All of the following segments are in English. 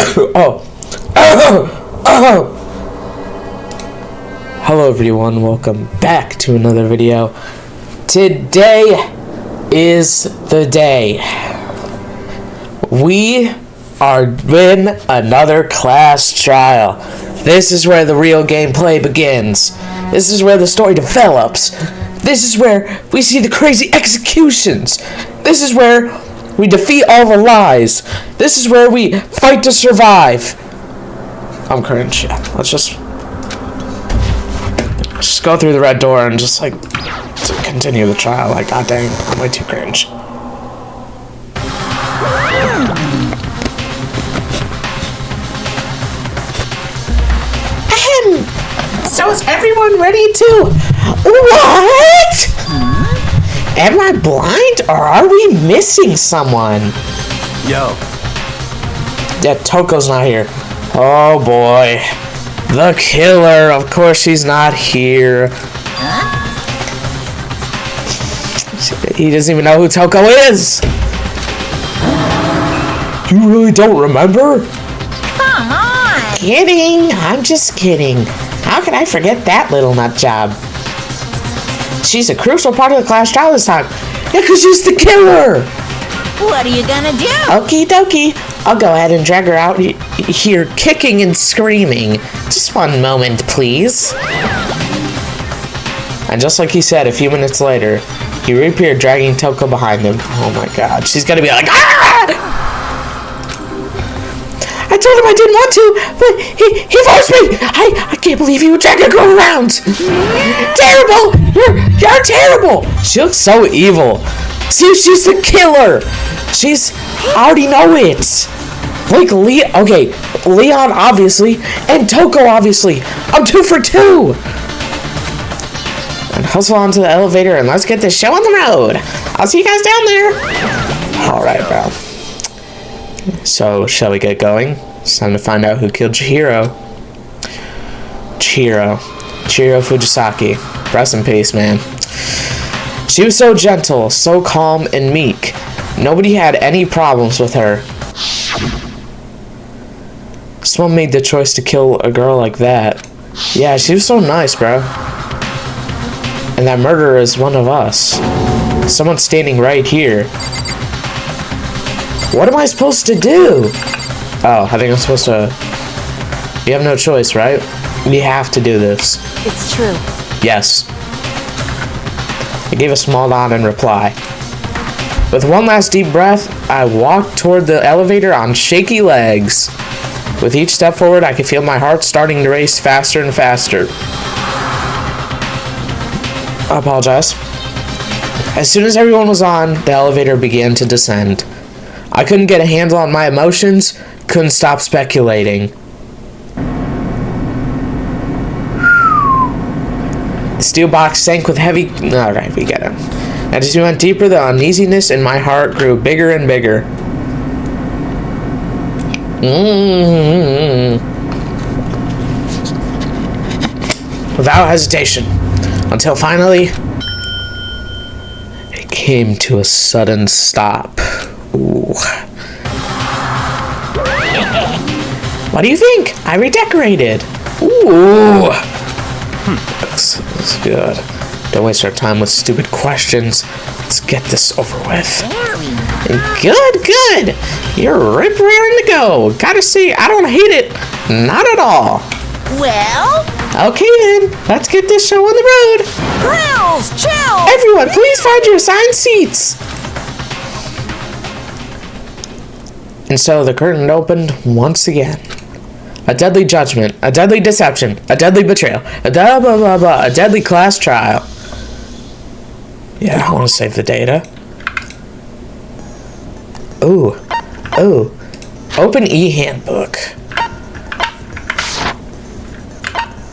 Hello everyone, welcome back to another video. Today is the day. We are in another class trial. This is where the real gameplay begins. This is where the story develops. This is where we see the crazy executions. This is where we defeat all the lies. This is where we fight to survive. I'm cringe. Yeah, let's just go through the red door and just like to continue the trial. Like, god dang, I'm way too cringe. So is everyone ready to... What? Am I blind or are we missing someone? Yo. Yeah, Toko's not here. Oh boy. The killer. Of course she's not here. He doesn't even know who Toko is. You really don't remember? Come on. Kidding. I'm just kidding. How could I forget that little nut job? She's a crucial part of the class trial this time. Yeah, because she's the killer. What are you gonna do? Okie dokie. I'll go ahead and drag her out here kicking and screaming. Just one moment, please. And just like he said, a few minutes later, he reappeared dragging Toko behind him. Oh my god. She's gonna be like, ah! I told him I didn't want to, but he forced me. I can't believe you would drag a girl around. Terrible. You're terrible. She looks so evil. See, she's the killer. I already know it. Like, Leon, obviously, and Toko, obviously. I'm 2 for 2. And hustle onto the elevator, and let's get this show on the road. I'll see you guys down there. All right, bro. So, shall we get going? It's time to find out who killed Chihiro. Chihiro Fujisaki. Rest in peace, man. She was so gentle, so calm and meek. Nobody had any problems with her. Someone made the choice to kill a girl like that. Yeah, she was so nice, bro. And that murderer is one of us. Someone standing right here. What am I supposed to do? Oh, I think I'm supposed to... You have no choice, right? We have to do this. It's true. Yes. I gave a small nod in reply. With one last deep breath, I walked toward the elevator on shaky legs. With each step forward, I could feel my heart starting to race faster and faster. I apologize. As soon as everyone was on, the elevator began to descend. I couldn't get a handle on my emotions, couldn't stop speculating. The steel box sank with heavy... Alright, we get it. As we went deeper, the uneasiness in my heart grew bigger and bigger. Without hesitation. Until finally... it came to a sudden stop. Ooh. What do you think? I redecorated. Ooh. Looks good. Don't waste our time with stupid questions. Let's get this over with. Good. You're rip-rearing to go. Gotta say, I don't hate it. Not at all. Well? Okay then, let's get this show on the road. Grills, chill! Everyone, please find your assigned seats. And so the curtain opened once again. A deadly judgment, a deadly deception, a deadly betrayal, a deadly class trial. Yeah, I want to save the data. Ooh. Open e-handbook.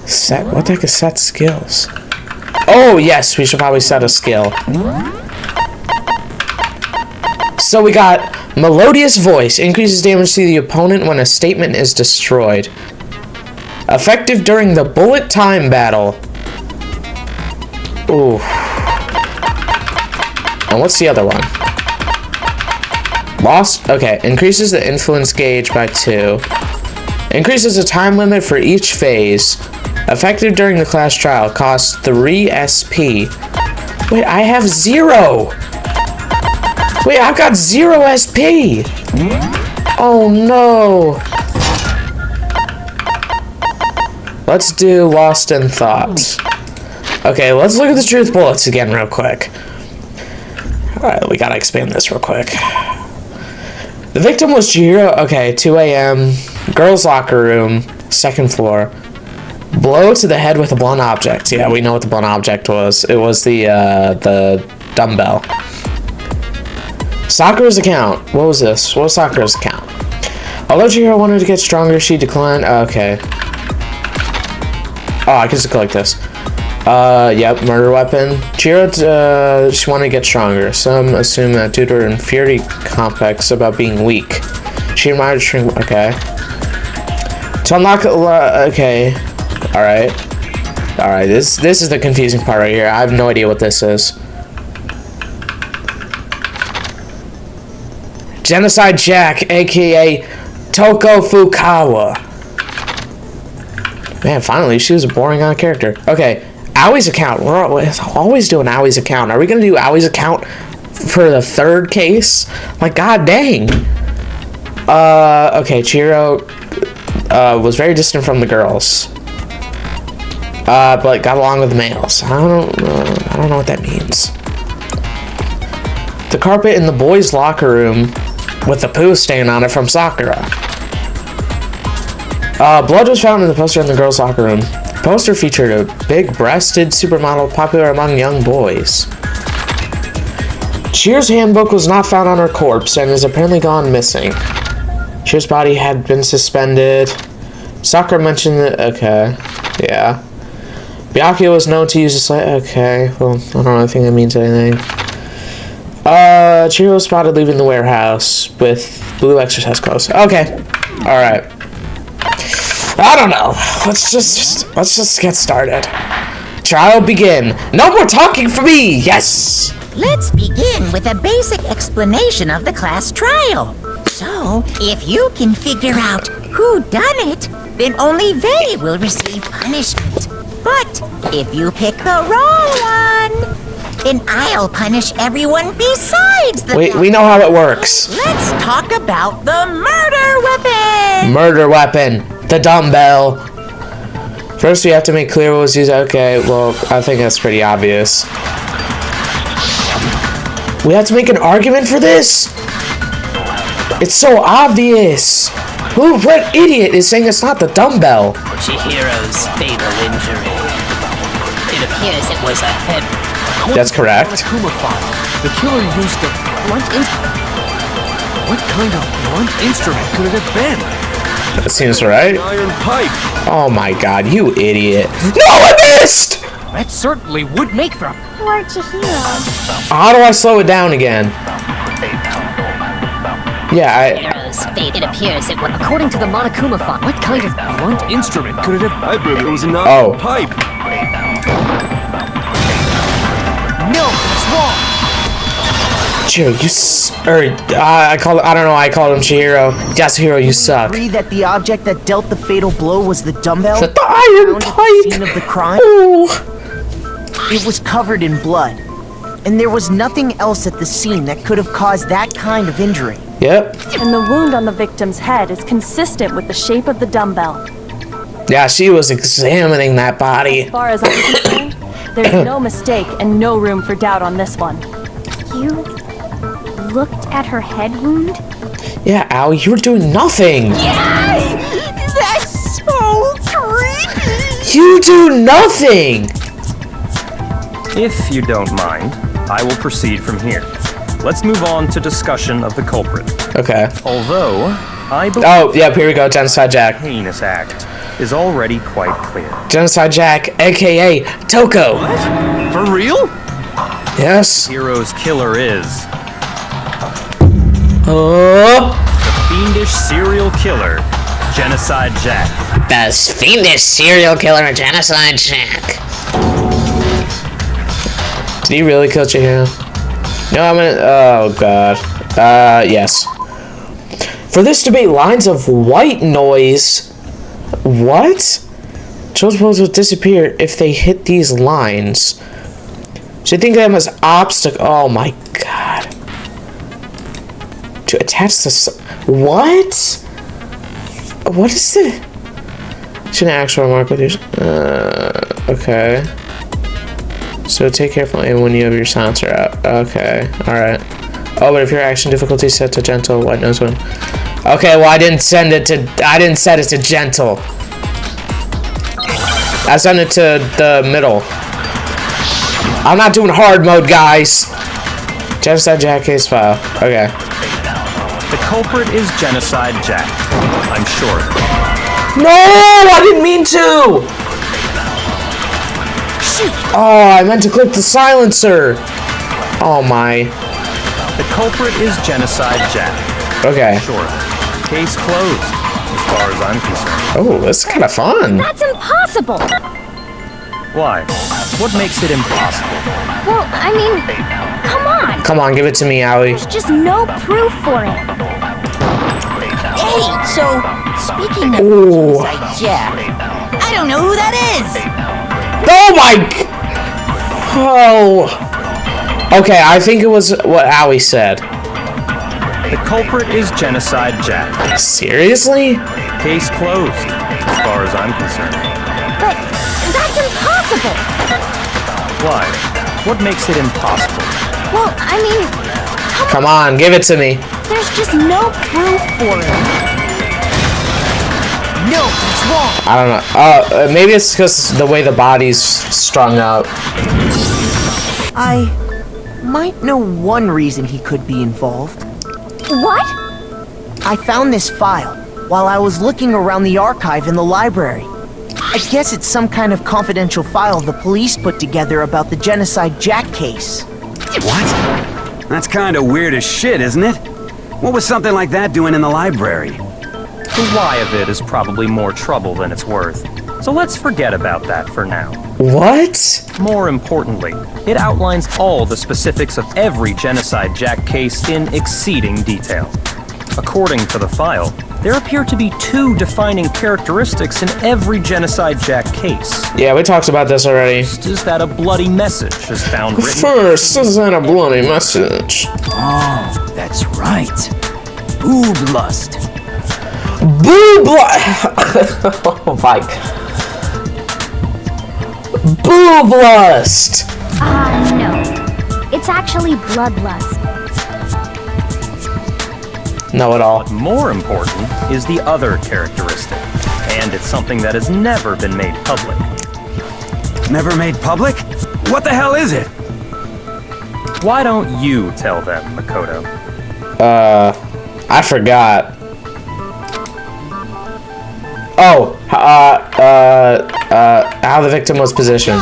Set, what the heck is set skills? Oh, yes, we should probably set a skill. So we got melodious voice. Increases damage to the opponent when a statement is destroyed. Effective during the bullet time battle. Ooh. And what's the other one? Lost. Okay. Increases the influence gauge by 2. Increases the time limit for each phase. Effective during the class trial. Costs 3 SP. Wait, I have 0. Wait, I've got 0 SP. Oh no. Let's do Lost in Thought. Okay, let's look at the truth bullets again real quick. Alright, we gotta expand this real quick. The victim was Chihiro. Okay, 2 a.m. Girls' locker room, 2nd floor. Blow to the head with a blunt object. Yeah, we know what the blunt object was. It was the dumbbell. Sakura's account. What was this? What was Sakura's account? Although Chihiro wanted to get stronger, she declined. Okay. Oh, I can just click this. Yep, murder weapon. Chihiro, she wanted to get stronger. Some assume that due to her inferiority complex about being weak. She admired shrink. Okay. To unlock. Okay. Alright. Alright, this is the confusing part right here. I have no idea what this is. Genocide Jack, aka Toko Fukawa. Man, finally, she was a boring character. Okay, Aoi's account. We're always doing Aoi's account. Are we gonna do Aoi's account for the 3rd case? Like, god dang. Okay, Chihiro was very distant from the girls. But got along with the males. I don't know what that means. The carpet in the boys' locker room with the poo stain on it from Sakura. Blood was found in the poster in the girls' locker room. The poster featured a big-breasted supermodel popular among young boys. Chihiro's handbook was not found on her corpse and is apparently gone missing. Chihiro's body had been suspended. Sakura mentioned that. Okay, yeah. Byakuya was known to use a slate. Okay, well, I don't think that means anything. Chihiro was spotted leaving the warehouse with blue exercise clothes. Okay, all right. I don't know. Let's just get started. Trial begin. No more talking for me. Yes. Let's begin with a basic explanation of the class trial. So, if you can figure out who done it, then only they will receive punishment. But if you pick the wrong one, then I'll punish everyone besides the We know how it works. Let's talk about the murder weapon! Murder weapon. The dumbbell. First, we have to make clear what was used. Okay, well, I think that's pretty obvious. We have to make an argument for this? It's so obvious. What idiot is saying it's not the dumbbell? Chihiro's fatal injury. It appears it was a head. That's correct. The killer used a blunt instrument. What kind of blunt instrument could it have been? That seems right. Iron pipe. Oh my god, you idiot. No, I missed! That certainly would make for a Poor Chihiro. How do I slow it down again? Yeah, Chihiro's fate. It appears it was. According to the Monokuma font, what kind of blunt instrument could it have? I bet it was an iron Oh. pipe. No, that's wrong. Chihiro, I called him Chihiro. Yasuhiro, you suck. Agree that the object that dealt the fatal blow was the dumbbell? The iron Found at the pipe! scene of the crime? Oh. It was covered in blood. And there was nothing else at the scene that could have caused that kind of injury. Yep. And the wound on the victim's head is consistent with the shape of the dumbbell. Yeah, she was examining that body. As far as I'm concerned, there's no mistake and no room for doubt on this one. You looked at her head wound? Yeah, Aoi, you were doing nothing. That's so creepy! You do nothing. If you don't mind, I will proceed from here. Let's move on to discussion of the culprit. Okay. Although, I believe Oh, yeah, here we go. Genocide the Jack. heinous act is already quite clear. Genocide Jack, aka Toko. For real? Yes. Hero's killer is Oh, the fiendish serial killer, Genocide Jack. the fiendish serial killer, Genocide Jack. Did he really kill Chihiro? No, I'm gonna. Oh god. Yes. For this to be lines of white noise. What? Children's pose will disappear if they hit these lines. So you think of them as obstacle? Oh my god. To attach this. What? What is the? Should an actual remark with your. Okay. So take careful aim when you have your silencer out. Okay. Alright. Oh, but if your action difficulty is set to gentle, white nose one. Okay, well I didn't set it to gentle. I sent it to the middle. I'm not doing hard mode, guys. Genocide Jack case file. Okay. The culprit is Genocide Jack. I'm sure. No, I didn't mean to. Oh, I meant to click the silencer. Oh my. The culprit is Genocide Jack. Okay. Sure. Case closed, as far as I'm concerned. Oh, this is kind of fun. That's impossible. Why? What makes it impossible? Well, I mean, come on. Come on, give it to me, Allie. There's just no proof for it. Hey, so speaking of Ooh. Genocide Jack, I don't know who that is. Oh my. Oh. Okay, I think it was what Allie said. The culprit is Genocide Jack. Seriously? Case closed, as far as I'm concerned. But that's impossible. Why? What makes it impossible? Well, I mean, Come on, give it to me. there's just no proof for it. No, it's wrong. I don't know. Maybe it's because the way the body's strung up. I might know one reason he could be involved. What? I found this file while I was looking around the archive in the library. I guess it's some kind of confidential file the police put together about the Genocide Jack case. What? That's kind of weird as shit, isn't it? What was something like that doing in the library? The why of it is probably more trouble than it's worth. So let's forget about that for now. What? More importantly, it outlines all the specifics of every Genocide Jack case in exceeding detail. According to the file, there appear to be 2 defining characteristics in every Genocide Jack case. Yeah, we talked about this already. First is that a bloody message is found written. First, is that a bloody message? Oh, that's right. Boob lust. Boob Oh my. Boob lust! No. It's actually bloodlust. Know it all. More important is the other characteristic, and it's something that has never been made public. Never made public? What the hell is it? Why don't you tell them, Makoto? I forgot. Oh, how the victim was positioned.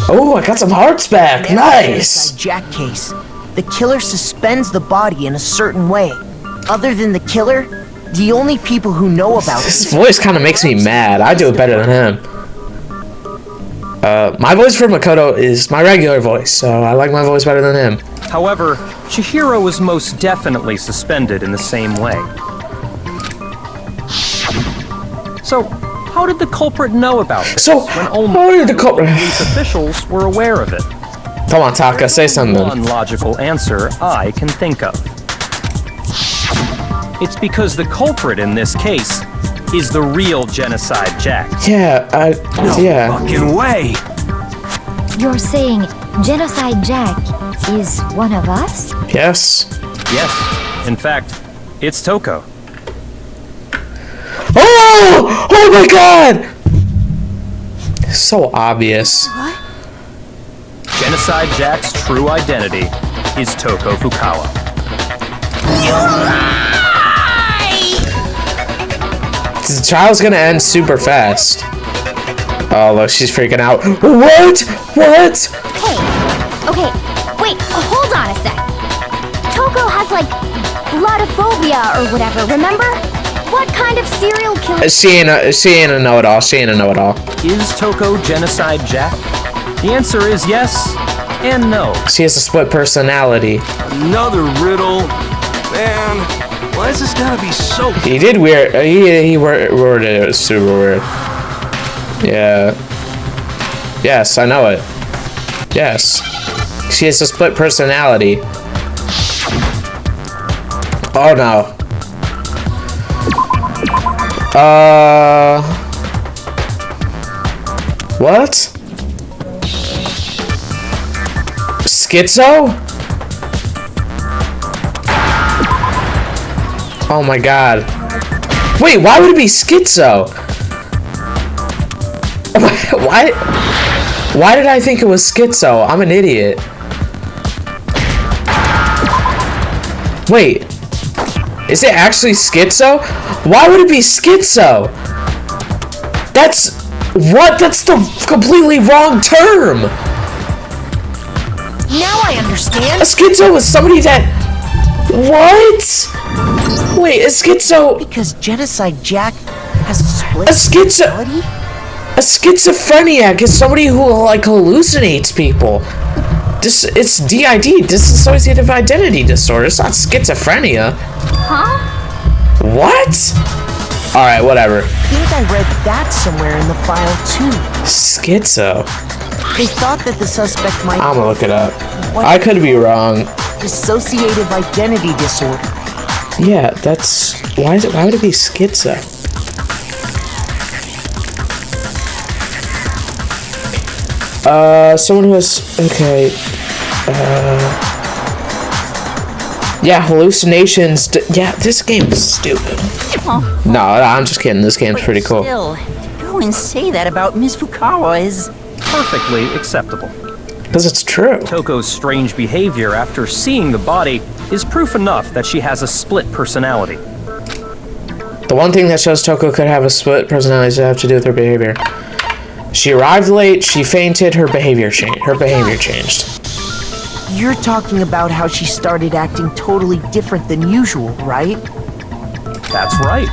Oh, I got some hearts back. Nice. Genocide Jack case. The killer suspends the body in a certain way. Other than the killer, the only people who know about His it. voice kind of makes me mad. I do it better than him. My voice for Makoto is my regular voice, so I like my voice better than him. However, Chihiro was most definitely suspended in the same way. So, how did the culprit know about this So, when only how did the culprit... police officials were aware of it? Come on, Taka, say something. One logical answer I can think of. It's because the culprit in this case is the real Genocide Jack. Yeah, yeah. Fucking way. You're saying Genocide Jack is one of us? Yes. Yes, in fact, it's Toko. Oh! Oh my god! So obvious. Genocide Jack's true identity is Toko Fukawa. The trial's gonna end super fast. Oh, look, she's freaking out. What? What? Hey, okay, wait, hold on a sec. Toko has like bloodophobia or whatever, remember? What kind of serial killer? She ain't a know-it-all. She ain't a know-it-all. Is Toko Genocide Jack? The answer is yes and no. She has a split personality. Another riddle. Man, Why is this gotta be so... He did weird. He worded it was super weird. Yeah. Yes, I know it. Yes. She has a split personality. Oh no. What? Schizo? Oh my god. Wait, why would it be schizo? Why did I think it was schizo? I'm an idiot. Wait. Is it actually schizo? Why would it be schizo? That's... What? That's the completely wrong term! Now I understand. A schizo is somebody that... What? Wait, a schizo... Because Genocide Jack has a split A schizo... personality? A schizophreniac is somebody who, like, hallucinates people. It's DID, dissociative identity disorder. It's not schizophrenia. Huh? What? Alright, whatever. I think I read that somewhere in the file, too. Schizo. They thought that the suspect might... I'm gonna look it up. What? I could be wrong. Dissociative identity disorder. Yeah, that's... Why would it be schizo? Someone who has... Okay. Yeah, hallucinations... Yeah, this game is stupid. No, I'm just kidding. This game's pretty cool. Still, to go and say that about Miss Fukawa is... Perfectly acceptable. Because it's true. Toko's strange behavior after seeing the body is proof enough that she has a split personality. The one thing that shows Toko could have a split personality is to have to do with her behavior. She arrived late, she fainted, her behavior changed. You're talking about how she started acting totally different than usual, right? That's right.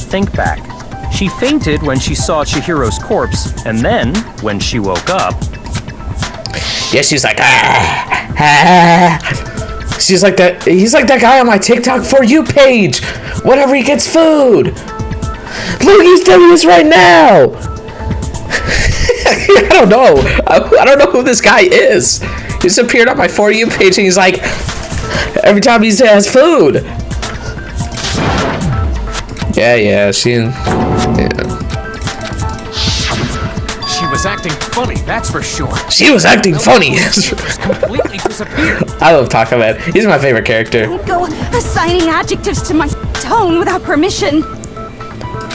Think back. She fainted when she saw Chihiro's corpse, and then, when she woke up... Yeah, she's like, She's like that, he's like that guy on my TikTok For You page! Whenever he gets food! Look, he's doing this right now! I don't know. I don't know who this guy is. He just appeared on my For You page and he's like, every time he has food. Yeah, She was acting funny, that's for sure. She was acting funny. Completely disappeared. I love Taco Man. He's my favorite character. Don't go assigning adjectives to my tone without permission.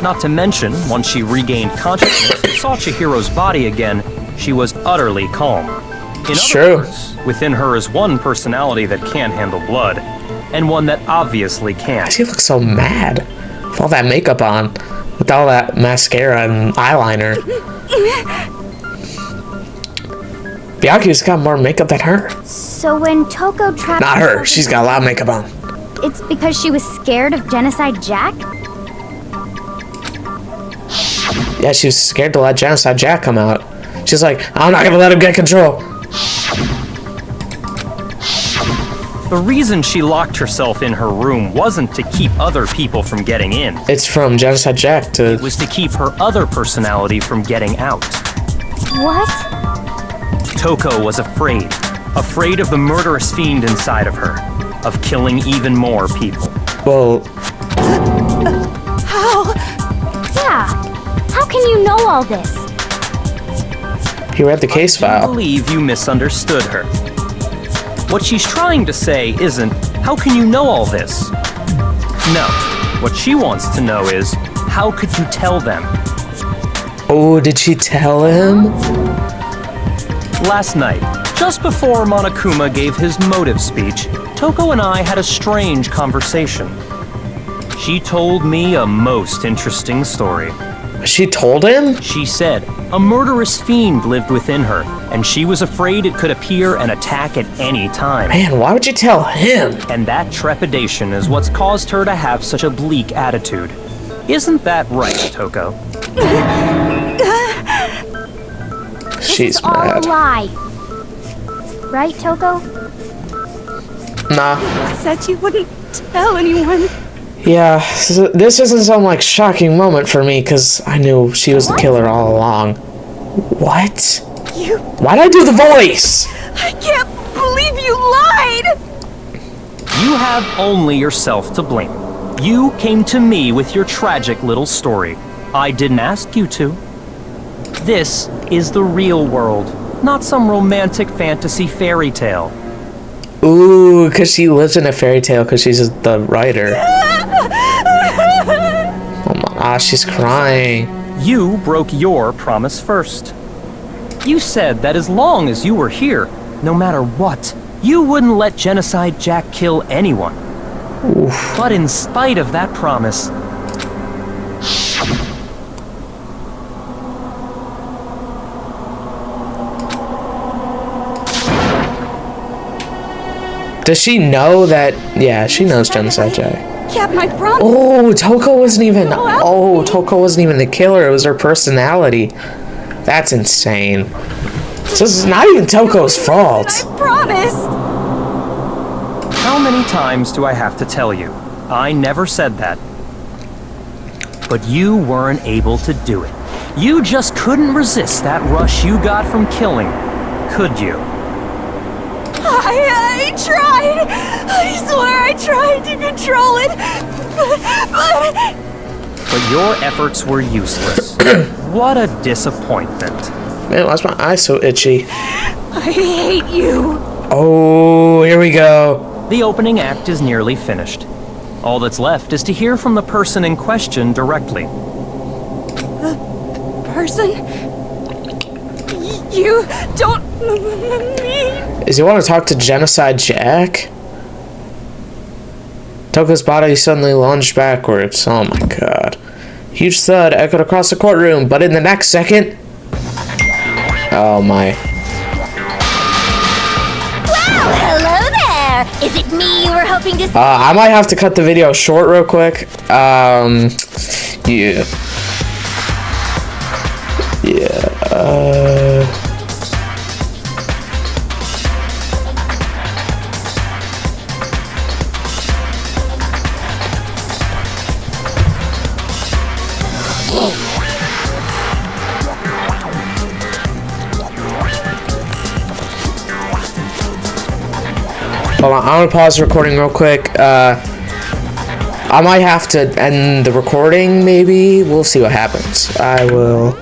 Not to mention, once she regained consciousness and saw Chihiro's body again, she was utterly calm. In other words, within her is one personality that can't handle blood, and one that obviously can't. She looks so mad with all that makeup on, with all that mascara and eyeliner. Byaku's got more makeup than her. So when Toko trapped... Not her. She's got a lot of makeup on. It's because she was scared of Genocide Jack? Yeah, she was scared to let Genocide Jack come out. She's like, I'm not gonna let him get control. The reason she locked herself in her room wasn't to keep other people from getting in. It's from Genocide Jack to... It was to keep her other personality from getting out. What? Toko was afraid. Afraid of the murderous fiend inside of her. Of killing even more people. Well... How? Yeah. How can you know all this? He read the case file. I believe you misunderstood her. What she's trying to say isn't, how can you know all this? No. What she wants to know is, how could you tell them? Oh, did she tell him? Last night, just before Monokuma gave his motive speech, Toko and I had a strange conversation. She told me a most interesting story. She told him? She said a murderous fiend lived within her, and she was afraid it could appear and attack at any time. Man, why would you tell him? And that trepidation is what's caused her to have such a bleak attitude. Isn't that right, Toko? She's all mad. a lie. Right, Toko? Nah. Said you wouldn't tell anyone. Yeah, this isn't some like shocking moment for me because I knew she was the killer all along. What? Why'd I do the voice? I can't believe you lied! You have only yourself to blame. You came to me with your tragic little story. I didn't ask you to. This is the real world, not some romantic fantasy fairy tale. Ooh, because she lives in a fairy tale because she's the writer. Oh my gosh, she's crying. You broke your promise first. You said that as long as you were here, no matter what, you wouldn't let Genocide Jack kill anyone. Oof. But in spite of that promise, does she know that? Yeah, she knows Genocide Jack. Kept my promise. Oh, Toko wasn't even. Oh, Toko wasn't even the killer. It was her personality. That's insane. So this is not even Toko's fault. I promised. how many times do I have to tell you? I never said that. But you weren't able to do it. You just couldn't resist that rush you got from killing, could you? I tried. I swear I tried to control it. But your efforts were useless. What a disappointment. Man, why's my eye so itchy? I hate you. Oh, here we go. The opening act is nearly finished. All that's left is to hear from the person in question directly. Person? You don't mean... Does he want to talk to Genocide Jack? Toko's body suddenly lunged backwards. Oh my god. Huge thud echoed across the courtroom, but in the next second... Oh my. Well, hello there! Is it me you were hoping to see? I might have to cut the video short real quick. Yeah. Hold on, I'm gonna pause the recording real quick. I might have to end the recording, maybe. We'll see what happens. I will.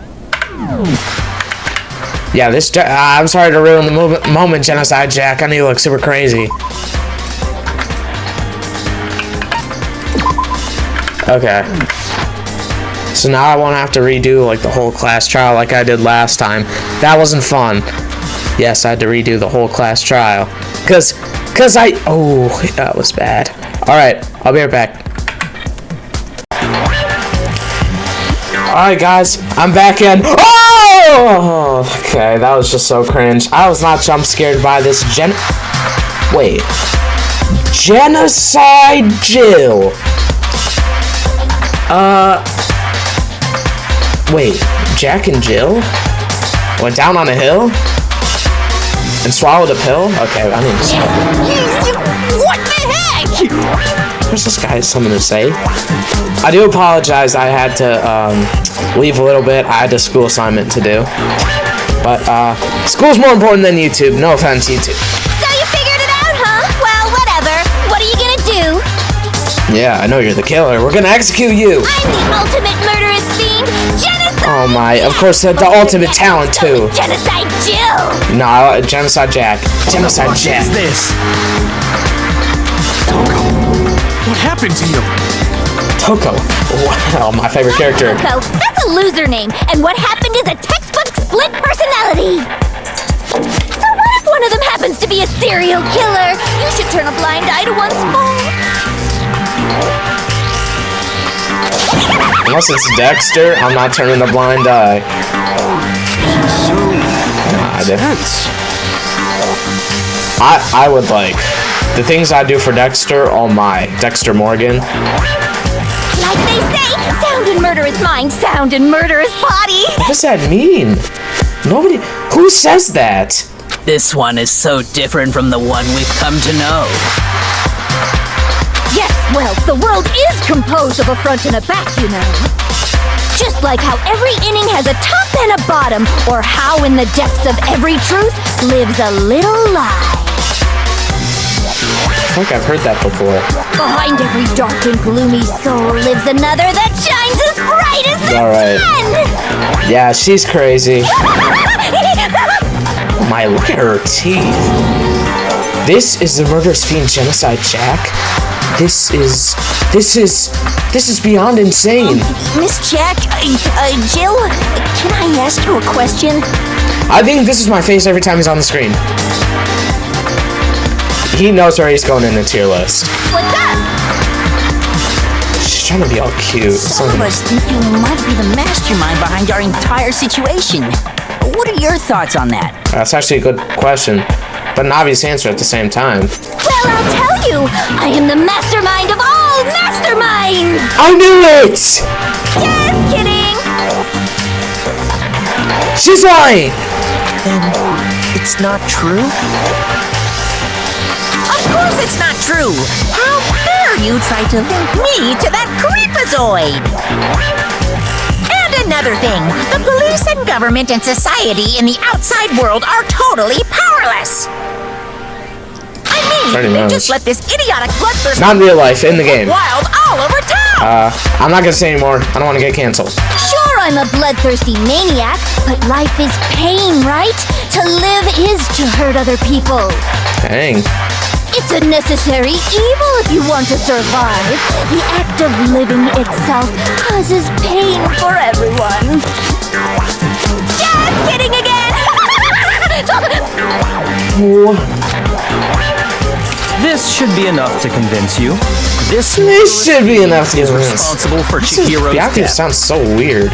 Yeah, this. I'm sorry to ruin the moment, Genocide Jack. I know you look super crazy. Okay. So now I won't have to redo like the whole class trial like I did last time. That wasn't fun. Yes, I had to redo the whole class trial. Cause I, oh, that was bad. All right, I'll be right back. All right, guys, I'm back in. Oh, okay, that was just so cringe. I was not jump scared by this wait, Genocide Jill. Wait, Jack and Jill went down on a hill? And swallowed a pill? Okay, I need to stop. What the heck? Of course this guy has something to say. I do apologize, I had to leave a little bit. I had a school assignment to do. But school's more important than YouTube. No offense, YouTube. So you figured it out, huh? Well, whatever. What are you gonna do? Yeah, I know you're the killer. We're gonna execute you. I'm the ultimate murderous fiend, Genocide! Oh my, of course, the ultimate talent too. Genocide Jill! No, Genocide Jack. Genocide Jack. What is this? Toko, what happened to you? Toko. Wow, my favorite character. Toko, that's a loser name, and what happened is a textbook split personality. So what if one of them happens to be a serial killer? You should turn a blind eye to one's faults. Unless it's Dexter, I'm not turning a blind eye. I would like the things I do for Dexter. Oh my, Dexter Morgan. Like they say, sound in murderous mind, sound in murderous body. What does that mean? Nobody. Who says that? This one is so different from the one we've come to know. Yes, Well, the world is composed of a front and a back, you know. Just like how every inning has a top and a bottom, or how in the depths of every truth lives a little lie. I think I've heard that before. Behind every dark and gloomy soul lives another that shines as bright as the sun! Yeah, she's crazy. Oh my, look at her teeth. This is the murderous fiend Genocide Jack. This is beyond insane. Miss Jack, Jill, can I ask you a question? I think this is my face every time he's on the screen. He knows where he's going in the tier list. What's up? She's trying to be all cute. Some of us think you might be the mastermind behind our entire situation. What are your thoughts on that? That's actually a good question, but an obvious answer at the same time. Well, I'll tell you, I am the mastermind of all masterminds! I knew it! Just kidding! She's lying! Then it's not true? Of course it's not true! How dare you try to link me to that creepazoid! And another thing, the police and government and society in the outside world are totally powerless! I mean, they just let this idiotic bloodthirst... Not in real life, in the game. ...wild all over town! I'm not gonna say anymore. I don't want to get canceled. Sure, I'm a bloodthirsty maniac, but life is pain, right? To live is to hurt other people. Dang. It's a necessary evil if you want to survive. The act of living itself causes pain for everyone. Just kidding again! This should be enough to convince you. This should be enough to is convince. responsible for Chihiro's Byakuya death. sounds so weird.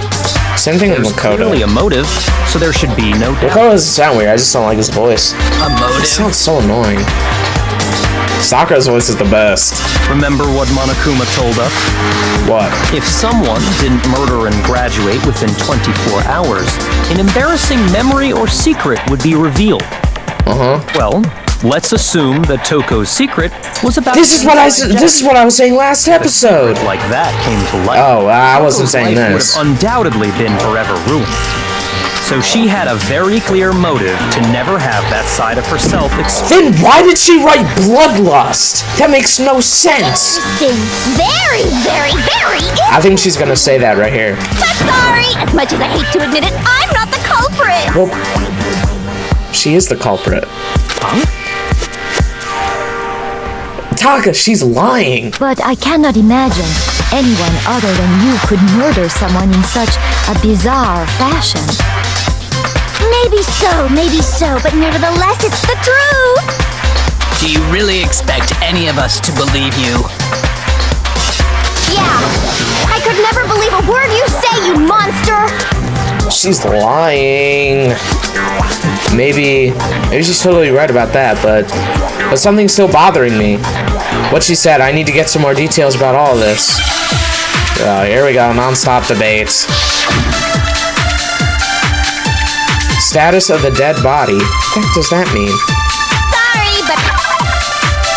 Same thing with There's Makoto. clearly a motive, so there should be no doubt. Makoto doesn't sound weird, I just don't like his voice. A It motive? sounds so annoying. Sakura's voice is the best. Remember what Monokuma told us? What? If someone didn't murder and graduate within 24 hours, an embarrassing memory or secret would be revealed. Well, let's assume that Toko's secret was about... This is what I was saying last episode. Like that came to light. Oh, I wasn't Toko's saying life this. would have undoubtedly been forever ruined. So she had a very clear motive to never have that side of herself exposed. Then why did she write Bloodlust? That makes no sense. Interesting. Very, very, very interesting. I think she's gonna say that right here. But sorry, as much as I hate to admit it, I'm not the culprit. Well, she is the culprit. Taka, she's lying. But I cannot imagine anyone other than you could murder someone in such a bizarre fashion. Maybe so, but nevertheless, it's the truth. Do you really expect any of us to believe you? Yeah, I could never believe a word you say, you monster. She's lying. Maybe she's totally right about that, but something's still bothering me. What she said, I need to get some more details about all of this. Here we go, non-stop debates. Status of the dead body. What does that mean? Sorry, but...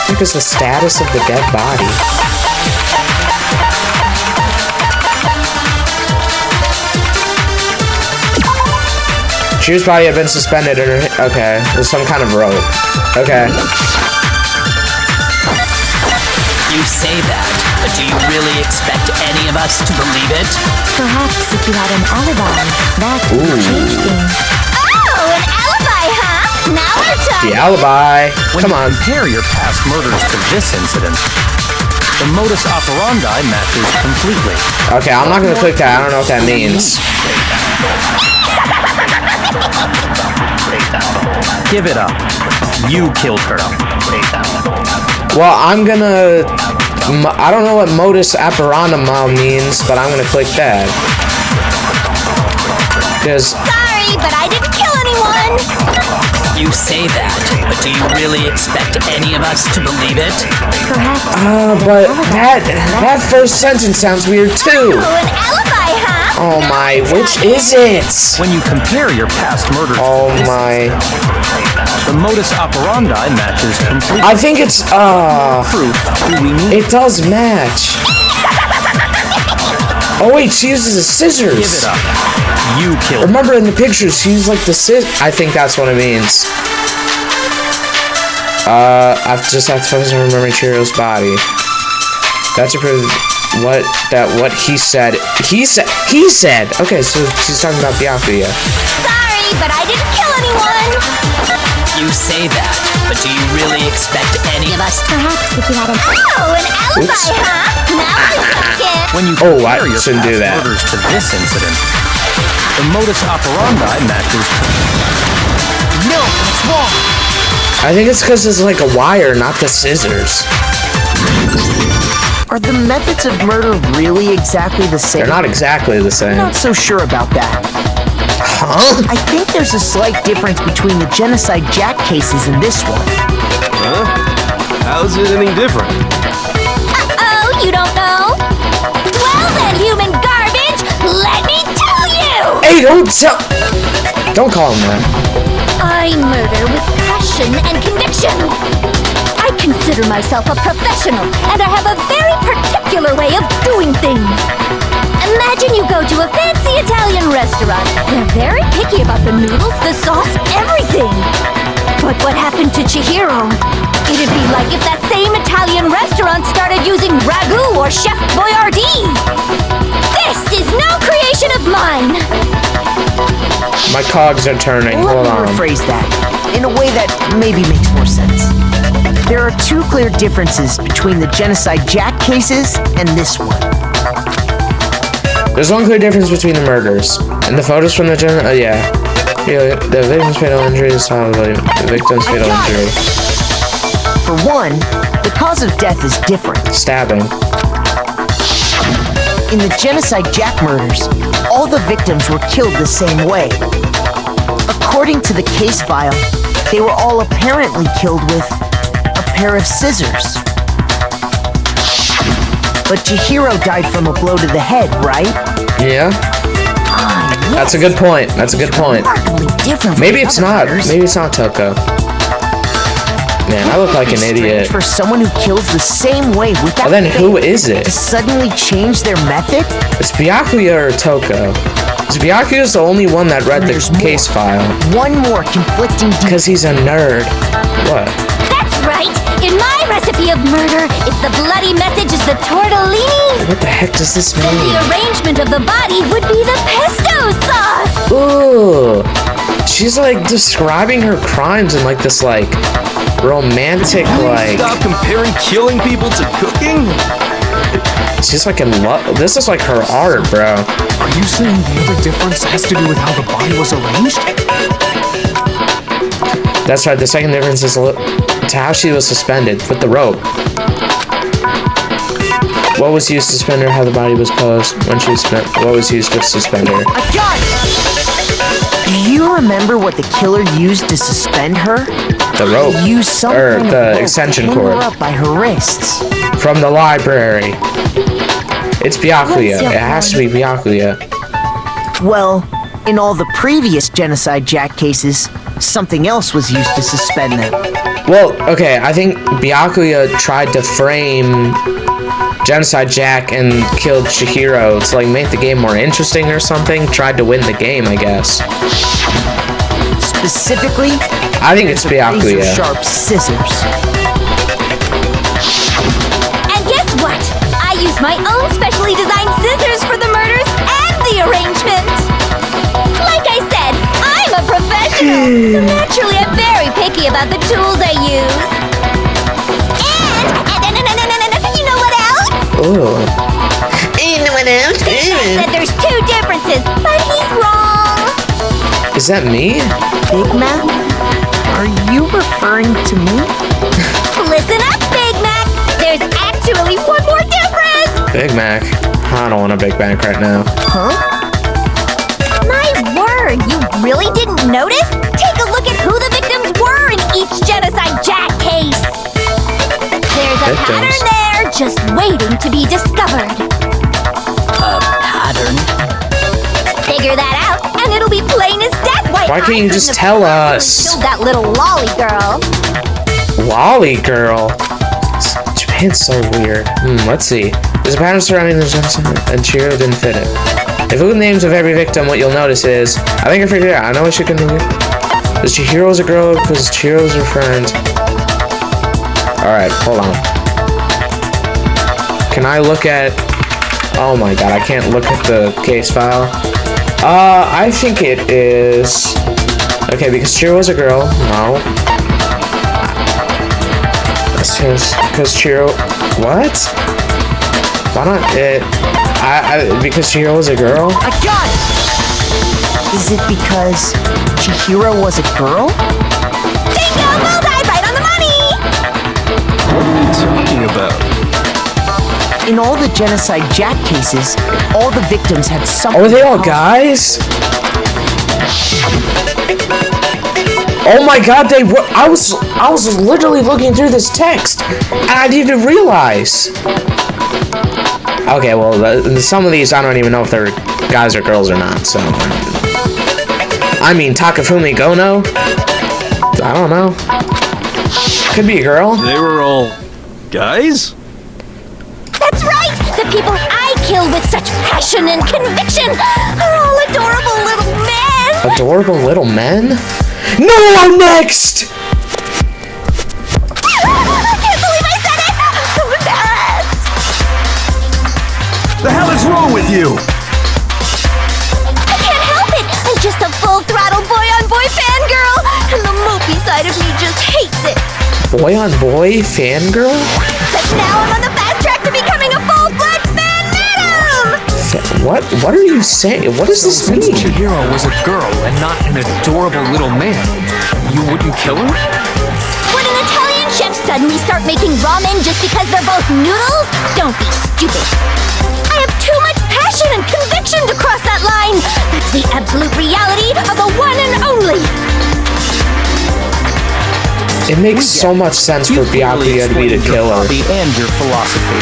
What is the status of the dead body? Shear's body had been suspended in her... Okay, there's some kind of rope. Okay. You say that, but do you really expect any of us to believe it? Perhaps if you had an alibi, that would change things. Oh, an alibi, huh? Now we're talking. The alibi. When Come on. you compare your past murders to this incident, the modus operandi matches completely. Okay, I'm not gonna click that. I don't know what that means. Give it up. You killed her. Well, I'm gonna... I don't know what modus operandi means, but I'm gonna click that. Because... Sorry, but I didn't kill anyone. You say that, but do you really expect any of us to believe it? Perhaps. but that first sentence sounds weird too. Oh, an alibi, huh? Oh my, which is it? When you compare your past murders Oh to this my. incident, the modus operandi matches completely. I think it's, proof. Do we need? it does match. Oh wait, she uses the scissors. Give it up. You killed. Remember in the pictures, she used like the I think that's what it means. I just have to focus on remembering Chihiro's body. That's to prove what he said. He said. Okay, so she's talking about Byakuya. Sorry, but I didn't kill anyone. You say that, but do you really expect any of us? Perhaps if you had an... Oh, an alibi, Oops. huh? Now I get it. When you Oh, I compare your shouldn't do past that. murders to this incident, the modus operandi matches. No, it's wrong. I think it's because it's like a wire, not the scissors. Are the methods of murder really exactly the same? They're not exactly the I'm same. not so sure about that. Huh? I think there's a slight difference between the Genocide Jack cases and this one. Huh? How's it any different? Oh, you don't know? Well then, human garbage, let me tell you! Hey, don't call him that. I murder with passion and conviction. I consider myself a professional, and I have a very particular way of doing things. Imagine you go to a fancy Italian restaurant. They're very picky about the noodles, the sauce, everything. But what happened to Chihiro? It'd be like if that same Italian restaurant started using ragu or Chef Boyardee. This is no creation of mine. My cogs are turning. Let Hold me on. rephrase that in a way that maybe makes more sense. There are two clear differences between the Genocide Jack cases and this one. There's one clear difference between the murders and the photos from the yeah, the victim's fatal injury is probably the victim's fatal injury. For one, the cause of death is different. Stabbing. In the Genocide Jack murders, all the victims were killed the same way. According to the case file, they were all apparently killed with a pair of scissors. But Chihiro died from a blow to the head, right? Yeah. That's a good point. That's a good point. Different Maybe it's not. Maybe it's not Toko. Man, I look like an idiot. For someone who kills the same way without Well, then who is to it? suddenly change their method? It's Byakuya or Toko? Because Byakuya's the only one that read the case file. One more conflicting detail. Because he's a nerd. What? That's right. In my recipe of murder, if the bloody message is the tortellini, What the heck does this then mean? the arrangement of the body would be the pesto sauce. Ooh. She's like describing her crimes in like this like romantic like. Stop comparing killing people to cooking? She's like in love. This is like her art, bro. Are you saying the other difference has to do with how the body was arranged? That's right. The second difference is to how she was suspended with the rope. What was used to suspend her? How the body was posed when she was spent. What was used to suspend her? I got it! Do you remember what the killer used to suspend her? The rope. He used some Or kind of the rope extension to hang her cord. up by her wrists. From the library. It's Byakuya. It has to be Byakuya. Well, in all the previous Genocide Jack cases, something else was used to suspend them. Well, okay, I think Byakuya tried to frame Genocide Jack and killed Chihiro to like make the game more interesting or something. Tried to win the game, I guess. Specifically, I think it's Byakuya. razor-sharp scissors. And guess what? I use my own specially designed scissors for the murders and the arrangement. Like I said, I'm a professional, so naturally I'm very picky about the tools I use. And you know what else? Ooh. Said there's two differences, but he's wrong. Is that me? Big Mac? Are you referring to me? Listen up, Big Mac. There's actually one more difference. Big Mac. I don't want a Big Mac right now. Huh? My word, you really didn't notice? Take a look at who the victims were in each Genocide Jack case. There's a pattern there, just waiting to be discovered. A pattern? Why can't you just tell us? Killed that little lolly girl. Lolly girl? Japan's so weird. Let's see. There's a pattern surrounding the genocide, and Chihiro didn't fit it. If you look at the names of every victim, what you'll notice is... I think I figured it out. I know what you can do. Because Chihiro is a girl, because Chihiro is her friend. Alright, hold on. Can I look at... Oh my god, I can't look at the case file. I think it is... Okay, because Chihiro is a girl. No. Because Chihiro... What? Why not it? Because Chihiro was a girl? I got it! Is it because Chihiro was a girl? Bingo! Bullseye! Right on the money! What are you talking about? In all the Genocide Jack cases, all the victims had some... Oh, are they all guys? Oh my god, they were... I was literally looking through this text, and I didn't even realize. Okay, well, some of these, I don't even know if they're guys or girls or not, so... I mean, Takafumi Gono? I don't know. Could be a girl. They were all... guys? That's right! The people I kill with such passion and conviction are all adorable little men! Adorable little men? No, I'm next! I can't believe I said it! I'm so embarrassed! The hell is wrong with you? I can't help it! I'm just a full-throttle boy-on-boy fangirl! And the mopey side of me just hates it! Boy-on-boy fangirl? But now I'm on the fast track to becoming a full-fledged fan madam! What are you saying? What does this mean? Since Chihiro was a girl and not an adorable little man, you wouldn't kill her? Would an Italian chef suddenly start making ramen just because they're both noodles? Don't be stupid. I have too much passion and conviction to cross that line. That's the absolute reality of the one and only. It makes so much sense for Byakuya to be the killer. And your philosophy.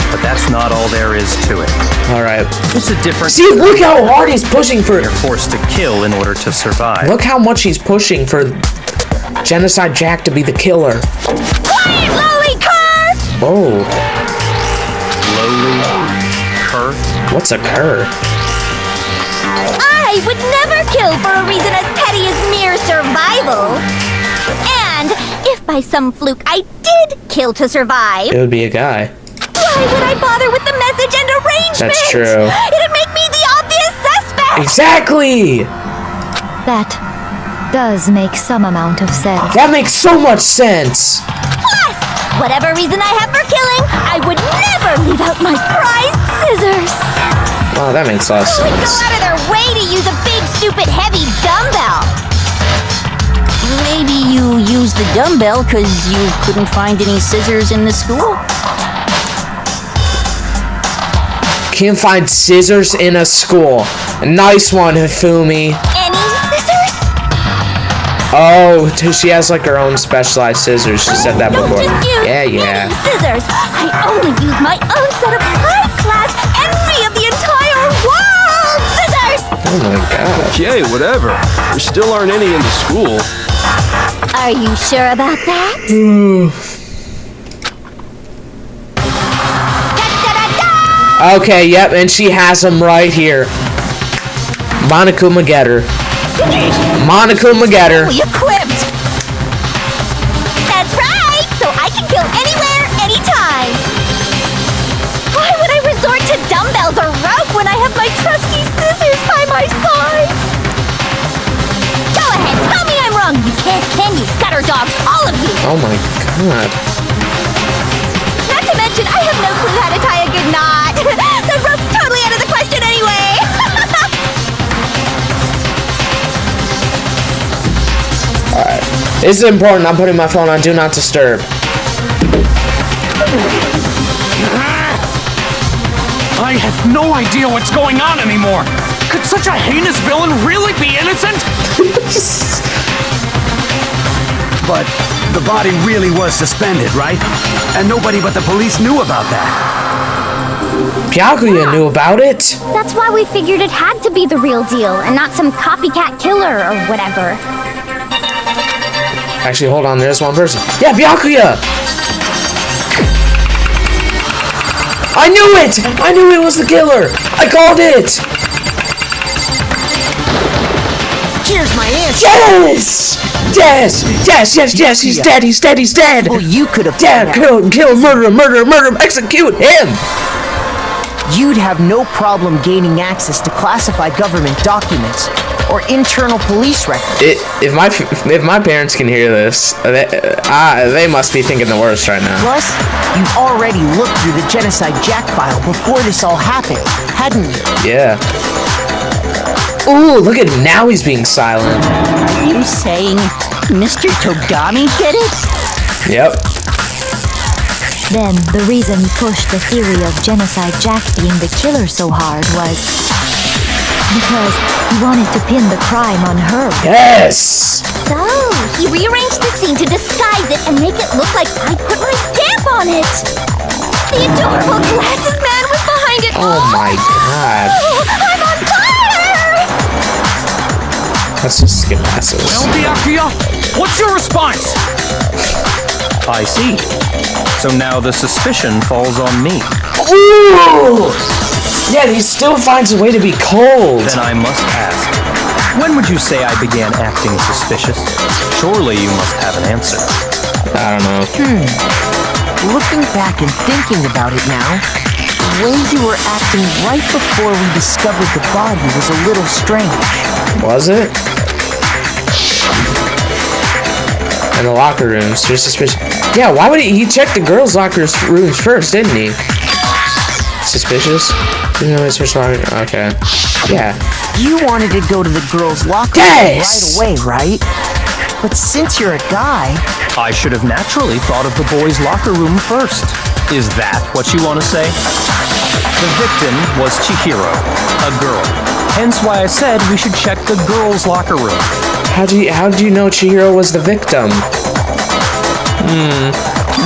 But that's not all there is to it. Alright. It's a different... See, look how hard he's pushing for... You're forced to kill in order to survive. Look how much he's pushing for Genocide Jack to be the killer. Quiet, lowly cur! Whoa. Lowly cur? What's a cur? I would never kill for a reason as petty as mere survival. And if by some fluke I did kill to survive... It would be a guy. Why would I bother with the message and arrangement? That's true. It'd make me the obvious suspect! Exactly! That does make some amount of sense. That makes so much sense! Plus, whatever reason I have for killing, I would never leave out my prized scissors! Oh, that makes a lot of Who would go sense. out of their way to use a big, stupid, heavy dumbbell? Maybe you used the dumbbell because you couldn't find any scissors in the school? Can't find scissors in a school. Nice one, Hifumi. Any scissors? Oh, she has like her own specialized scissors. She said that before. Don't just use any scissors. I only use my own set of high-class envy of the entire world scissors! Oh my god. Okay, whatever. There still aren't any in the school. Are you sure about that? Okay, yep, and she has them right here. Monokuma get her. Monokuma get her. Fully equipped! That's right! So I can kill anywhere, anytime! Why would I resort to dumbbells or rope when I have my trusty scissors by my side? Go ahead, tell me I'm wrong! You can't, can you? Gutter dogs, all of you! Oh my god. Not to mention, I have no clue how to tie a good knot! So rope's totally out of the question anyway! Alright. This is important. I'm putting my phone on Do Not Disturb. I have no idea what's going on anymore! Could such a heinous villain really be innocent? But the body really was suspended, right? And nobody but the police knew about that. Byakuya knew about it. That's why we figured it had to be the real deal and not some copycat killer or whatever. Actually, hold on, there's one person. Yeah, Byakuya! I knew it! I knew it was the killer! I called it! Here's my answer. Yes! Yes! Yes, yes, yes, he's dead, he's dead, he's dead! Well, you could have dead, kill, murder, execute him! You'd have no problem gaining access to classified government documents or internal police records. If my parents can hear this, they must be thinking the worst right now. Plus, you've already looked through the Genocide Jack file before this all happened, hadn't you? Yeah. Ooh, look at him, now he's being silent. Are you saying Mr. Togami did it? Yep. Then, the reason he pushed the theory of Genocide Jack being the killer so hard was because he wanted to pin the crime on her. Yes! So, he rearranged the scene to disguise it and make it look like I put my stamp on it. The adorable glasses man was behind it. Oh my god. I'm on fire! Let's just skip passes. Well, Byakuya, what's your response? I see. So now the suspicion falls on me. Ooh! Yeah, he still finds a way to be cold. Then I must ask, when would you say I began acting suspicious? Surely you must have an answer. I don't know. Looking back and thinking about it now, the way you were acting right before we discovered the body was a little strange. Was it? In the locker rooms, you're suspicious. Yeah, why would he check the girls' locker rooms first, didn't he? Suspicious? Okay. Yeah. You wanted to go to the girls' locker room right away, right? But since you're a guy... I should have naturally thought of the boys' locker room first. Is that what you want to say? The victim was Chihiro, a girl. Hence why I said we should check the girls' locker room. How do you know Chihiro was the victim?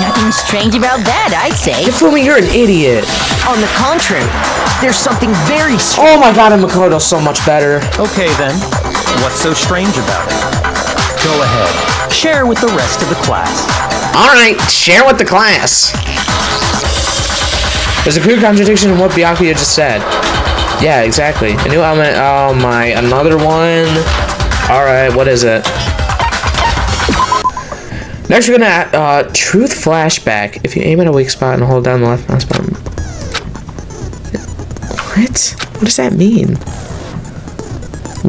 Nothing strange about that, I'd say. Fumi, you're an idiot. On the contrary, there's something very strange. Oh my god, Makoto's so much better. Okay then, what's so strange about it? Go ahead, share with the rest of the class. Alright, share with the class. There's a clear contradiction in what Byakuya just said. Yeah, exactly. A new element. Oh my, another one. Alright, what is it? Next we're gonna truth flashback. If you aim at a weak spot and hold down the left mouse button. What? What does that mean?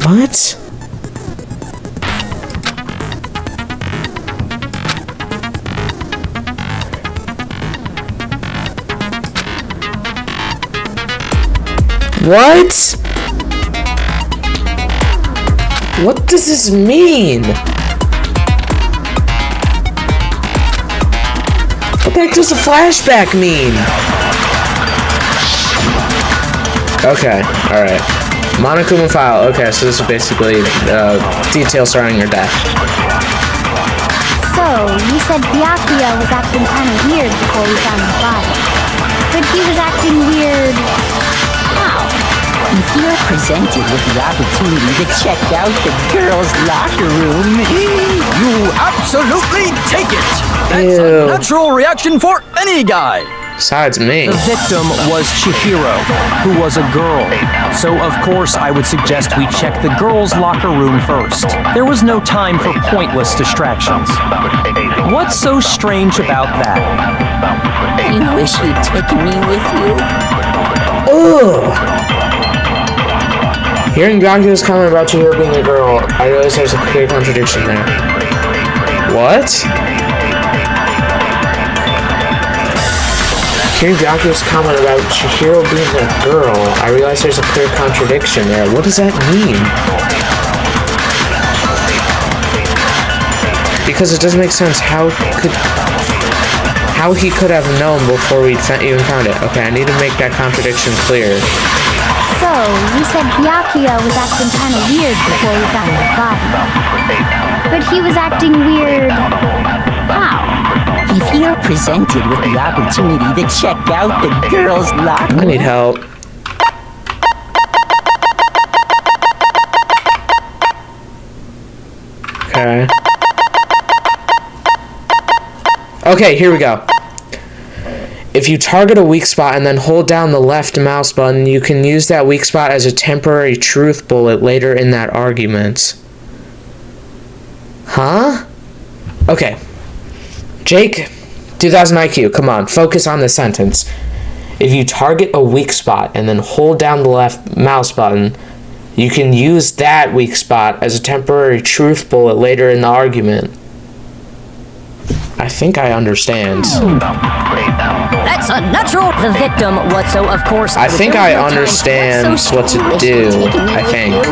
What? What? What does this mean? What the heck does a flashback mean? Okay, alright. Monokuma file. Okay, so this is basically details surrounding your death. So, you said Byakuya was acting kind of weird before we found the body. But he was acting weird... how? If you're presented with the opportunity to check out the girls' locker room, you absolutely take it! That's Ew. a natural reaction for any guy! Besides me. The victim was Chihiro, who was a girl. So, of course, I would suggest we check the girls' locker room first. There was no time for pointless distractions. What's so strange about that? I wish you'd taken me with you. Ugh. Hearing Byakuya's comment about Chihiro being a girl, I realize there's a clear contradiction there. What? Hearing Byakuya's comment about Chihiro being a girl, I realize there's a clear contradiction there. What does that mean? Because it doesn't make sense. How he could have known before we even found it. Okay, I need to make that contradiction clear. So, you said Byakuya was acting kind of weird before we found the body. But he was acting weird... how? If you're presented with the opportunity to check out the girls' locker room... I need help. Okay. Okay, here we go. If you target a weak spot and then hold down the left mouse button, you can use that weak spot as a temporary truth bullet later in that argument. Huh? Okay. Jake, 2000 IQ, come on, focus on the sentence. If you target a weak spot and then hold down the left mouse button, you can use that weak spot as a temporary truth bullet later in the argument. I think I understand. That's unnatural. The victim, what so, of course... I think I understand what to do, I think.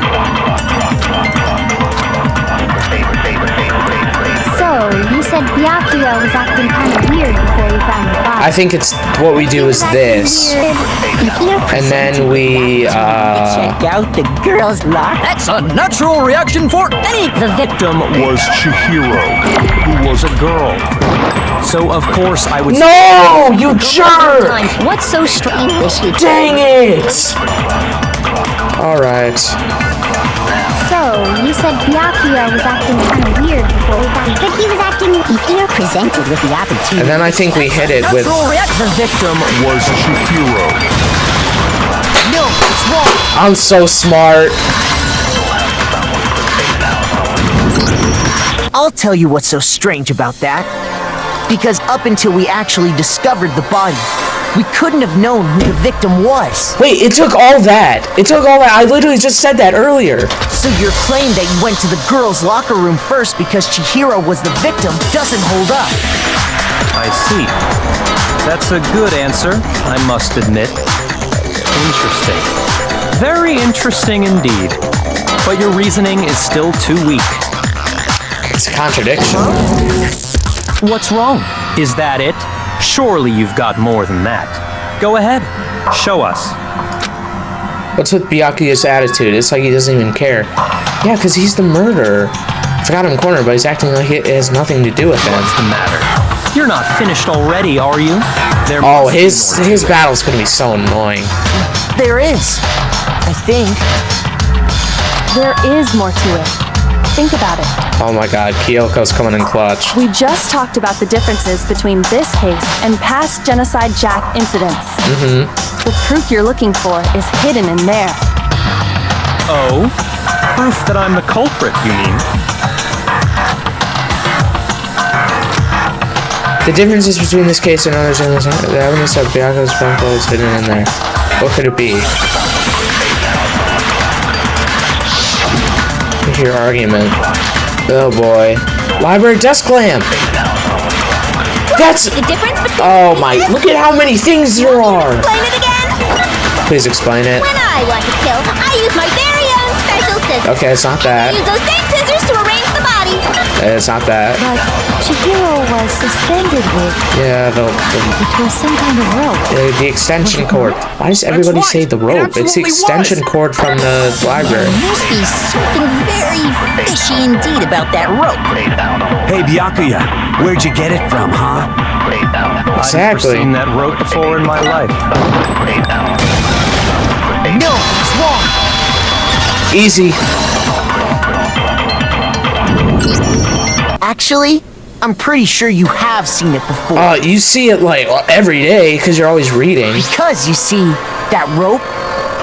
So, you said Byakuya was acting kind of weird before you found the body. I think it's what we do is this. And then we, check out the girls' locker. That's a natural reaction for any... The victim was Chihiro, who was a girl. So, of course, I would... No, you jerk! What's so strange? Dang it! Alright. So, you said Byakuya was acting kind of weird before we found him. But he was acting... If you're presented with the opportunity... And then I think we hit it with... The victim was Chihiro. No, it's wrong. I'm so smart. I'll tell you what's so strange about that. Because up until we actually discovered the body, we couldn't have known who the victim was. Wait, it took all that. It took all that. I literally just said that earlier. So your claim that you went to the girls' locker room first because Chihiro was the victim doesn't hold up. I see. That's a good answer, I must admit. Interesting. Very interesting indeed. But your reasoning is still too weak. It's a contradiction. What's wrong? Is that it? Surely you've got more than that. Go ahead. Show us. What's with Byakuya's attitude? It's like he doesn't even care. Yeah, because he's the murderer. I forgot him cornered, but he's acting like it has nothing to do with him. What's the matter? You're not finished already, are you? Oh, his battle's gonna be so annoying. There is. I think. There is more to it. Think about it. Oh my god, Kyoko's coming in clutch. We just talked about the differences between this case and past Genocide Jack incidents. The proof you're looking for is hidden in there. Oh? Proof that I'm the culprit, you mean? The differences between this case and others in this, the evidence of Byakuya's bankroll is hidden in there. What could it be? Your argument. Oh boy. Library desk lamp! That's... The difference between... Oh my... Look at how many things there are! Explain it again? Please explain it. When I want to kill, I use my very own special scissors. Okay, it's not that. I use those same scissors to arrange the body. It's not that. But Chihiro was suspended with... Yeah, It was some kind of rope. the extension cord. Why does everybody say the rope? It's the extension cord from the library. There must be something very fishy indeed about that rope. Hey, Byakuya, where'd you get it from, huh? Exactly. I've never seen that rope before in my life. No, it's wrong. Easy. Actually, I'm pretty sure you have seen it before. You see it like every day because you're always reading. Because you see, that rope,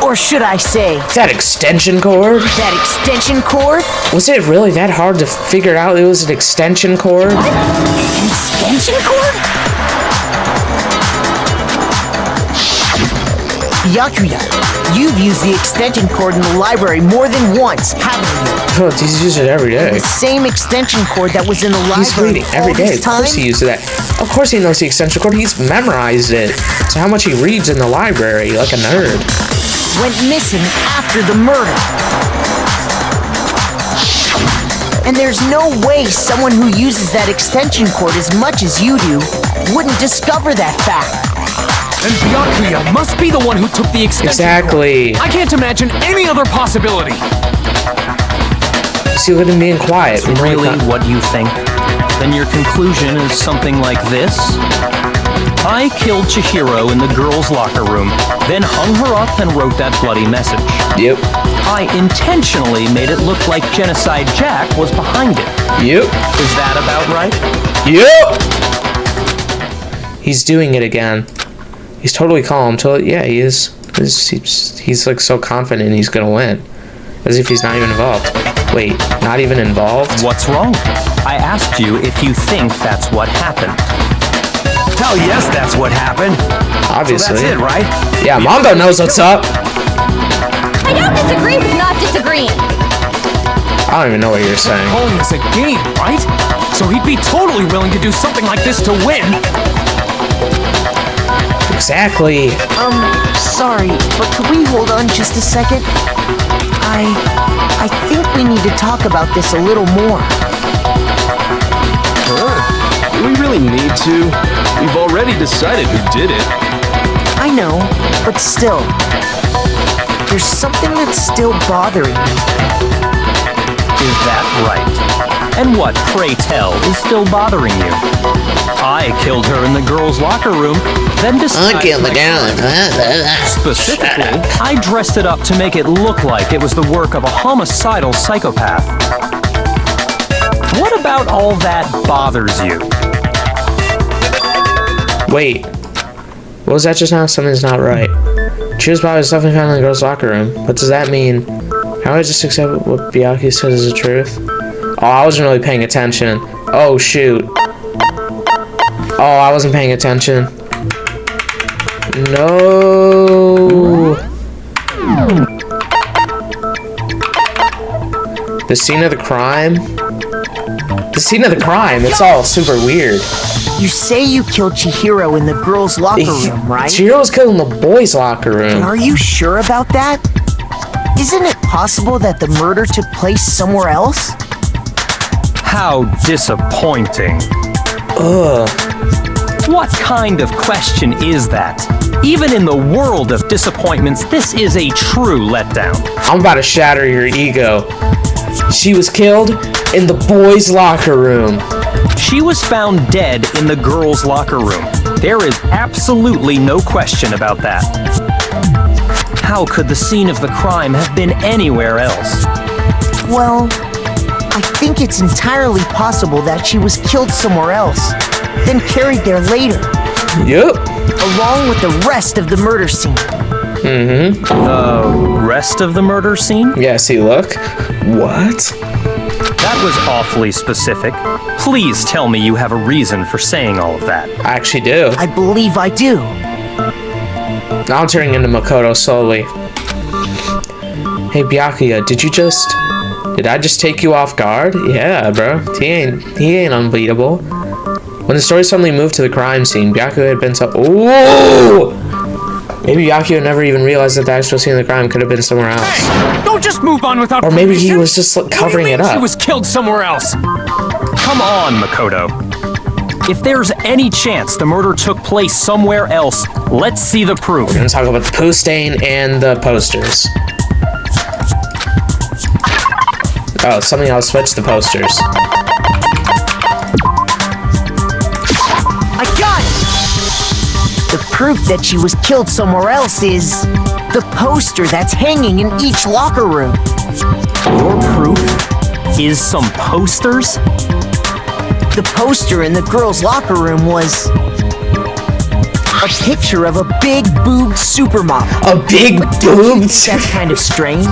or should I say... That extension cord? That extension cord? Was it really that hard to figure out it was an extension cord? An extension cord? Byakuya, you've used the extension cord in the library more than once, haven't you? Oh, he's using it every day. The same extension cord that was in the library. He's reading every day. Of course he uses that. Of course he knows the extension cord. He's memorized it. So how much he reads in the library, like a nerd. Went missing after the murder. And there's no way someone who uses that extension cord as much as you do wouldn't discover that fact. And Byakuya must be the one who took the extension. Exactly. I can't imagine any other possibility. See, look at him being quiet. Really what you think? Then your conclusion is something like this? I killed Chihiro in the girls' locker room, then hung her up and wrote that bloody message. Yep. I intentionally made it look like Genocide Jack was behind it. Yep. Is that about right? Yep. He's doing it again. He's totally calm. Yeah, he is. He's like so confident he's gonna win. As if he's not even involved. Wait, not even involved? What's wrong? I asked you if you think that's what happened. Hell yes, that's what happened. Obviously. So that's it, right? Yeah, Mondo knows what's up. I don't disagree with not disagreeing. I don't even know what you're saying. Calling this a game, right? So he'd be totally willing to do something like this to win. Exactly. Sorry, but could we hold on just a second? I think we need to talk about this a little more. Do we really need to? We've already decided who did it. I know, but still. There's something that's still bothering me. Is that right? And what, pray tell, is still bothering you? I killed her in the girls' locker room, then decided... I killed the girl. Specifically, I dressed it up to make it look like it was the work of a homicidal psychopath. What about all that bothers you? Wait. What was that just now? Something's not right. Choose Bobby's stuff and found in the girls' locker room. What does that mean? How do I just accept what Byakuya says is the truth? Oh, I wasn't really paying attention. Oh, shoot. Oh, I wasn't paying attention. No. The scene of the crime? The scene of the crime, it's all super weird. You say you killed Chihiro in the girls' locker room, right? Chihiro was killed in the boys' locker room. Are you sure about that? Isn't it possible that the murder took place somewhere else? How disappointing. Ugh. What kind of question is that? Even in the world of disappointments, this is a true letdown. I'm about to shatter your ego. She was killed in the boys' locker room. She was found dead in the girls' locker room. There is absolutely no question about that. How could the scene of the crime have been anywhere else? Well, I think it's entirely possible that she was killed somewhere else, then carried there later. Yep. Along with the rest of the murder scene. Mm-hmm. The rest of the murder scene? Yeah, see, look. What? That was awfully specific. Please tell me you have a reason for saying all of that. I actually do. I believe I do. Now I'm turning into Makoto slowly. Hey, Byakuya, did I just take you off guard? Yeah, bro. He ain't unbeatable. When the story suddenly moved to the crime scene, Byakuya had been so... Ooh! Maybe Byakuya never even realized that the actual scene of the crime could have been somewhere else. Hey, don't just move on without Or maybe permission. he was just covering it up. She was killed somewhere else. Come on, Makoto. If there's any chance the murder took place somewhere else, let's see the proof. We're gonna talk about the poo stain and the posters. Oh, something else. Switch the posters. I got it! The proof that she was killed somewhere else is the poster that's hanging in each locker room. Your proof is some posters? The poster in the girls' locker room was a picture of a big boobed supermodel. A big boobed? That's kind of strange.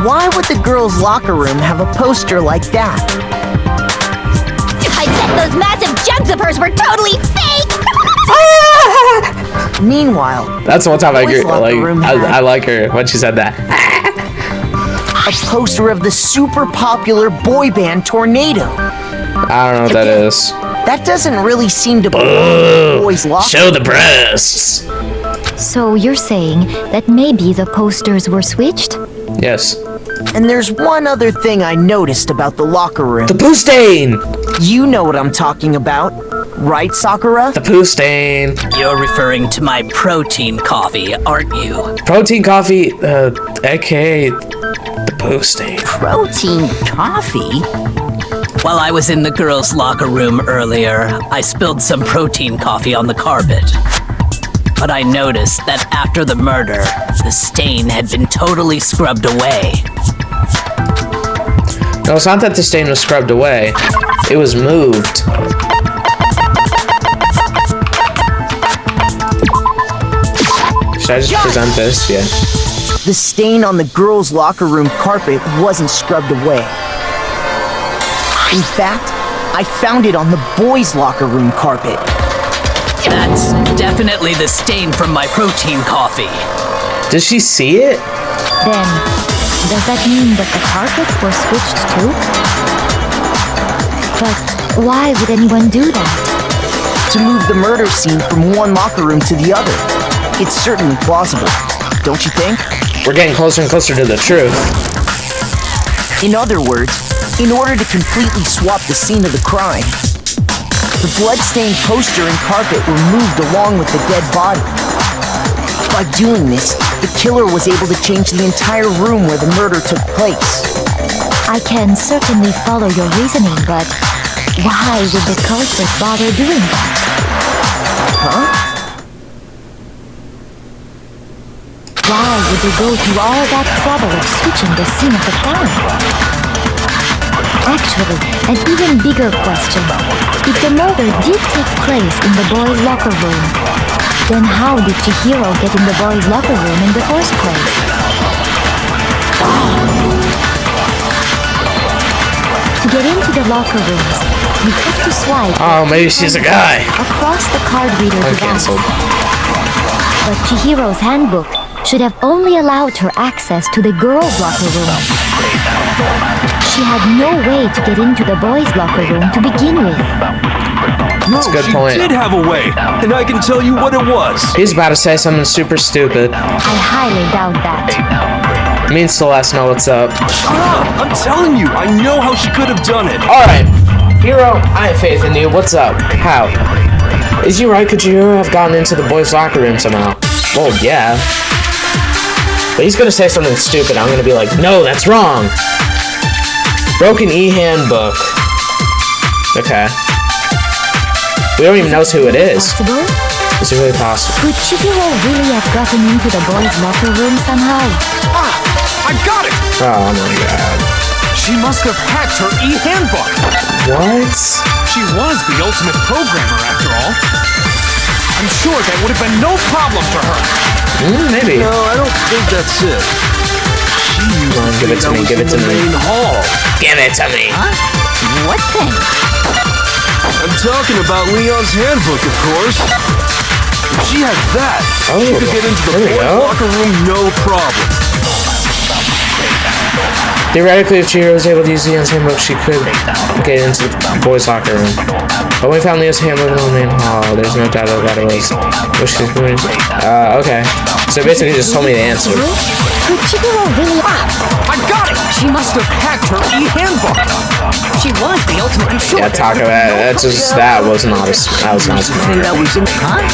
Why would the girls' locker room have a poster like that? I bet those massive jugs of hers were totally fake! Meanwhile, that's one time I agree. Like, I like her when she said that. A poster of the super popular boy band Tornado. I don't know what that is. That doesn't really seem to belong in the boys' locker. Show the breasts. So you're saying that maybe the posters were switched? Yes. And there's one other thing I noticed about the locker room. The poo stain! You know what I'm talking about, right, Sakura? The poo stain. You're referring to my protein coffee, aren't you? Protein coffee, aka the poo stain. Protein coffee? While I was in the girls' locker room earlier, I spilled some protein coffee on the carpet. But I noticed that after the murder, the stain had been totally scrubbed away. No, it's not that the stain was scrubbed away. It was moved. Should I just present this? Yeah. The stain on the girls' locker room carpet wasn't scrubbed away. In fact, I found it on the boys' locker room carpet. That's definitely the stain from my protein coffee. Does she see it? Then, does that mean that the carpets were switched too? But why would anyone do that? To move the murder scene from one locker room to the other. It's certainly plausible, don't you think? We're getting closer and closer to the truth. In other words, in order to completely swap the scene of the crime, the blood-stained poster and carpet were moved along with the dead body. By doing this, the killer was able to change the entire room where the murder took place. I can certainly follow your reasoning, but why would the culprit bother doing that? Huh? Why would they go through all that trouble of switching the scene of the crime? Actually, an even bigger question. If the murder did take place in the boys' locker room, then how did Chihiro get in the boys' locker room in the first place? To get into the locker rooms, you have to swipe. Oh, maybe she's a guy. Across the card reader device. But Chihiro's handbook should have only allowed her access to the girls' locker room. She had no way to get into the boys' locker room to begin with. That's a good point. She did have a way, and I can tell you what it was. He's about to say something super stupid. I highly doubt that. Me and Celeste know what's up. Shut up! I'm telling you, I know how she could have done it. Alright. Hero, I have faith in you. What's up? How? Is you right? Could you have gotten into the boys' locker room somehow? Well, yeah. But he's gonna say something stupid. I'm gonna be like, no, that's wrong. Broken e-handbook. Okay. We don't even know who it is. Possible? Is it really possible? Could Chihiro really have gotten into the boys' locker room somehow? Ah! I got it! Oh my god. She must have hacked her e-handbook. What? She was the ultimate programmer, after all. I'm sure that would have been no problem for her. Maybe. No, I don't think that's it. She used Come on, give it to me, give it to me. main hall. Give it to me. Huh? What thing? I'm talking about Leon's handbook, of course. If she had that, she could get into the boys' locker room no problem. Theoretically, if Chihiro was able to use Leon's handbook, she could get into the boys' locker room. But we found Leon's handbook in the main hall. There's no doubt about it was. Okay. So basically, just told me the answer. Could Chihiro really? I got it! She must have hacked her e-handbook. She was the ultimate. I'm sure. Yeah, talk about that. That was not smart. That was in. Huh?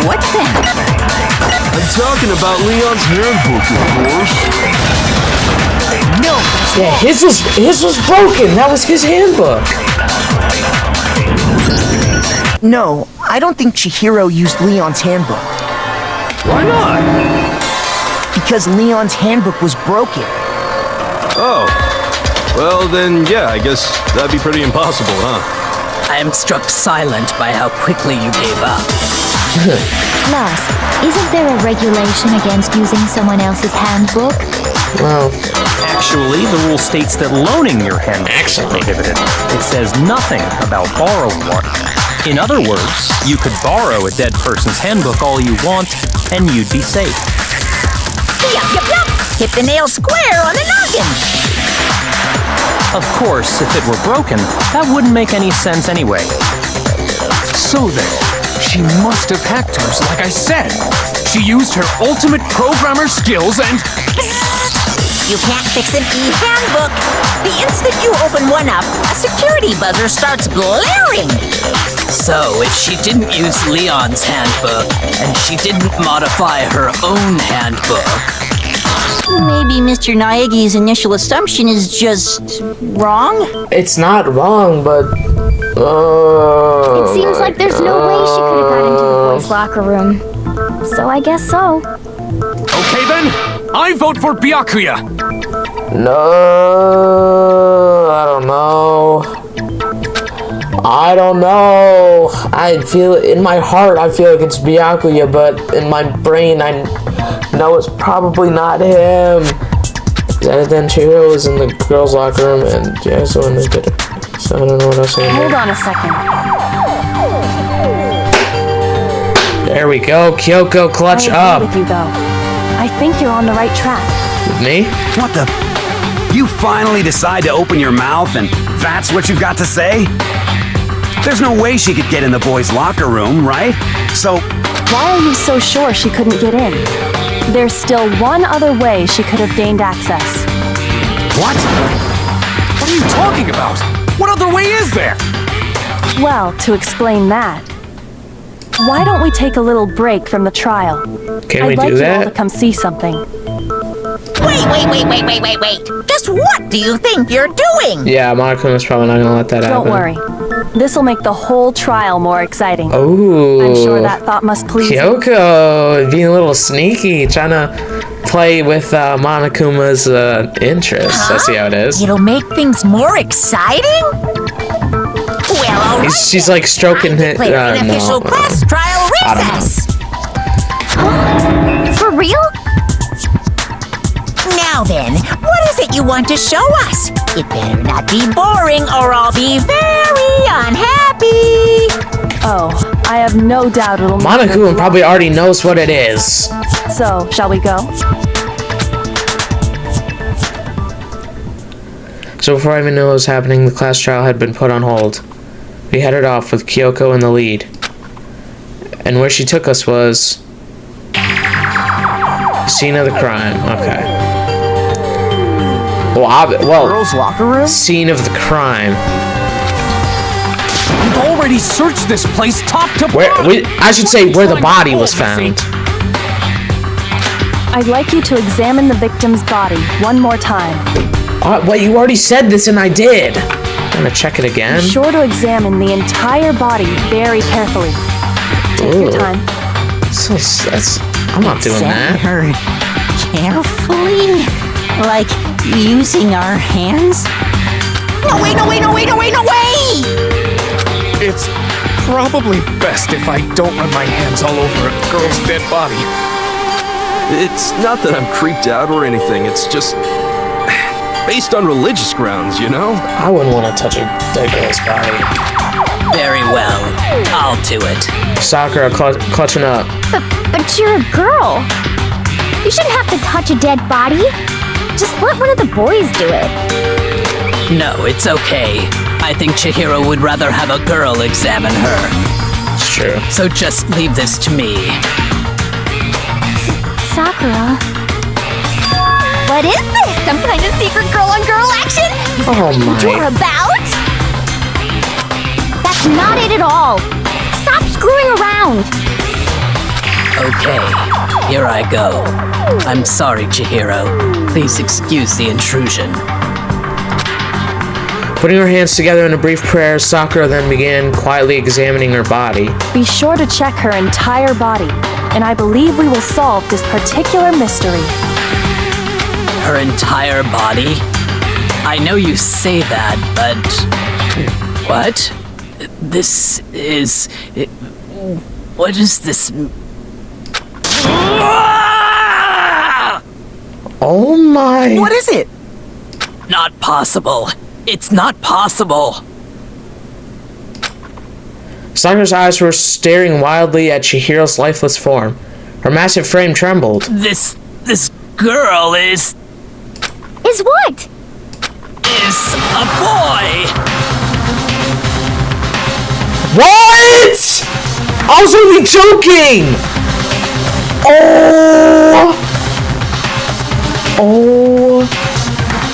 What thing? I'm talking about Leon's handbook, of course. No. Yeah, his was broken. That was his handbook. No, I don't think Chihiro used Leon's handbook. Why not? Because Leon's handbook was broken. Oh. Well, then, yeah, I guess that'd be pretty impossible, huh? I am struck silent by how quickly you gave up. Plus, isn't there a regulation against using someone else's handbook? Well, actually, the rule states that loaning your handbook is prohibited. It says nothing about borrowing one. In other words, you could borrow a dead person's handbook all you want, and you'd be safe. Yup, yup, yup! Hit the nail square on the noggin! Of course, if it were broken, that wouldn't make any sense anyway. So then, she must have hacked hers, like I said. She used her ultimate programmer skills and... You can't fix an e-handbook. The instant you open one up, a security buzzer starts blaring. So, if she didn't use Leon's handbook, and she didn't modify her own handbook, Maybe Mr. Naegi's initial assumption is just wrong? It's not wrong, but... It seems like there's no way she could have got into the boys' locker room. So I guess so. Okay then, I vote for Byakuya. No, I don't know. I don't know. I feel in my heart, I feel like it's Byakuya, but in my brain, I know it's probably not him. And then Chihiro was in the girls' locker room, and Jazzo in the bitter. So I don't know what else I'm Hold on a second. There we go, Kyoko, clutch I up. agree with you, though. I think you're on the right track. Me? What the? You finally decide to open your mouth and that's what you've got to say? There's no way she could get in the boys' locker room, right? So... Why are you so sure she couldn't get in? There's still one other way she could have gained access. What? What are you talking about? What other way is there? Well, to explain that, why don't we take a little break from the trial? Can we I'd like do you all that? to come see something. Wait. Just what do you think you're doing? Yeah, Monakuma's probably not gonna let that happen. Don't worry. This'll make the whole trial more exciting. Oh. I'm sure that thought must please you. Kyoko being a little sneaky, trying to play with Monakuma's interests. Huh? I see how it is. It'll make things more exciting? Well, all right. She's like stroking it. Declare an official class trial recess. For real? Now then, what is it you want to show us? It better not be boring or I'll be very unhappy. Oh, I have no doubt it'll make Monokuma probably already knows what it is. So, shall we go? So before I even knew what was happening, the class trial had been put on hold. We headed off with Kyoko in the lead. And where she took us was... scene of the crime. Okay. Well, girls' locker room? Scene of the crime. We've already searched this place top to bottom. I should say where the body was found. I'd like you to examine the victim's body one more time. Wait, you already said this and I did. I'm gonna check it again. Be sure to examine the entire body very carefully. Take your time. I'm not doing that. Her carefully? Like using our hands? No way! It's probably best if I don't run my hands all over a girl's dead body. It's not that I'm creeped out or anything, it's just... based on religious grounds, you know? I wouldn't want to touch a dead girl's body. Very well. I'll do it. Sakura clutching up. But you're a girl. You shouldn't have to touch a dead body. Just let one of the boys do it. No, it's okay. I think Chihiro would rather have a girl examine her. It's true. So just leave this to me. Sakura. What is this? Some kind of secret girl-on-girl action? Is that what you're about? That's not it at all. Stop screwing around. Okay, here I go. I'm sorry, Chihiro. Please excuse the intrusion. Putting her hands together in a brief prayer, Sakura then began quietly examining her body. Be sure to check her entire body, and I believe we will solve this particular mystery. Her entire body? I know you say that, but... What? This is... What is this... Oh my... What is it? Not possible. It's not possible. Sakura's eyes were staring wildly at Chihiro's lifeless form. Her massive frame trembled. This girl is what? Is a boy. What? I was only joking. Oh,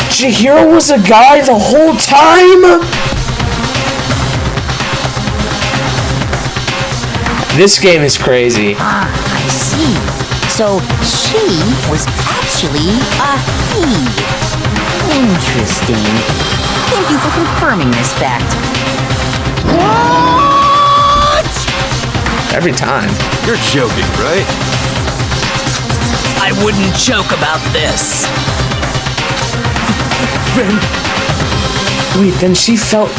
Chihiro was a guy the whole time? This game is crazy. I see. So So she was actually a he. Interesting. Thank you for confirming this fact. What? Every time. You're joking, right? I wouldn't joke about this. Wait, then she felt...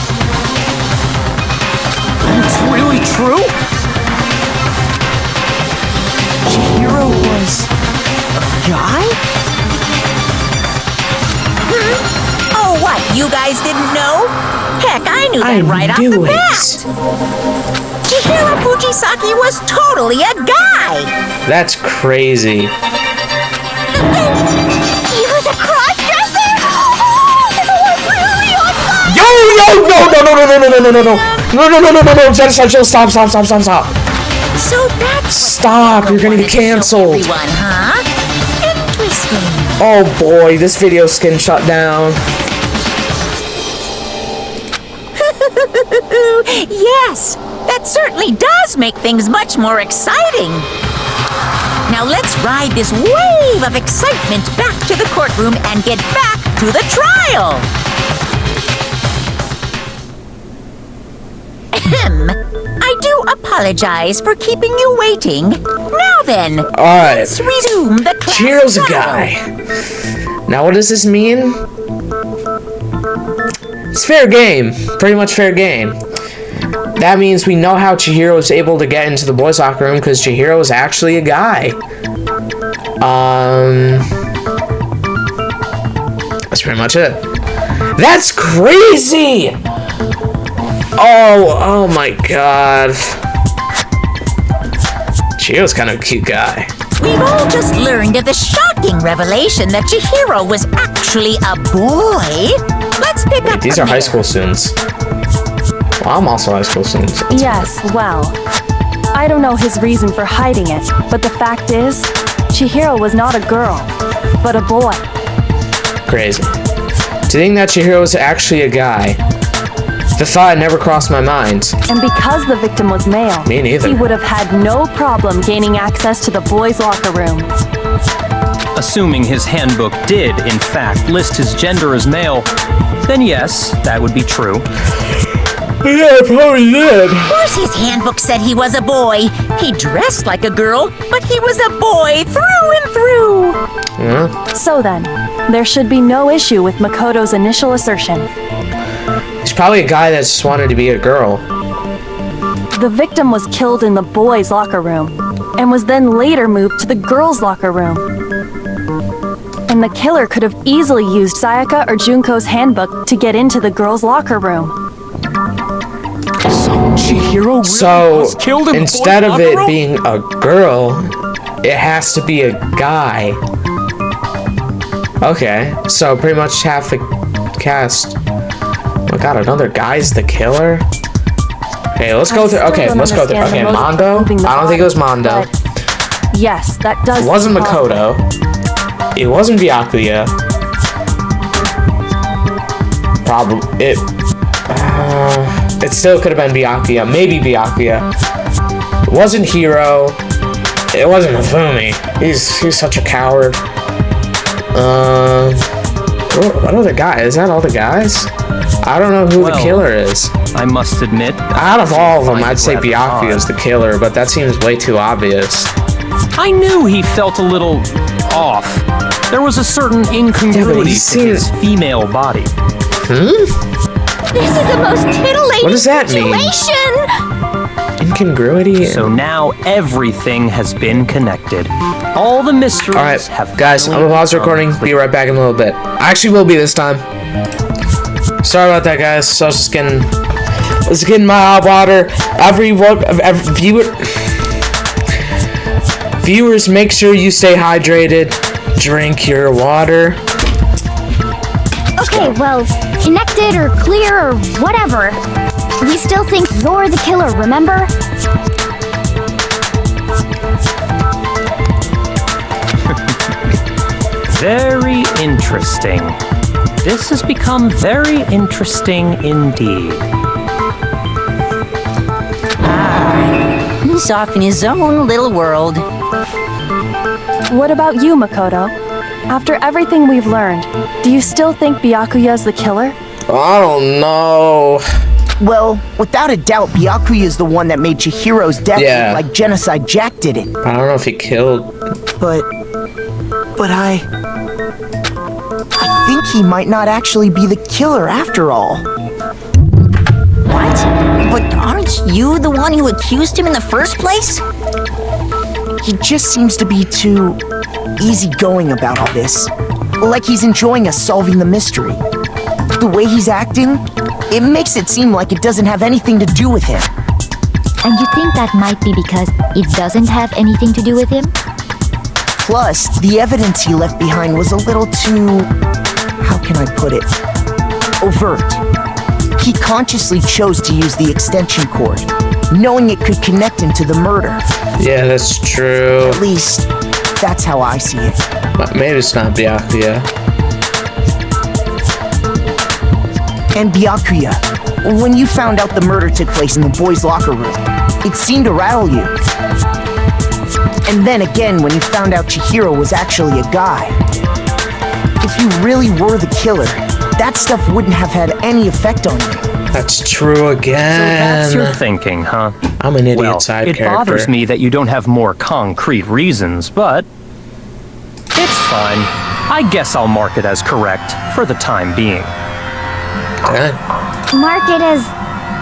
It's really true? Chihiro was a guy? Oh, what? You guys didn't know? Heck, I knew that right off the bat. Chihiro Fujisaki was totally a guy. That's crazy. He was a cross-dresser? No, Genocide, chill, stop. So that's Stop, you're gonna get canceled. everyone, huh? Interesting. Oh boy, this video's getting shut down. Yes, that certainly does make things much more exciting. Now let's ride this wave of excitement back to the courtroom and get back to the trial. I do apologize for keeping you waiting. Now then, Alright. let's resume the class Chihiro's a trial. guy. Now what does this mean? It's fair game. Pretty much fair game. That means we know how Chihiro was able to get into the boys' locker room because Chihiro is actually a guy. That's pretty much it. That's crazy! Oh my god. Chihiro's kind of a cute guy. We've all just learned of the shocking revelation that Chihiro was actually a boy. Let's pick up These from are high there. school students. Well, I'm also a high school student. Yes, well, I don't know his reason for hiding it, but the fact is, Chihiro was not a girl, but a boy. Crazy. To think that Chihiro was actually a guy, the thought never crossed my mind. And because the victim was male, Me neither. he would have had no problem gaining access to the boys' locker room. Assuming his handbook did, in fact, list his gender as male, then yes, that would be true. Yeah, it probably did. Of course his handbook said he was a boy. He dressed like a girl, but he was a boy through and through. Yeah. So then, there should be no issue with Makoto's initial assertion. He's probably a guy that just wanted to be a girl. The victim was killed in the boys' locker room, and was then later moved to the girls' locker room. And the killer could have easily used Sayaka or Junko's handbook to get into the girls' locker room. Chihiro really So, was killed in instead the of boys' it locker room? being a girl, it has to be a guy. Okay, so pretty much half the cast. Oh my god, another guy's the killer? Okay, let's go through. Okay, let's go through. Okay, Mondo? I don't think it was Mondo. Yes, that does. It wasn't seem possible. Makoto. It wasn't Byakuya. Probably it still could have been Byakuya. Maybe Byakuya. It wasn't Hiro. It wasn't Mifumi. He's such a coward. What other guy? Is that all the guys? I don't know who the killer is. I must admit, Out of all of them, I'd say rather Byakuya is odd. the killer, but that seems way too obvious. I knew he felt a little off. There was a certain incongruity to his female body. This is the most titillating What does that mean? situation. Incongruity. So now everything has been connected. All the mysteries have. Guys, I'm gonna pause the recording. Be right back in a little bit. I actually will be this time. Sorry about that, guys. So I was just getting my hot water. Viewers, make sure you stay hydrated. Drink your water. Okay, well, connected or clear or whatever. We still think you're the killer, remember? Very interesting. This has become very interesting indeed. He's off in his own little world. What about you, Makoto? After everything we've learned, do you still think Byakuya's the killer? I don't know. Well, without a doubt, Byakuya is the one that made Chihiro's death look like Genocide Jack did it. I don't know if he killed. But I think he might not actually be the killer after all. What? But aren't you the one who accused him in the first place? He just seems to be too easygoing about all this. Like he's enjoying us solving the mystery. The way he's acting, it makes it seem like it doesn't have anything to do with him. And you think that might be because it doesn't have anything to do with him? Plus, the evidence he left behind was a little too... how can I put it? Overt. He consciously chose to use the extension cord, knowing it could connect him to the murder. Yeah, that's true. At least, that's how I see it. But maybe it's not Byakuya. And Byakuya, when you found out the murder took place in the boys' locker room, it seemed to rattle you. And then again, when you found out Chihiro was actually a guy. If you really were the killer, that stuff wouldn't have had any effect on you. That's true again. So that's your thinking, huh? I'm an idiot well, side it character. bothers me that you don't have more concrete reasons, but it's fine. I guess I'll mark it as correct for the time being. Mark it as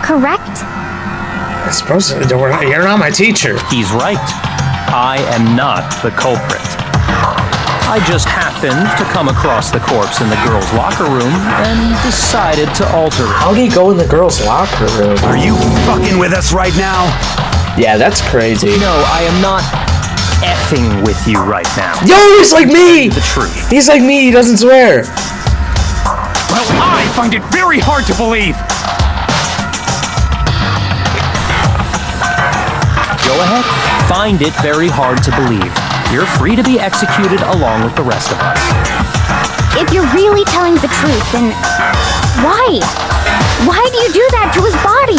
correct? I suppose you're not my teacher. He's right. I am not the culprit. I just happened to come across the corpse in the girls' locker room and decided to alter it. How'd he go in the girls' locker room? Are you fucking with us right now? Yeah, that's crazy. No, I am not effing with you right now. Yo, he's like me! The truth. He's like me, he doesn't swear. Well, I find it very hard to believe. Go ahead. Find it very hard to believe. You're free to be executed along with the rest of us. If you're really telling the truth, then why? Why do you do that to his body?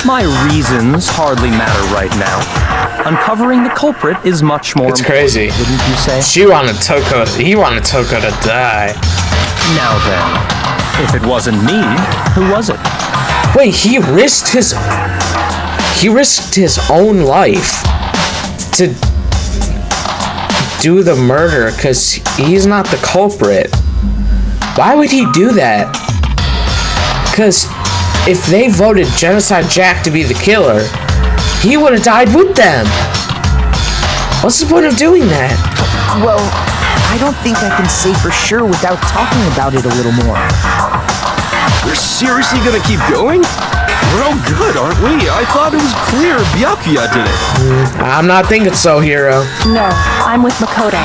My reasons hardly matter right now. Uncovering the culprit is much more It's crazy. Wouldn't you say? He wanted Toko to die. Now then, if it wasn't me, who was it? Wait, he risked his own life to do the murder because he's not the culprit. Why would he do that? Because if they voted Genocide Jack to be the killer, he would have died with them. What's the point of doing that? Well, I don't think I can say for sure without talking about it a little more. We're seriously gonna keep going? We're all good, aren't we? I thought it was clear Byakuya did it. I'm not thinking so, Hiro. No, I'm with Makoto.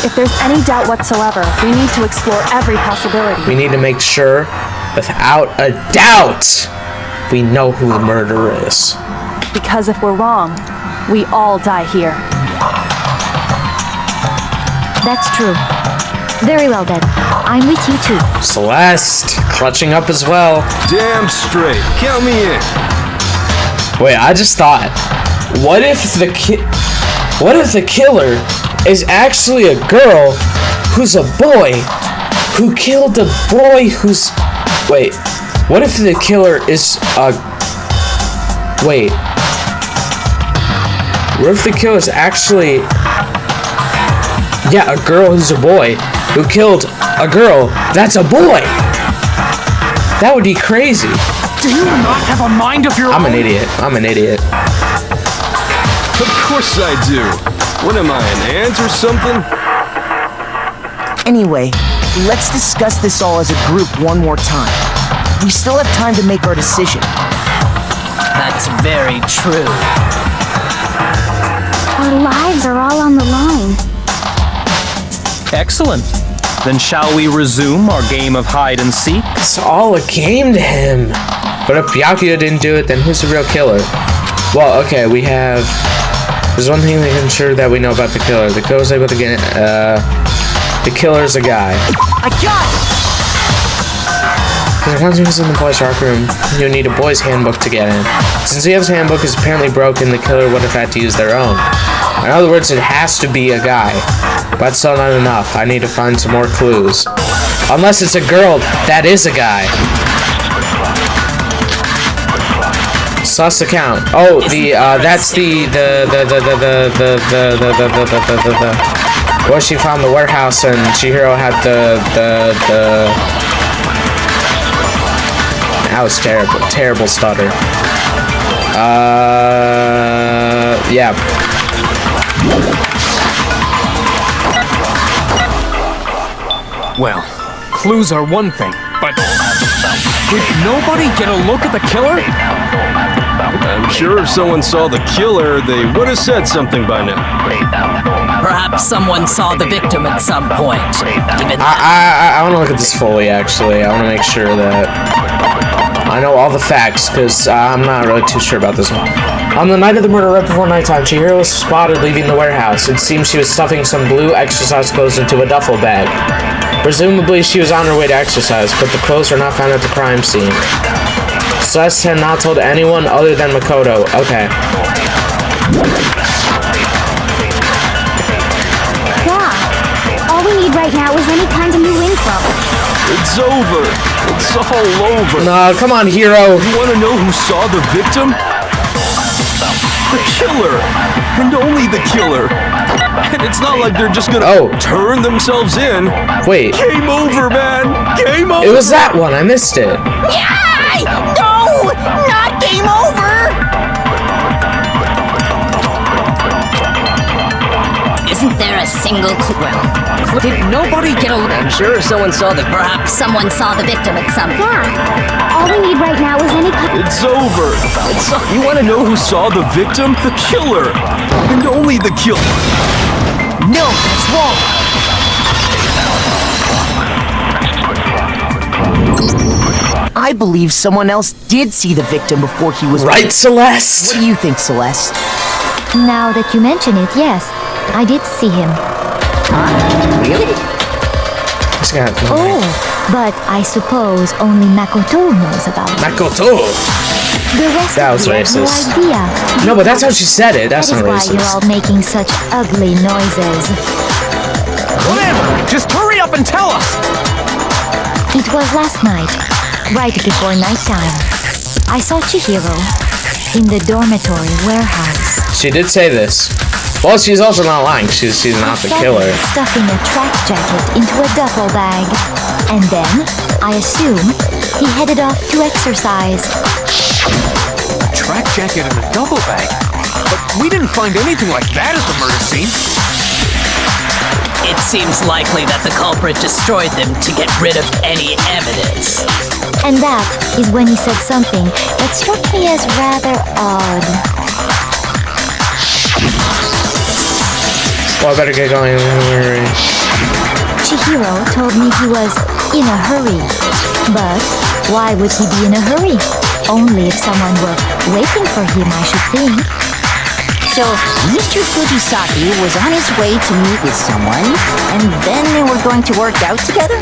If there's any doubt whatsoever, we need to explore every possibility. We need to make sure, without a doubt, we know who the murderer is. Because if we're wrong, we all die here. That's true. Very well then. I'm with you too. Celeste, clutching up as well. Damn straight. Count me in. Wait, I just thought, what if the killer is actually a girl who's a boy who killed a boy who's... Wait, what if the killer is a... Wait. What if the killer is actually... Yeah, a girl who's a boy who killed a girl that's a boy? That would be crazy. Do you not have a mind of your own? I'm an idiot. Of course I do. What am I, an ant or something? Anyway, let's discuss this all as a group one more time. We still have time to make our decision. That's very true. Our lives are all on the line. Excellent. Then shall we resume our game of hide and seek? It's all a game to him. But if Byakuya didn't do it, then who's the real killer? Well, okay, we have... There's one thing we can ensure that we know about the killer. The killer's able to get... the killer's a guy. I got Once he was in the boys' locker room, you need a boys' handbook to get in. Since the other handbook is apparently broken, the killer would have had to use their own. In other words, it has to be a guy. But still not enough. I need to find some more clues. Unless it's a girl, that is a guy. Sus account. Oh, that's the where she found the warehouse and Chihiro had the that was terrible stutter. Yeah. Well, clues are one thing, but did nobody get a look at the killer? I'm sure if someone saw the killer, they would have said something by now. Perhaps someone saw the victim at some point. I want to look at this fully, actually. I want to make sure that I know all the facts, because I'm not really too sure about this one. On the night of the murder, right before nighttime, Chihiro was spotted leaving the warehouse. It seems she was stuffing some blue exercise clothes into a duffel bag. Presumably, she was on her way to exercise, but the clothes are not found at the crime scene. Celeste had not told anyone other than Makoto. Okay. Yeah. All we need right now is any kind of new info. It's over. It's all over. No, come on, Hero. You want to know who saw the victim? The killer. And only the killer. And it's not like they're just gonna turn themselves in. Wait. Game over, man. Game over. It was that one. I missed it. Yay! No! Not game over! Isn't there a single clue? Well, did nobody get a look? I'm sure someone saw the... Perhaps someone saw the victim at some point. Yeah. All we need right now is any kind... It's over. You want to know who saw the victim? The killer. And only the killer. No, that's wrong. I believe someone else did see the victim before he was... Right, Celeste? What do you think, Celeste? Now that you mention it, yes. I did see him. Really? Oh, but I suppose only Makoto knows about it. Makoto? The rest that of was you have no racist. idea. No, but that's how she said it. That's that not is why racist. you're all making such ugly noises. Whatever! Just hurry up and tell us! It was last night, right before nighttime. I saw Chihiro in the dormitory warehouse. She did say this. Well, she's also not lying. She's not the killer. Stuffing a track jacket into a duffel bag. And then, I assume, he headed off to exercise. A track jacket and a duffel bag? But we didn't find anything like that at the murder scene. It seems likely that the culprit destroyed them to get rid of any evidence. And that is when he said something that struck me as rather odd. Well, I better get going. Chihiro told me he was in a hurry. But why would he be in a hurry? Only if someone were waiting for him, I should think. So, Mr. Fujisaki was on his way to meet with someone, and then they were going to work out together?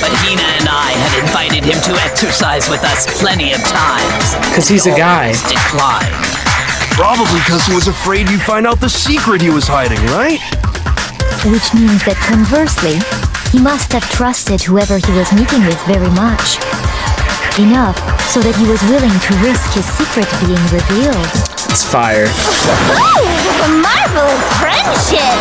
But Hina and I had invited him to exercise with us plenty of times. Because he's a guy. Declined. Probably because he was afraid you'd find out the secret he was hiding, right? Which means that conversely, he must have trusted whoever he was meeting with very much. Enough so that he was willing to risk his secret being revealed. It's fire. A marvelous friendship!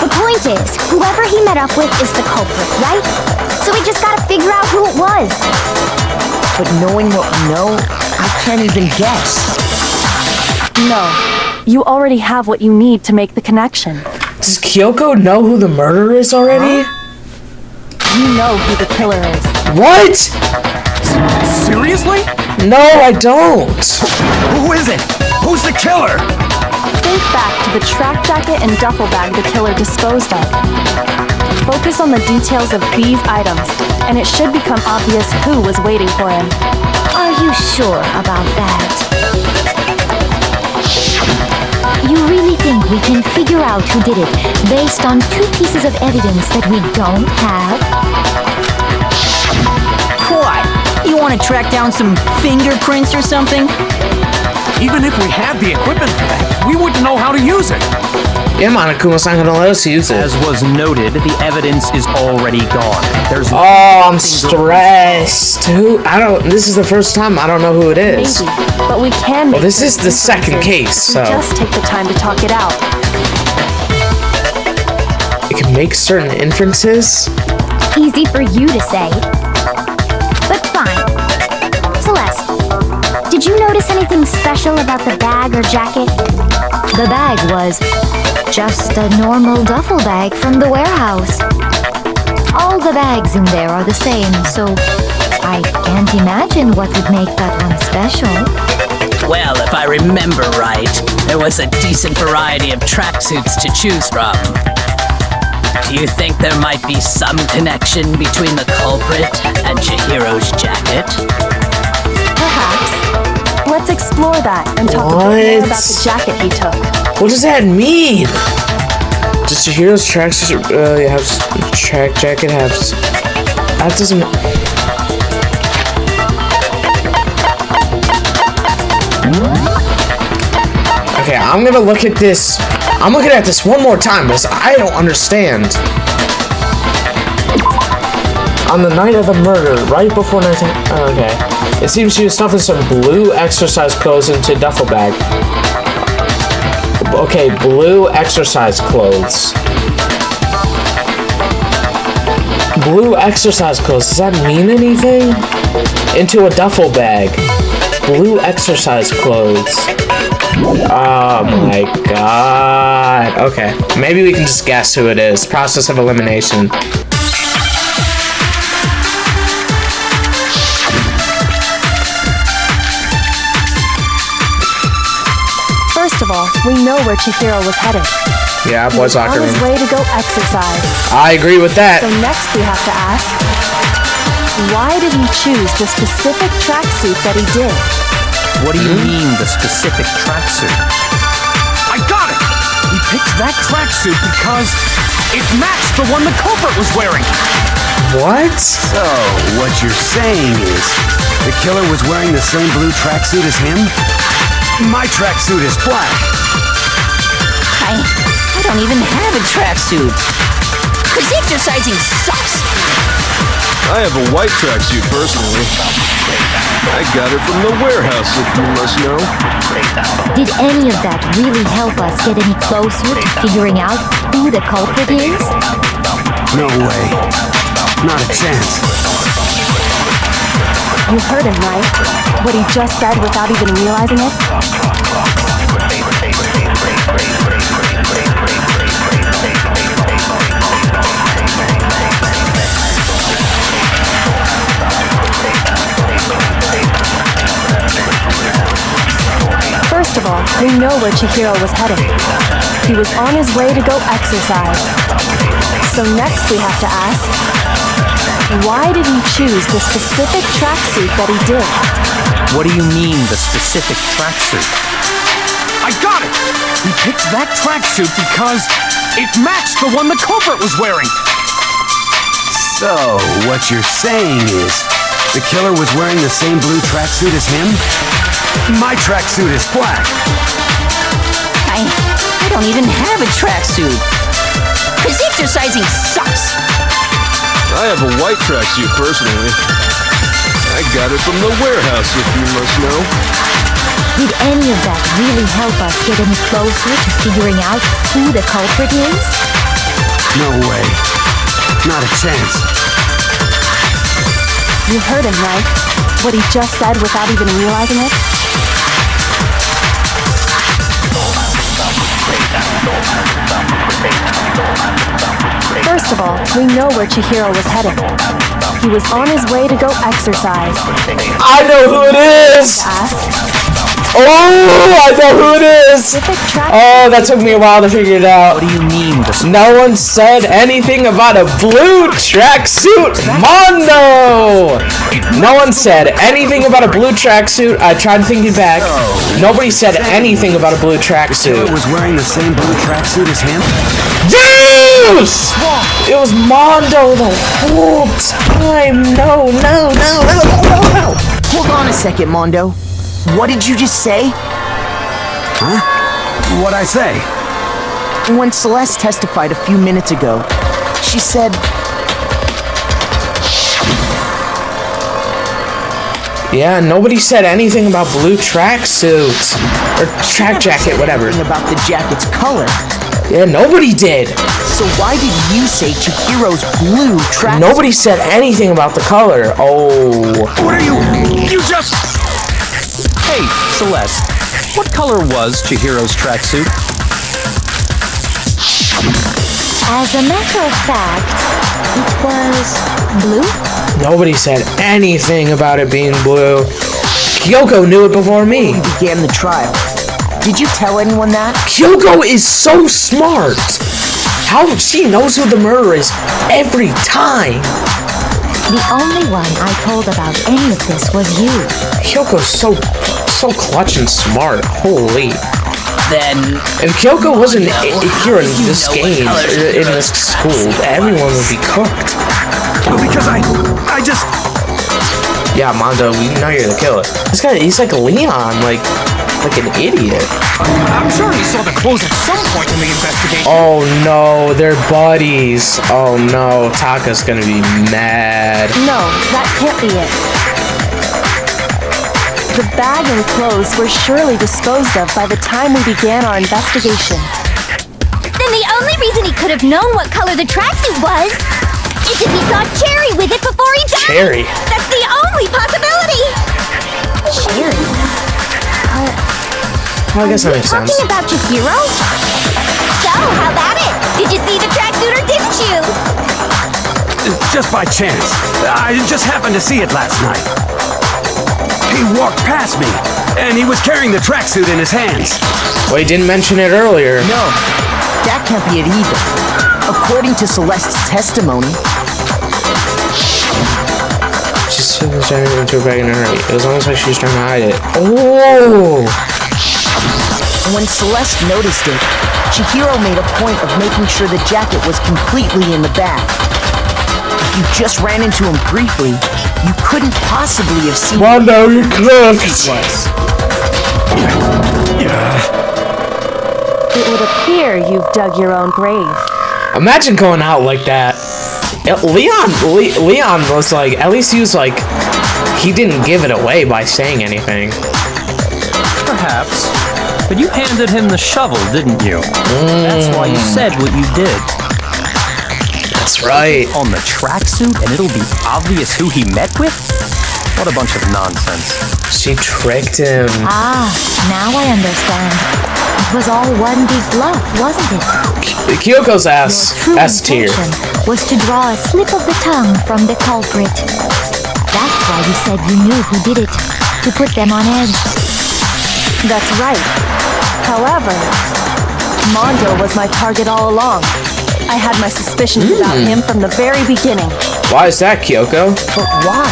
The point is, whoever he met up with is the culprit, right? So we just gotta figure out who it was. But knowing what we know, I can't even guess. No. You already have what you need to make the connection. Does Kyoko know who the murderer is already? You know who the killer is. What? Seriously? No, I don't. Who is it? Who's the killer? Think back to the track jacket and duffel bag the killer disposed of. Focus on the details of these items, and it should become obvious who was waiting for him. Are you sure about that? You really think we can figure out who did it based on two pieces of evidence that we don't have? What? You want to track down some fingerprints or something? Even if we had the equipment for that, we wouldn't know how to use it. Yeah, Monokuma's not gonna let us use it. As was noted, the evidence is already gone. There's I'm stressed. This is the first time I don't know who it is. Maybe, but we can make this is the second case, so just take the time to talk it out. it can make certain inferences. Easy for you to say. But fine. Celeste, did you notice anything special about the bag or jacket? The bag was just a normal duffel bag from the warehouse. All the bags in there are the same, so I can't imagine what would make that one special. Well, if I remember right, there was a decent variety of tracksuits to choose from. Do you think there might be some connection between the culprit and Chihiro's jacket? Perhaps. Let's explore that and talk a bit more about the jacket he took. What does that mean? Does Chihiro's tracksuit jacket have? That doesn't. Okay, I'm gonna look at this. I'm looking at this one more time because I don't understand. On the night of the murder, right before night. Okay. It seems she was stuffing some blue exercise clothes into a duffel bag. Okay, blue exercise clothes. Blue exercise clothes. Does that mean anything? Into a duffel bag. Blue exercise clothes. Oh my god. Okay. Maybe we can just guess who it is. Process of elimination. First of all, we know where Chihiro was headed. Yeah, boys' locker room. On his way to go exercise. I agree with that. So next we have to ask, why did he choose the specific tracksuit that he did? What do you mean, the specific tracksuit? I got it! He picked that tracksuit because it matched the one the culprit was wearing. What? So, what you're saying is, the killer was wearing the same blue tracksuit as him? My tracksuit is black. I don't even have a tracksuit. Cause exercising sucks. I have a white tracksuit personally. I got it from the warehouse, if you must know. Did any of that really help us get any closer to figuring out who the culprit is? No way. Not a chance. You heard him, right? What he just said without even realizing it? First of all, we know where Chihiro was headed. He was on his way to go exercise. So next we have to ask, why did he choose the specific tracksuit that he did? What do you mean, the specific tracksuit? I got it! He picked that tracksuit because it matched the one the culprit was wearing. So, what you're saying is, the killer was wearing the same blue tracksuit as him? My tracksuit is black. I don't even have a tracksuit. Cause exercising sucks. I have a white tracksuit personally. I got it from the warehouse, if you must know. Did any of that really help us get any closer to figuring out who the culprit is? No way. Not a chance. You heard him, right? What he just said without even realizing it? First of all, we know where Chihiro was headed. He was on his way to go exercise. I know who it is! Oh, I know who it is! Oh, that took me a while to figure it out. What do you mean? No one said anything about a blue tracksuit, Mondo! No one said anything about a blue tracksuit. I tried thinking back. Nobody said anything about a blue tracksuit. The killer was wearing the same blue tracksuit as him? Juice! It was Mondo the whole time. No. Hold on a second, Mondo. What did you just say? Huh? What'd I say? When Celeste testified a few minutes ago, she said... Yeah, nobody said anything about blue tracksuit. Or track jacket, whatever. About the jacket's color. Yeah, nobody did. So why did you say Chihiro's blue tracksuit? Nobody said anything about the color. Oh. What are you? You just... Hey, Celeste. What color was Chihiro's tracksuit? As a matter of fact, it was blue. Nobody said anything about it being blue. Kyoko knew it before me. We began the trial. Did you tell anyone that? Kyoko is so smart. How she knows who the murderer is every time. The only one I told about any of this was you. Kyoko's so clutch and smart. Holy. Then... If Kyoko wasn't here in this game, in this school, everyone would be cooked. Because I just... Yeah, Mondo, we know you're the killer. This guy, he's like Leon, like an idiot. I'm sure he saw the clothes at some point in the investigation. Oh no, they're buddies. Oh no, Taka's gonna be mad. No, that can't be it. The bag and clothes were surely disposed of by the time we began our investigation. Then the only reason he could have known what color the tracksuit was is if he saw Cherry with it before he died. Cherry? That's the only possibility. Cherry? Well, I guess that makes sense. Talking about Chihiro? So, how about it? Did you see the tracksuit or didn't you? Just by chance. I just happened to see it last night. He walked past me, and he was carrying the tracksuit in his hands. Well, he didn't mention it earlier. No, that can't be it either. According to Celeste's testimony... She took the jacket into her bag in a hurry. It was almost like she was trying to hide it. Oh! When Celeste noticed it, Chihiro made a point of making sure the jacket was completely in the bag. If you just ran into him briefly, you couldn't possibly have seen Mondo, you cooked! It would appear you've dug your own grave. Imagine going out like that. Leon was like, at least he was like, he didn't give it away by saying anything. Perhaps. But you handed him the shovel, didn't you? That's why you said what you did. That's right. On the tracksuit, and it'll be obvious who he met with? What a bunch of nonsense. She tricked him. Ah, now I understand. It was all one big bluff, wasn't it? Kyoko's S tier. Was to draw a slip of the tongue from the culprit. That's why you said you knew who did it, to put them on edge. That's right. However, Mondo was my target all along. I had my suspicions about him from the very beginning. Why is that, Kyoko? But why?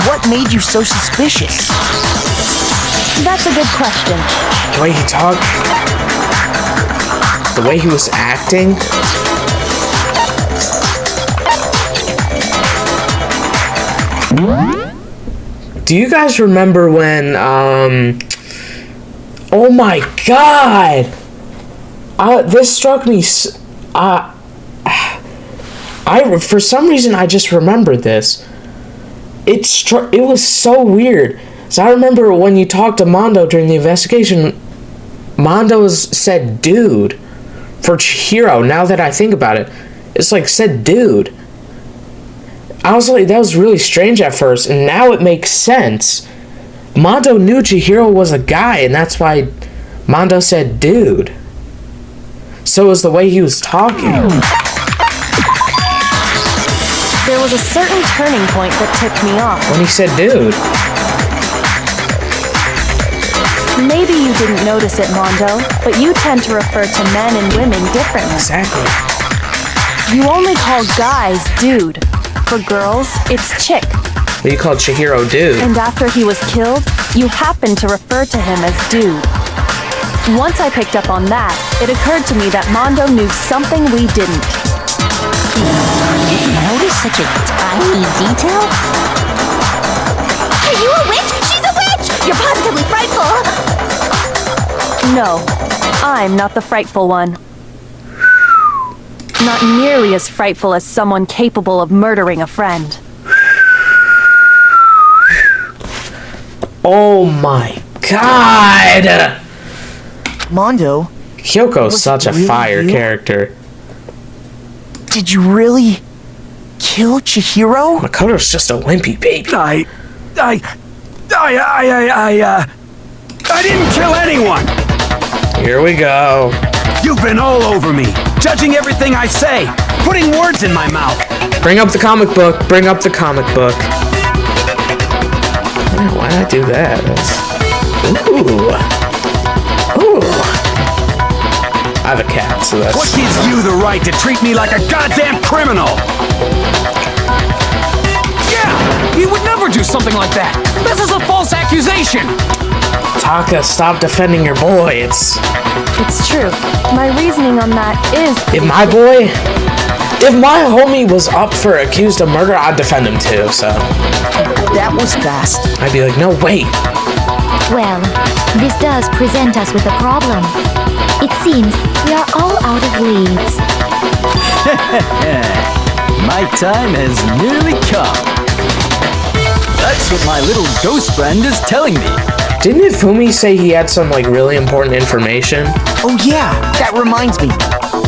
What made you so suspicious? That's a good question. The way he talked, the way he was acting. Do you guys remember when, oh my god! This struck me, for some reason I just remembered this. It was so weird. So I remember when you talked to Mondo during the investigation, Mondo said dude for Chihiro. Now that I think about it, it's like said dude. I was like, that was really strange at first, and now it makes sense. Mondo knew Chihiro was a guy, and that's why Mondo said dude. So it was the way he was talking. There was a certain turning point that tipped me off. When he said dude. Maybe you didn't notice it, Mondo, but you tend to refer to men and women differently. Exactly. You only call guys dude. For girls, it's chick. But you called Chihiro dude. And after he was killed, you happened to refer to him as dude. Once I picked up on that, it occurred to me that Mondo knew something we didn't. Did you notice such a tiny detail? Are you a witch? She's a witch! You're positively frightful! No, I'm not the frightful one. Not nearly as frightful as someone capable of murdering a friend. Oh my god! Mondo. Kyoko's such a fire character. Did you really kill Chihiro? Makoto's just a wimpy baby. I didn't kill anyone! Here we go. You've been all over me, judging everything I say, putting words in my mouth. Bring up the comic book. Bring up the comic book. Why did I do that? Ooh. I have a cat, so that's... What gives you the right to treat me like a goddamn criminal? Yeah! He would never do something like that! This is a false accusation! Taka, stop defending your boy. It's true. My reasoning on that is... If my homie was up for accused of murder, I'd defend him too, so... That was fast. I'd be like, no, wait. Well, this does present us with a problem. It seems we are all out of leads. My time has nearly come. That's what my little ghost friend is telling me. Didn't Ifumi say he had some, like, really important information? Oh yeah, that reminds me.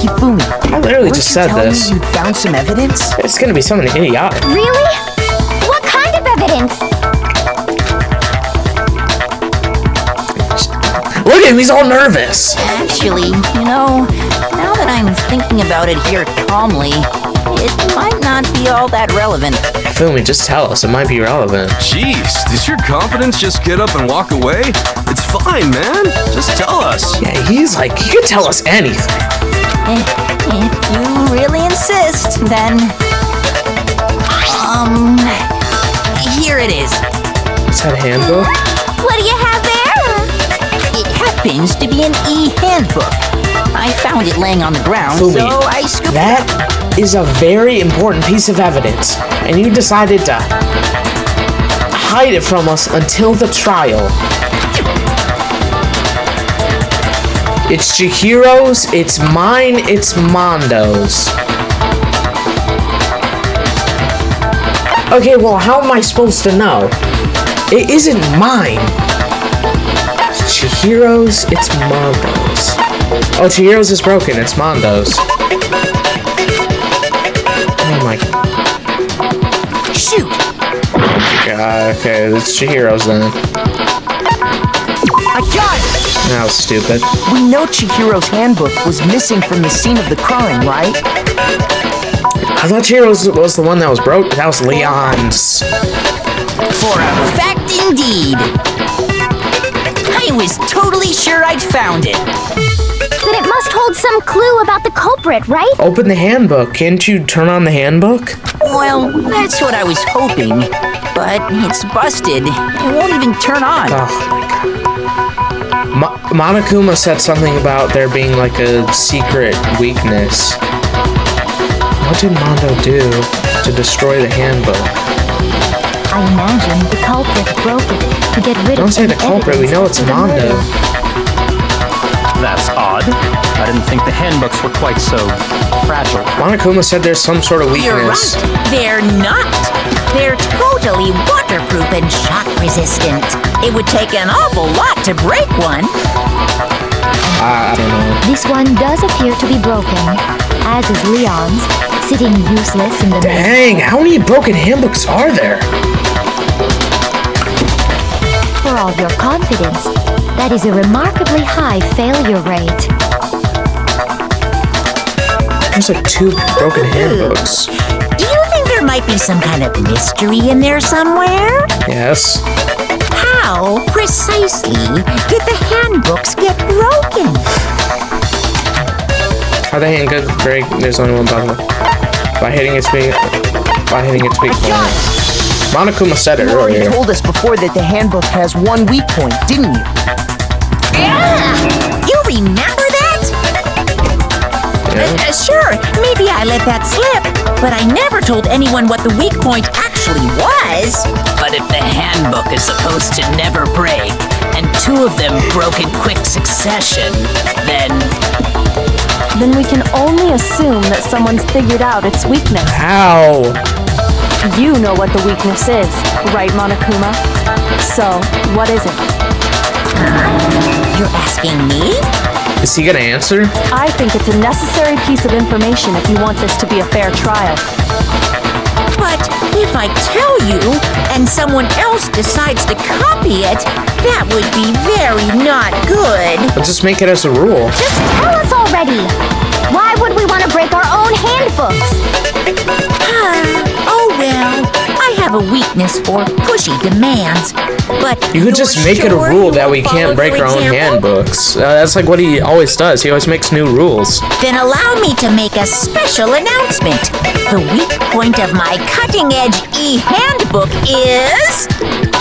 Ifumi. I literally just said this. You found some evidence? It's gonna be something idiotic. Really? What kind of evidence? Look at him, he's all nervous. Actually, now that I'm thinking about it here calmly, it might not be all that relevant. Ifumi, just tell us. It might be relevant. Jeez, does your confidence just get up and walk away? It's fine, man. Just tell us. Yeah, he's like, he could tell us anything. If you really insist, then... here it is. Is that a handbook? What do you have there? It happens to be an e-handbook. I found it laying on the ground, Fumi, so I scooped it up. That is a very important piece of evidence, and you decided to hide it from us until the trial. It's Chihiro's, it's mine, it's Mondo's. Okay, well, how am I supposed to know? It isn't mine. It's Chihiro's, it's Mondo's. Oh, Chihiro's is broken, it's Mondo's. Oh my... Shoot! God, okay, it's Chihiro's then. I got it! That was stupid. We know Chihiro's handbook was missing from the scene of the crime, right? I thought Chihiro's was the one that was broke. That was Leon's. For a fact indeed. I was totally sure I'd found it. Then it must hold some clue about the culprit, right? Open the handbook. Can't you turn on the handbook? Well, that's what I was hoping. But it's busted. It won't even turn on. Oh my god. Monokuma said something about there being like a secret weakness. What did Mondo do to destroy the handbook? I imagine the culprit broke it to get rid of... Don't say the culprit, we know it's Mondo. That's odd. I didn't think the handbooks were quite so fragile. Monokuma said there's some sort of You're weakness. right. They're not. They're totally waterproof and shock resistant. It would take an awful lot to break one. I don't know. This one does appear to be broken, as is Leon's, sitting useless in the... Dang, how many broken handbooks are there? For all your confidence, that is a remarkably high failure rate. There's like 2 broken handbooks. Do you think there might be some kind of mystery in there somewhere? Yes. How precisely did the handbooks get broken? How the hand good break? There's only one button. By hitting its weak. By hitting its weak point. Monokuma said it earlier. You told us before that the handbook has one weak point, didn't you? Yeah! You remember that? Sure, maybe I let that slip, but I never told anyone what the weak point actually was. But if the handbook is supposed to never break, and two of them broke in quick succession, then we can only assume that someone's figured out its weakness. How? You know what the weakness is, right, Monokuma? So, what is it? You're asking me? Is he gonna answer? I think it's a necessary piece of information if you want this to be a fair trial. But if I tell you, and someone else decides to copy it, that would be very not good. Let's just make it as a rule. Just tell us already. Why would we want to break our own handbooks? Oh well, I have a weakness for pushy demands, but you could just make it a rule that we can't break our own handbooks. That's like what he always does. He always makes new rules. Then allow me to make a special announcement. The weak point of my cutting-edge e-handbook is...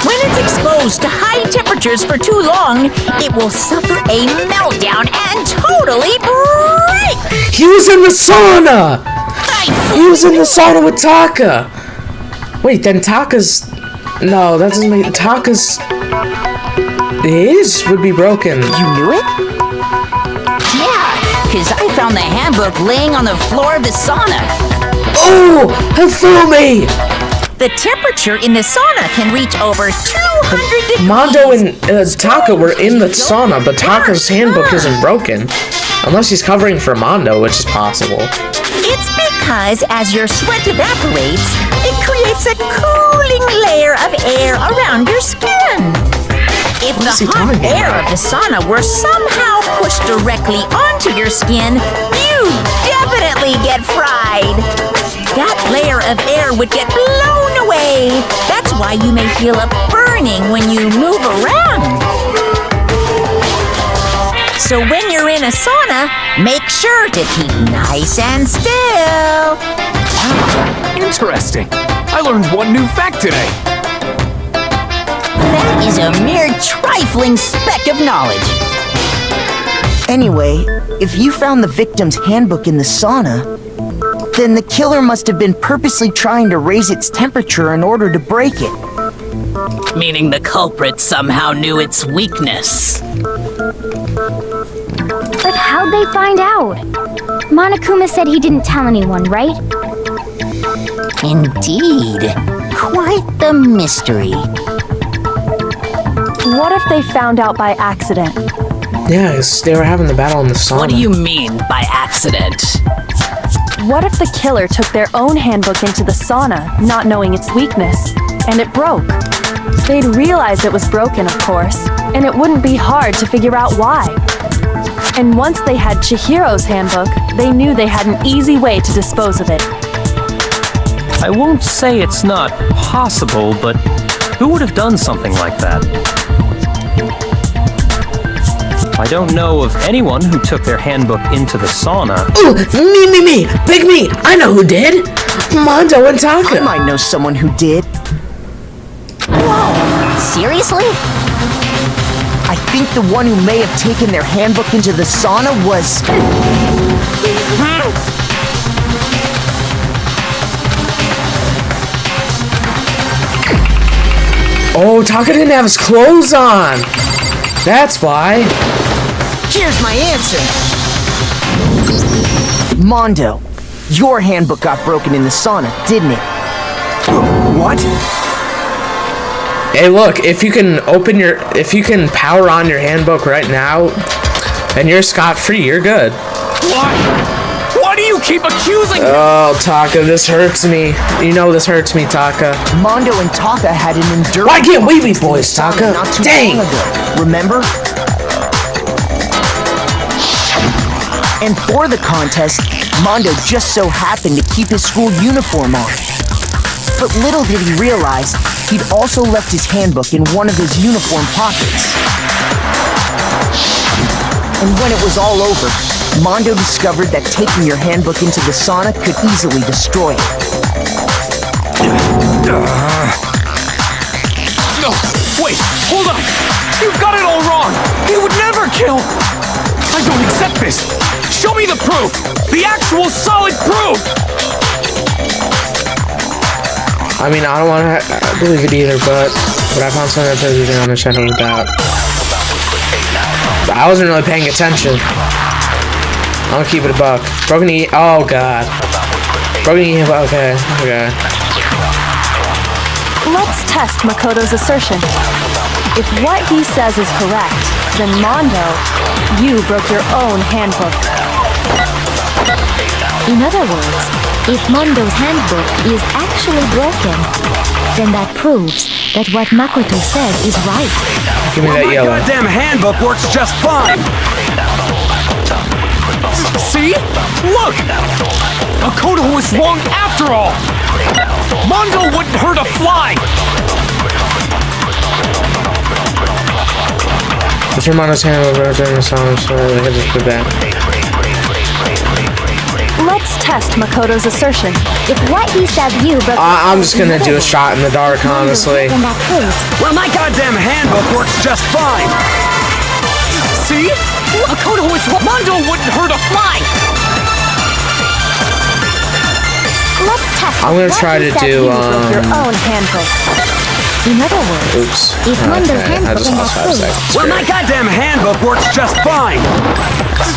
when it's exposed to high temperatures for too long, it will suffer a meltdown and totally break! He was in the sauna! He was in the sauna with Taka! Wait, then Taka's... No, that doesn't make... Taka's... His would be broken. You knew it? Yeah, because I found the handbook laying on the floor of the sauna. Oh! Fool me! The temperature in the sauna can reach over 200 degrees. Mondo and Taka were in the sauna, but Taka's handbook isn't broken. Unless he's covering for Mondo, which is possible. It's because as your sweat evaporates, it creates a cooling layer of air around your skin. If the hot air of the sauna were somehow pushed directly onto your skin, you'd definitely get fried. That layer of air would get blown away. That's why you may feel a burning when you move around. So when you're in a sauna, make sure to keep nice and still. Interesting. I learned one new fact today. That is a mere trifling speck of knowledge. Anyway, if you found the victim's handbook in the sauna, then the killer must have been purposely trying to raise its temperature in order to break it. Meaning the culprit somehow knew its weakness. But how'd they find out? Monokuma said he didn't tell anyone, right? Indeed. Quite the mystery. What if they found out by accident? Yeah, they were having the battle in the sauna. What do you mean by accident? What if the killer took their own handbook into the sauna, not knowing its weakness, and it broke? They'd realize it was broken, of course, and it wouldn't be hard to figure out why. And once they had Chihiro's handbook, they knew they had an easy way to dispose of it. I won't say it's not possible, but who would have done something like that? I don't know of anyone who took their handbook into the sauna. Ooh, me! Big me! I know who did! Mondo and Taka! I might know someone who did. Whoa! Seriously? I think the one who may have taken their handbook into the sauna was... Oh, Taka didn't have his clothes on! That's why. Here's my answer. Mondo, your handbook got broken in the sauna, didn't it? What? Hey, look, if you can power on your handbook right now, and you're scot-free, you're good. Why? Why do you keep accusing me? Oh, Taka, this hurts me. You know this hurts me, Taka. Mondo and Taka had an endurance. Why can't we be boys, Taka? Not too Dang! long ago, remember? And for the contest, Mondo just so happened to keep his school uniform on. But little did he realize, he'd also left his handbook in one of his uniform pockets. And when it was all over, Mondo discovered that taking your handbook into the sauna could easily destroy it. No, wait, hold on! You've got it all wrong! He would never kill! I don't accept this! Show me the proof! The actual solid proof! I mean, I don't want to believe it either, but I found something that says everything on the channel with that. I wasn't really paying attention. I'll keep it a buck. Broken E. Oh god. Broken E. Okay. Okay. Let's test Makoto's assertion. If what he says is correct, then Mondo, you broke your own handbook. In other words, if Mondo's handbook is actually broken, then that proves that what Makoto said is right. Give me that yellow. My goddamn handbook works just fine. See? Look! Makoto was wrong after all! Mondo wouldn't hurt a fly! What's your Mondo's handbook during the song? So I can just put that. Let's test Makoto's assertion. If what he said you broke I'm just gonna do a shot in the dark, honestly. then that proves. Well, my goddamn handbook works just fine. See? Makoto was wrong. Mondo wouldn't hurt a fly! Let's test I'm gonna what try he to said do, you broke your own handbook. In other words, Oops. if Mondo's Okay, I handbook just then lost that 5 proves. seconds. Well, my goddamn handbook works just fine.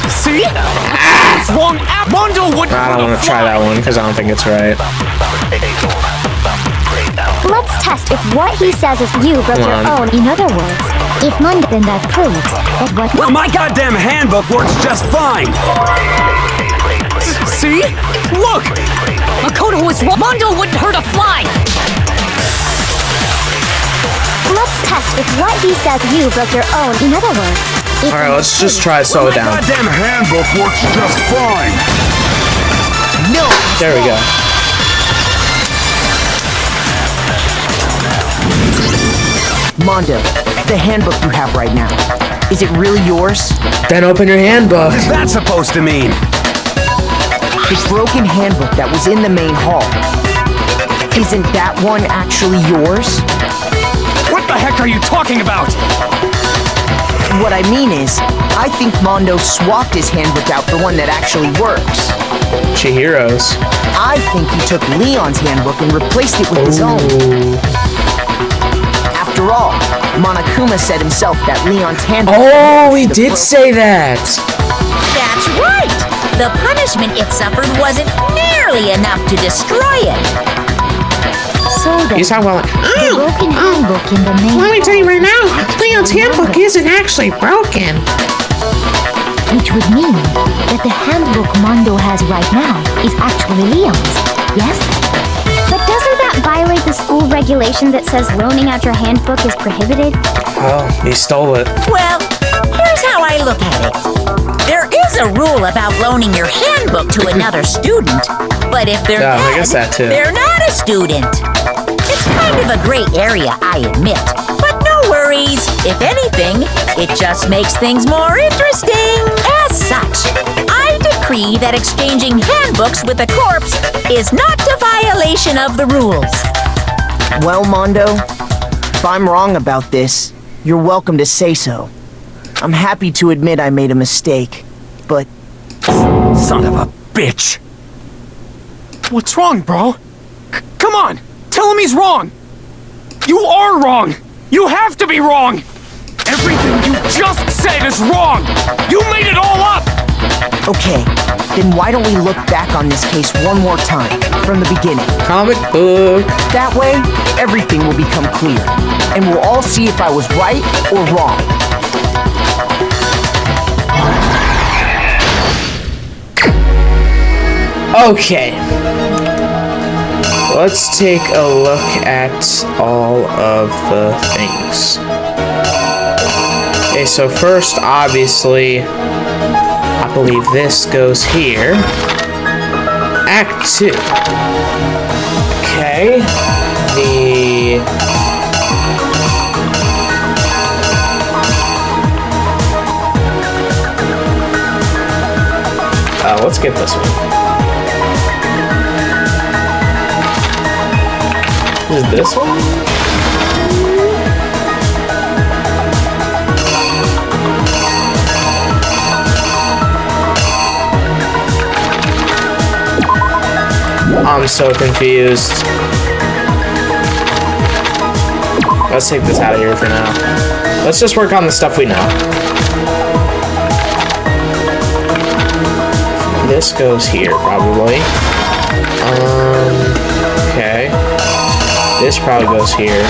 See? It's wrong. Mondo wouldn't I hurt don't a want to try that one because I don't think it's right. Let's test if what he says is you broke your own. In other words, if Mondo then that proves that what. Well, my goddamn handbook works just fine. See? Look! Makoto was wrong. Mondo wouldn't hurt a fly! Let's test if what he says you broke your own. In other words, if Alright, let's just try it slow it down. My goddamn handbook works just fine. No! There we go. Mondo, the handbook you have right now, is it really yours? Then open your handbook. What's that supposed to mean? The broken handbook that was in the main hall. Isn't that one actually yours? What the heck are you talking about? What I mean is, I think Mondo swapped his handbook out for one that actually works. Chihiro's. I think he took Leon's handbook and replaced it with his own. After all, Monokuma said himself that Leon's handbook... Oh, he did say that! That's right! The punishment it suffered wasn't nearly enough to destroy it. So then, He's talking about like, the broken handbook in the main let me tell you hall right now, Leon's handbook isn't actually broken. which would mean that the handbook Mondo has right now is actually Leon's, yes? But doesn't that violate the school regulation that says loaning out your handbook is prohibited? Oh, he stole it. Well, here's how I look at it. There is a rule about loaning your handbook to another student, but if they're Yeah, I dead, guess that too. they're not a student. It's kind of a gray area, I admit. But no worries. If anything, it just makes things more interesting. As such, I decree that exchanging handbooks with a corpse is not a violation of the rules. Well, Mondo, if I'm wrong about this, you're welcome to say so. I'm happy to admit I made a mistake, but... Son of a bitch! What's wrong, bro? Come on! Tell him he's wrong! You are wrong! You have to be wrong! Everything you just said is wrong! You made it all up! Okay, then why don't we look back on this case one more time, from the beginning? Comic book. That way, everything will become clear, and we'll all see if I was right or wrong. Okay. Let's take a look at all of the things. Okay, so first, obviously, I believe this goes here. Act 2. Okay. Let's get this one. Is this one? I'm so confused. Let's take this out of here for now. Let's just work on the stuff we know. This goes here, probably. Okay. This probably goes here.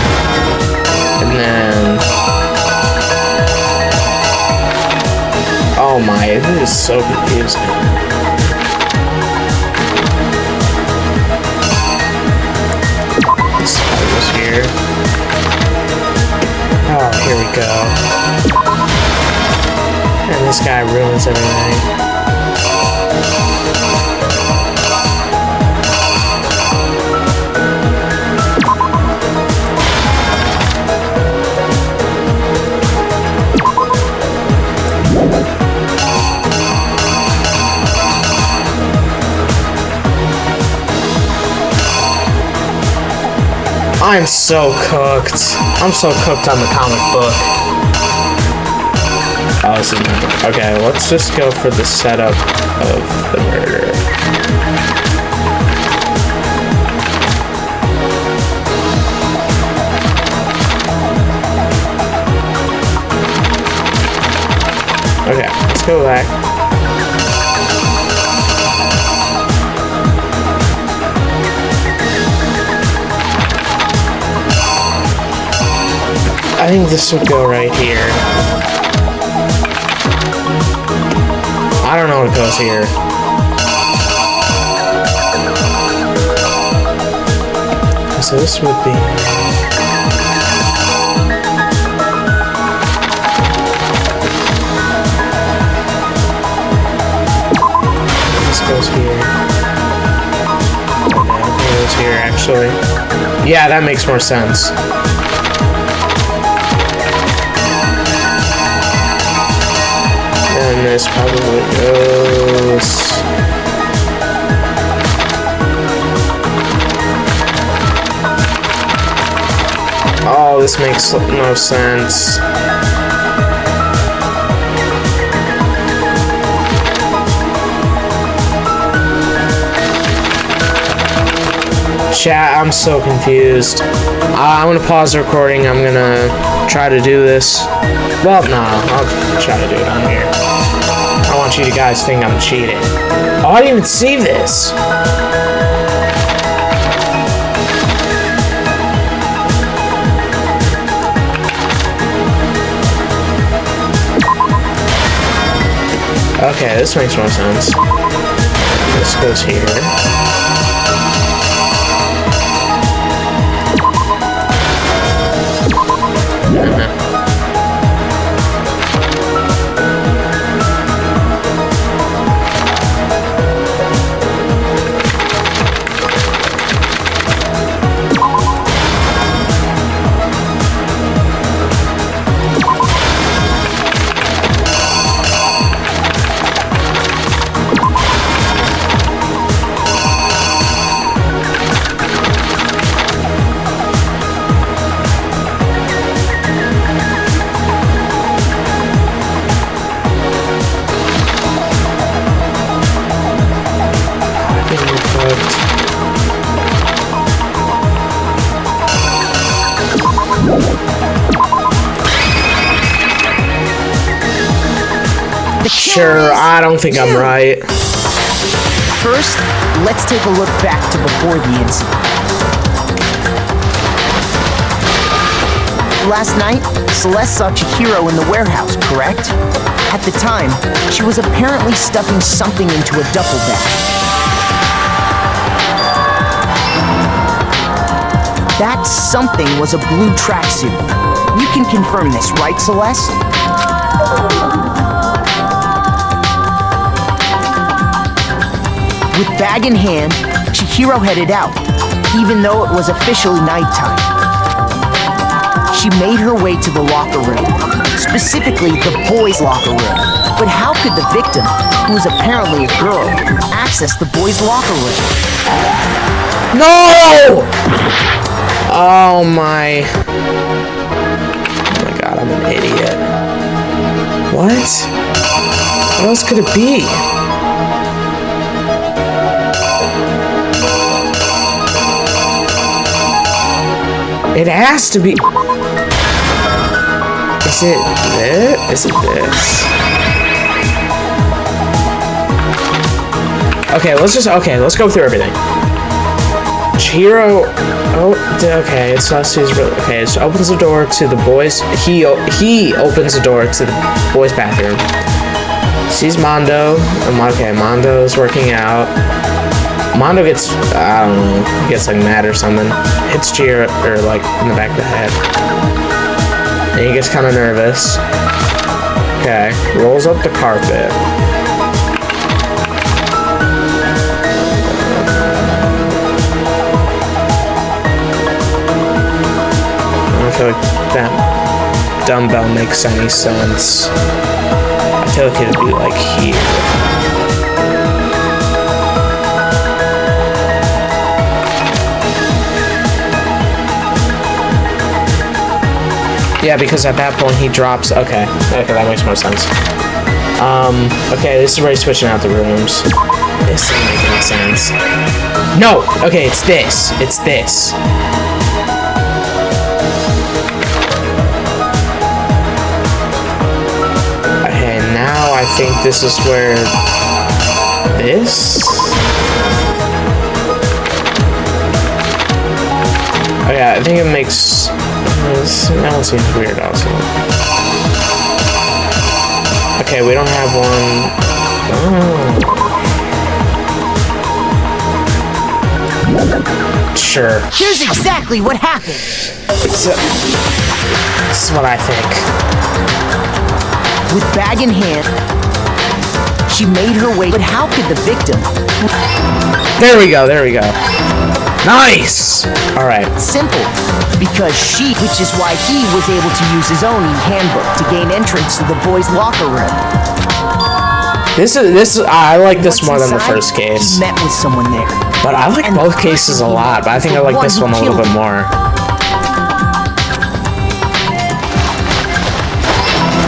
And then... Oh my, this is so confusing. This probably goes here. Oh, here we go. And this guy ruins everything. I'm so cooked. I'm so cooked on the comic book. Oh, this is not... Okay, let's just go for the setup of the murder. Okay, let's go back. I think this would go right here. I don't know what goes here. So this would be... This goes here. Okay, it goes here, actually. Yeah, that makes more sense. And this probably goes... Oh, this makes no sense. Chat, I'm so confused. I'm gonna pause the recording. I'm gonna try to do this. Well, no, I'll try to do it on here. I want you guys to think I'm cheating. Oh, I didn't even see this. Okay, this makes more sense. This goes here. Sure, I don't think I'm right. First, let's take a look back to before the incident. Last night, Celeste saw Chihiro in the warehouse, correct? At the time, she was apparently stuffing something into a duffel bag. That something was a blue tracksuit. You can confirm this, right, Celeste? With bag in hand, Chihiro headed out, even though it was officially nighttime. She made her way to the locker room, specifically the boys' locker room. But how could the victim, who was apparently a girl, access the boys' locker room? No! Oh my god, I'm an idiot. What? What else could it be? It has to be. Is it this? Is it this? Okay, let's go through everything. Chihiro. Oh, okay. It's not okay. So opens the door to the boys. He opens the door to the boys' bathroom. Sees Mondo. Okay, Mondo's working out. Mondo gets, I don't know, gets like mad or something. Hits Chihiro, or like in the back of the head. And he gets kind of nervous. Okay, rolls up the carpet. I don't feel like that dumbbell makes any sense. I feel like it'd be like here. Yeah, because at that point he drops. Okay, that makes more sense. Okay, this is where he's switching out the rooms. This doesn't make any sense. No! Okay, it's this. It's this. Okay, now I think this is where this. Oh yeah, I think it makes. That one seems weird also. Okay, we don't have one. Oh. Sure. Here's exactly what happened. This is what I think. With bag in hand, she made her way. But how could the victim? There we go. There we go. Nice! Alright. Simple. Because which is why he was able to use his own handbook to gain entrance to the boys' locker room. I like this more than the first case. He met with someone there. But I like both cases a lot, but I think I like this one a little bit more.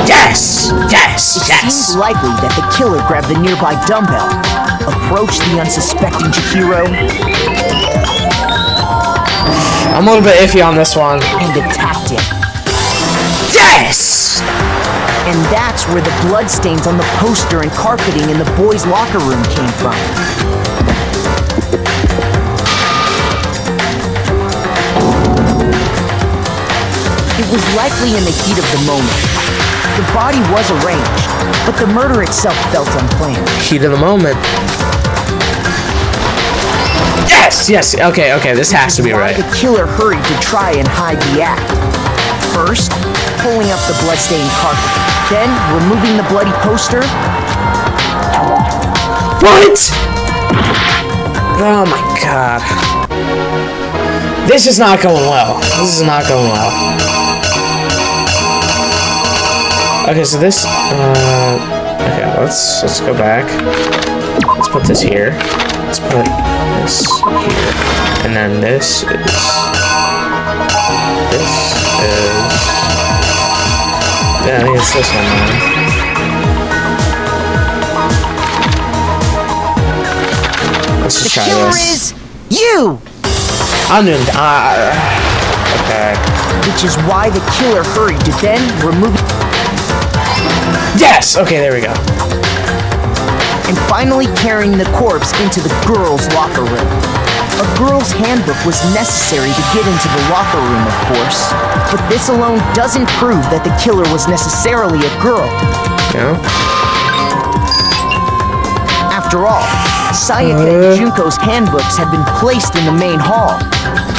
Yes! Yes! It seems likely that the killer grabbed the nearby dumbbell, approached the unsuspecting Chihiro, I'm a little bit iffy on this one. And attacked him. Yes! And that's where the bloodstains on the poster and carpeting in the boys' locker room came from. It was likely in the heat of the moment. The body was arranged, but the murder itself felt unplanned. Heat of the moment. Yes, yes, okay, this has to be right. The killer hurried to try and hide the act. First, pulling up the bloodstained carpet, then removing the bloody poster. What? Oh my god. This is not going well. This is not going well. Okay, so this, okay, let's go back. Let's put this here. Let's put this here. And then this is, yeah, I think it's this one, man. Let's just try this. The killer is you! I'm doing, okay. Which is why the killer hurried to then remove. Yes! Okay, there we go. And finally carrying the corpse into the girls' locker room. A girl's handbook was necessary to get into the locker room, of course. But this alone doesn't prove that the killer was necessarily a girl. Yeah. After all, Sayaka and Junko's handbooks had been placed in the main hall.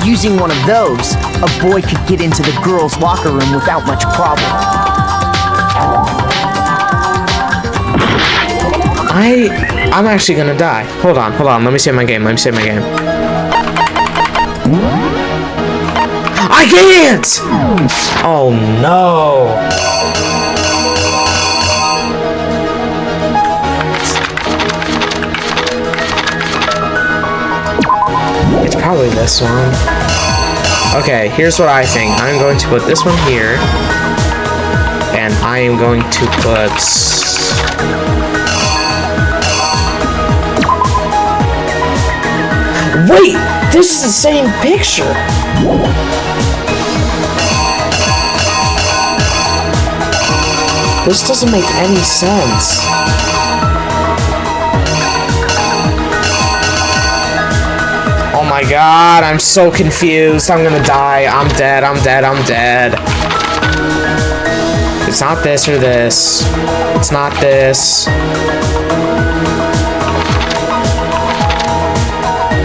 Using one of those, a boy could get into the girls' locker room without much problem. I'm actually gonna die. Hold on. Let me save my game. I can't! Oh no! It's probably this one. Okay, here's what I think. I'm going to put this one here. And I am going to put... Wait! This is the same picture! This doesn't make any sense. Oh my god, I'm so confused. I'm gonna die. I'm dead, I'm dead, I'm dead. It's not this or this. It's not this.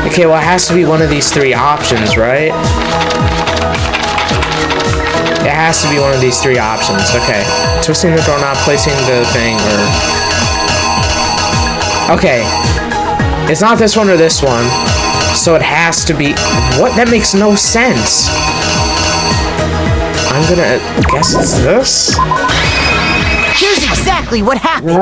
Okay, well, it has to be one of these three options, right? It has to be one of these three options. Okay. Twisting the doorknob, placing the thing, or... Okay. It's not this one or this one. So it has to be... What? That makes no sense. I'm gonna guess it's this? Here's exactly what happened.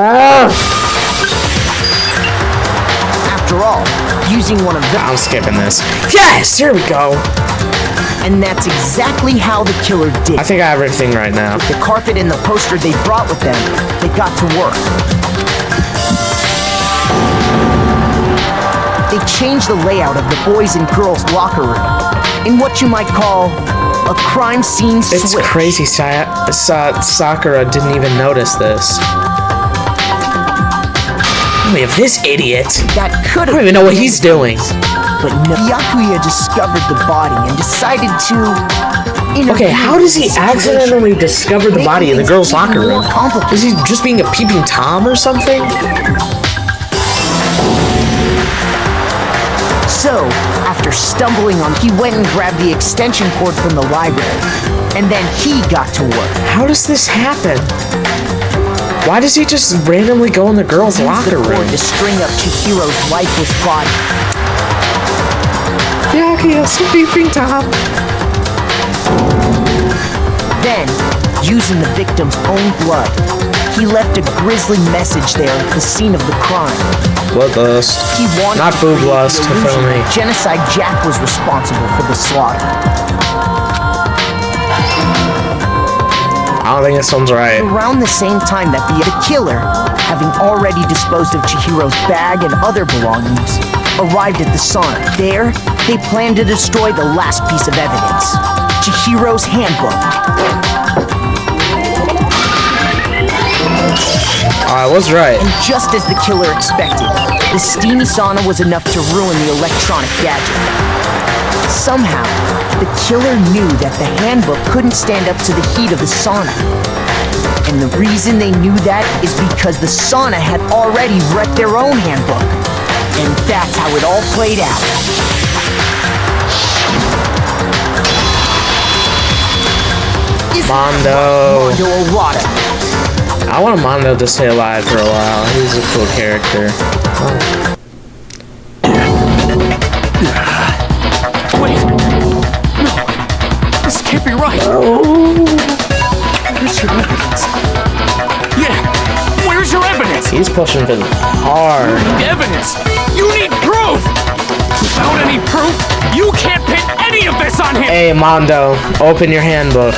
After all, using one of the... I'm skipping this. Yes! Here we go! And that's exactly how the killer did. I think I have everything right now. With the carpet and the poster they brought with them, they got to work. They changed the layout of the boys' and girls' locker room in what you might call a crime scene switch. It's crazy, Sakura didn't even notice this. We have this idiot. That could have... I don't even know what he's doing. But no, Yakuya discovered the body and decided to... Okay, how does he accidentally discover the body in the girls' locker room? Is he just being a peeping Tom or something? So, after stumbling on, he went and grabbed the extension cord from the library. And then he got to work. How does this happen? Why does he just randomly go in the girls' locker room? To string up Chihiro's lifeless body. Yeah, okay, that's a peeping Tom. Then, using the victim's own blood, he left a grisly message there at the scene of the crime. Bloodlust. He wanted not boob lust, to film me. Genocide Jack was responsible for the slaughter. I don't think this one's right. Around the same time that the killer, having already disposed of Chihiro's bag and other belongings, arrived at the sauna. There, they planned to destroy the last piece of evidence, Chihiro's handbook. I was right. And just as the killer expected, the steamy sauna was enough to ruin the electronic gadget. Somehow, the killer knew that the handbook couldn't stand up to the heat of the sauna. And the reason they knew that is because the sauna had already wrecked their own handbook. And that's how it all played out. Mondo. Mondo Arata. I want Mondo to stay alive for a while. He's a cool character. Oh. Wait. No. This can't be right. Where's your evidence? Yeah. Where's your evidence? He's pushing for the hard. Evidence. You need proof. Without any proof, you can't pin any of this on him. Hey, Mondo, open your handbook.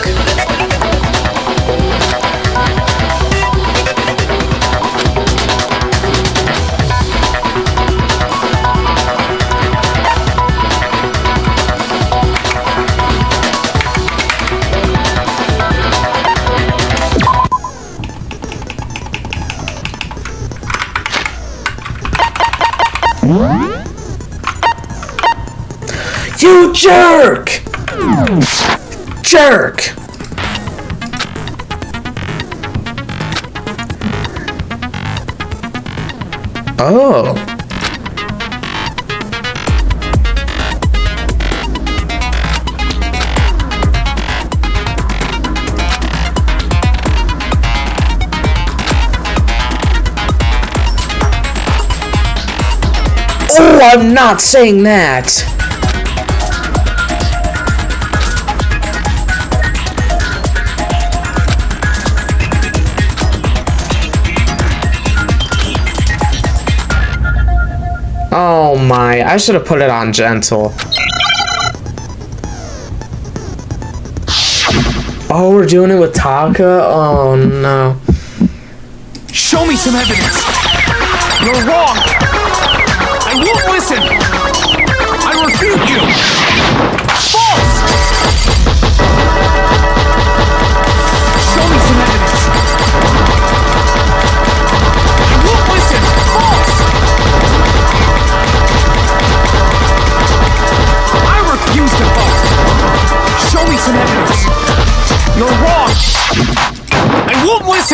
You jerk! Jerk! Oh. Oh, I'm not saying that! Oh my, I should have put it on gentle. Oh, we're doing it with Taka? Oh no. Show me some evidence. You're wrong. I won't listen. I refute you. False. Show me some evidence.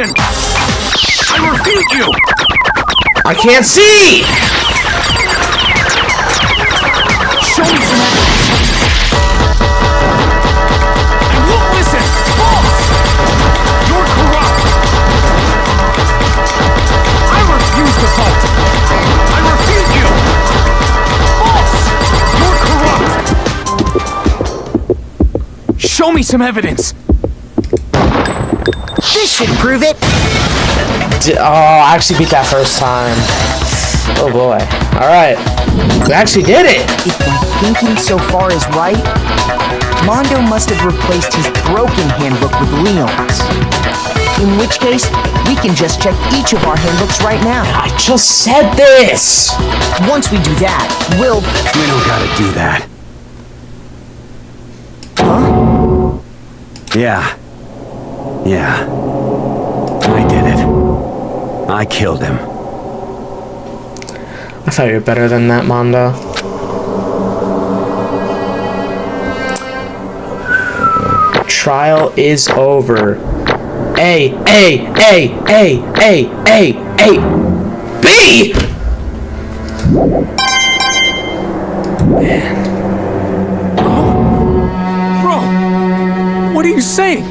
listen! I refute you! I can't see! Show me some evidence! I won't listen! False! You're corrupt! I refuse to vote! I refute you! False! You're corrupt! Show me some evidence! This should prove it. I actually beat that first time. Oh boy. Alright. We actually did it! If my thinking so far is right, Mondo must have replaced his broken handbook with Leon's. In which case, we can just check each of our handbooks right now. I just said this! Once we do that, we'll... We don't gotta do that. Huh? Yeah. I did it. I killed him. I thought you were better than that, Mondo. Trial is over. A, B! Man. Bro, what are you saying?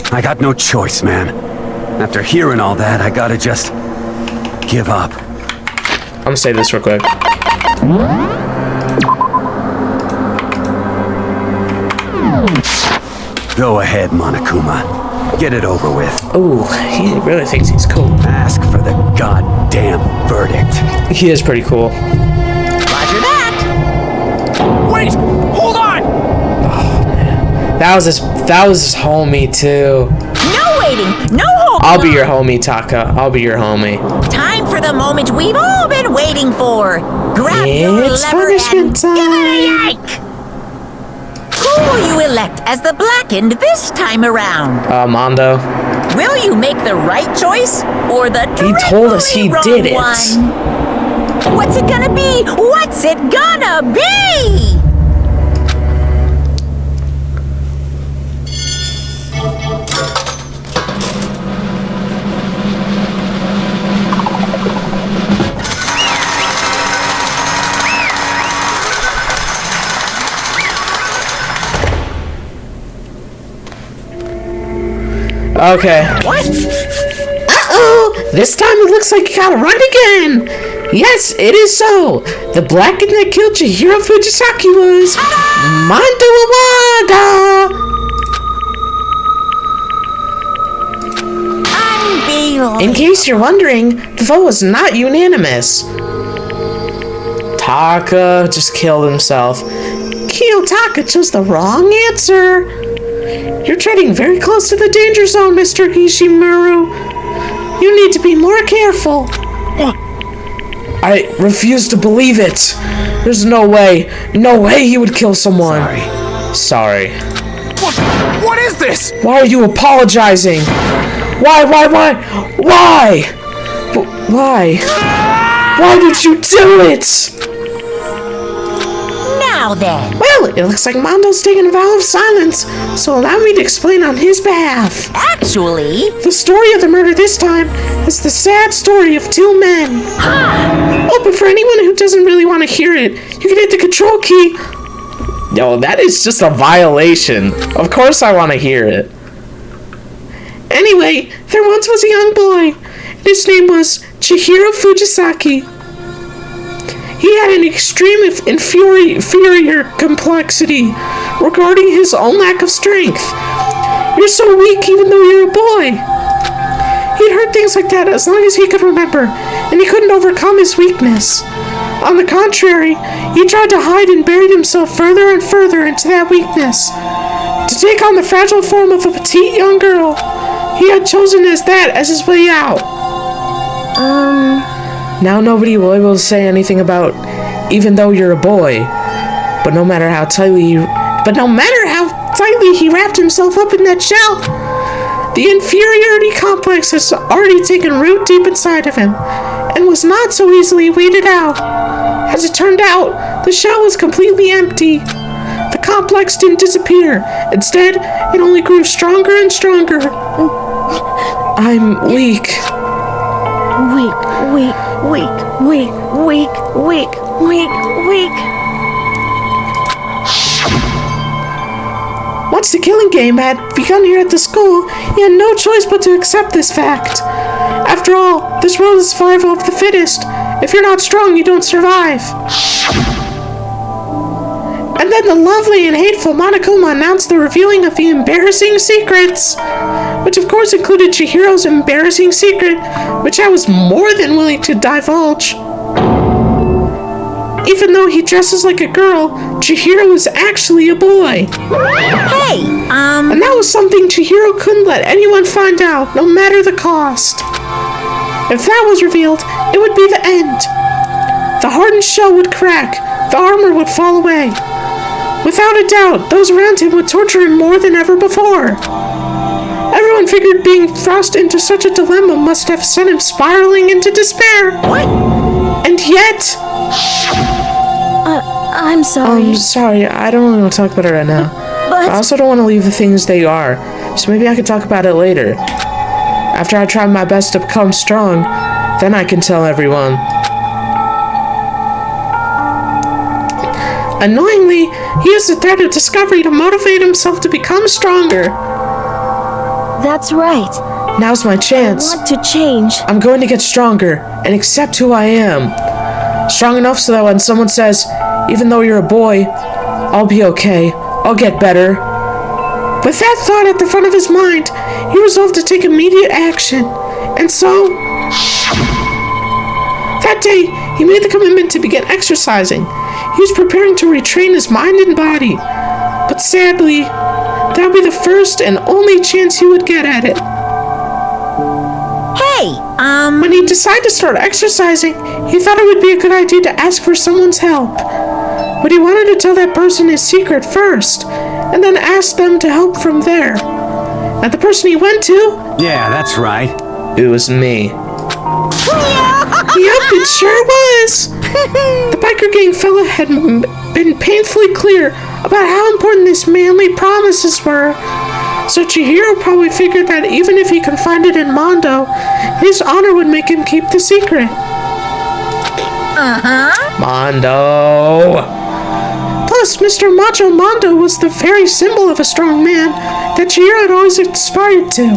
I got no choice, man. After hearing all that, I gotta just give up. I'm gonna say this real quick. Go ahead, Monokuma. Get it over with. Ooh, he really thinks he's cool. Ask for the goddamn verdict. He is pretty cool. Roger that! Wait! Hold on! Oh, man. That was his homie, too. No waiting! No holding! I'll be your homie, Taka. I'll be your homie. Time for the moment we've all been waiting for. Grab your It's lever punishment and time. give it a yank! Who will you elect as the Blackened this time around? Mondo. Will you make the right choice or the He told us he wrong did it. one? What's it gonna be? What's it gonna be? Okay. What? Uh-oh! This time it looks like you gotta run again! Yes, it is so! The Blackened that killed Chihiro Fujisaki was... Mondo Iwata! Unbelievable. In case you're wondering, the vote was not unanimous. Taka just killed himself. Kiyotaka chose the wrong answer. You're treading very close to the danger zone, Mr. Ishimuro. You need to be more careful. I refuse to believe it. There's no way he would kill someone. Sorry. What is this? Why are you apologizing? Why? Why did you do it? Now then. Well, it looks like Mondo's taking a vow of silence, so allow me to explain on his behalf. Actually, the story of the murder this time is the sad story of two men. Oh, but for anyone who doesn't really want to hear it, you can hit the control key. No, that is just a violation. Of course I want to hear it. Anyway, there once was a young boy. His name was Chihiro Fujisaki. He had an extreme inferior complexity regarding his own lack of strength. You're so weak even though you're a boy. He'd heard things like that as long as he could remember, and he couldn't overcome his weakness. On the contrary, he tried to hide and buried himself further and further into that weakness. To take on the fragile form of a petite young girl, he had chosen that as his way out. Now nobody will be able to say anything about even though you're a boy. But no matter how tightly he wrapped himself up in that shell, the inferiority complex has already taken root deep inside of him and was not so easily weeded out. As it turned out, the shell was completely empty. The complex didn't disappear. Instead, it only grew stronger and stronger. I'm weak. Weak. Once the killing game had begun here at the school, he had no choice but to accept this fact. After all, this world is survival of the fittest. If you're not strong, you don't survive. And then the lovely and hateful Monokuma announced the revealing of the embarrassing secrets, which of course included Chihiro's embarrassing secret, which I was more than willing to divulge. Even though he dresses like a girl, Chihiro is actually a boy. Hey, And that was something Chihiro couldn't let anyone find out, no matter the cost. If that was revealed, it would be the end. The hardened shell would crack, the armor would fall away. Without a doubt, those around him would torture him more than ever before. Everyone figured being thrust into such a dilemma must have sent him spiraling into despair. What? And yet... I'm sorry. I'm sorry, I don't really want to talk about it right now. But... I also don't want to leave the things they are, so maybe I could talk about it later. After I try my best to become strong, then I can tell everyone. Annoyingly, he used the threat of discovery to motivate himself to become stronger. That's right. Now's my chance. I want to change. I'm going to get stronger and accept who I am. Strong enough so that when someone says, even though you're a boy, I'll be okay. I'll get better. With that thought at the front of his mind, he resolved to take immediate action. And so... that day, he made the commitment to begin exercising. He was preparing to retrain his mind and body. But sadly, that would be the first and only chance he would get at it. Hey, When he decided to start exercising, he thought it would be a good idea to ask for someone's help. But he wanted to tell that person his secret first, and then ask them to help from there. And the person he went to... Yeah, that's right. It was me. Yep, it sure was! The biker gang fella had been painfully clear about how important these manly promises were. So Chihiro probably figured that even if he confided in Mondo, his honor would make him keep the secret. Mondo! Plus, Mr. Macho Mondo was the very symbol of a strong man that Chihiro had always aspired to.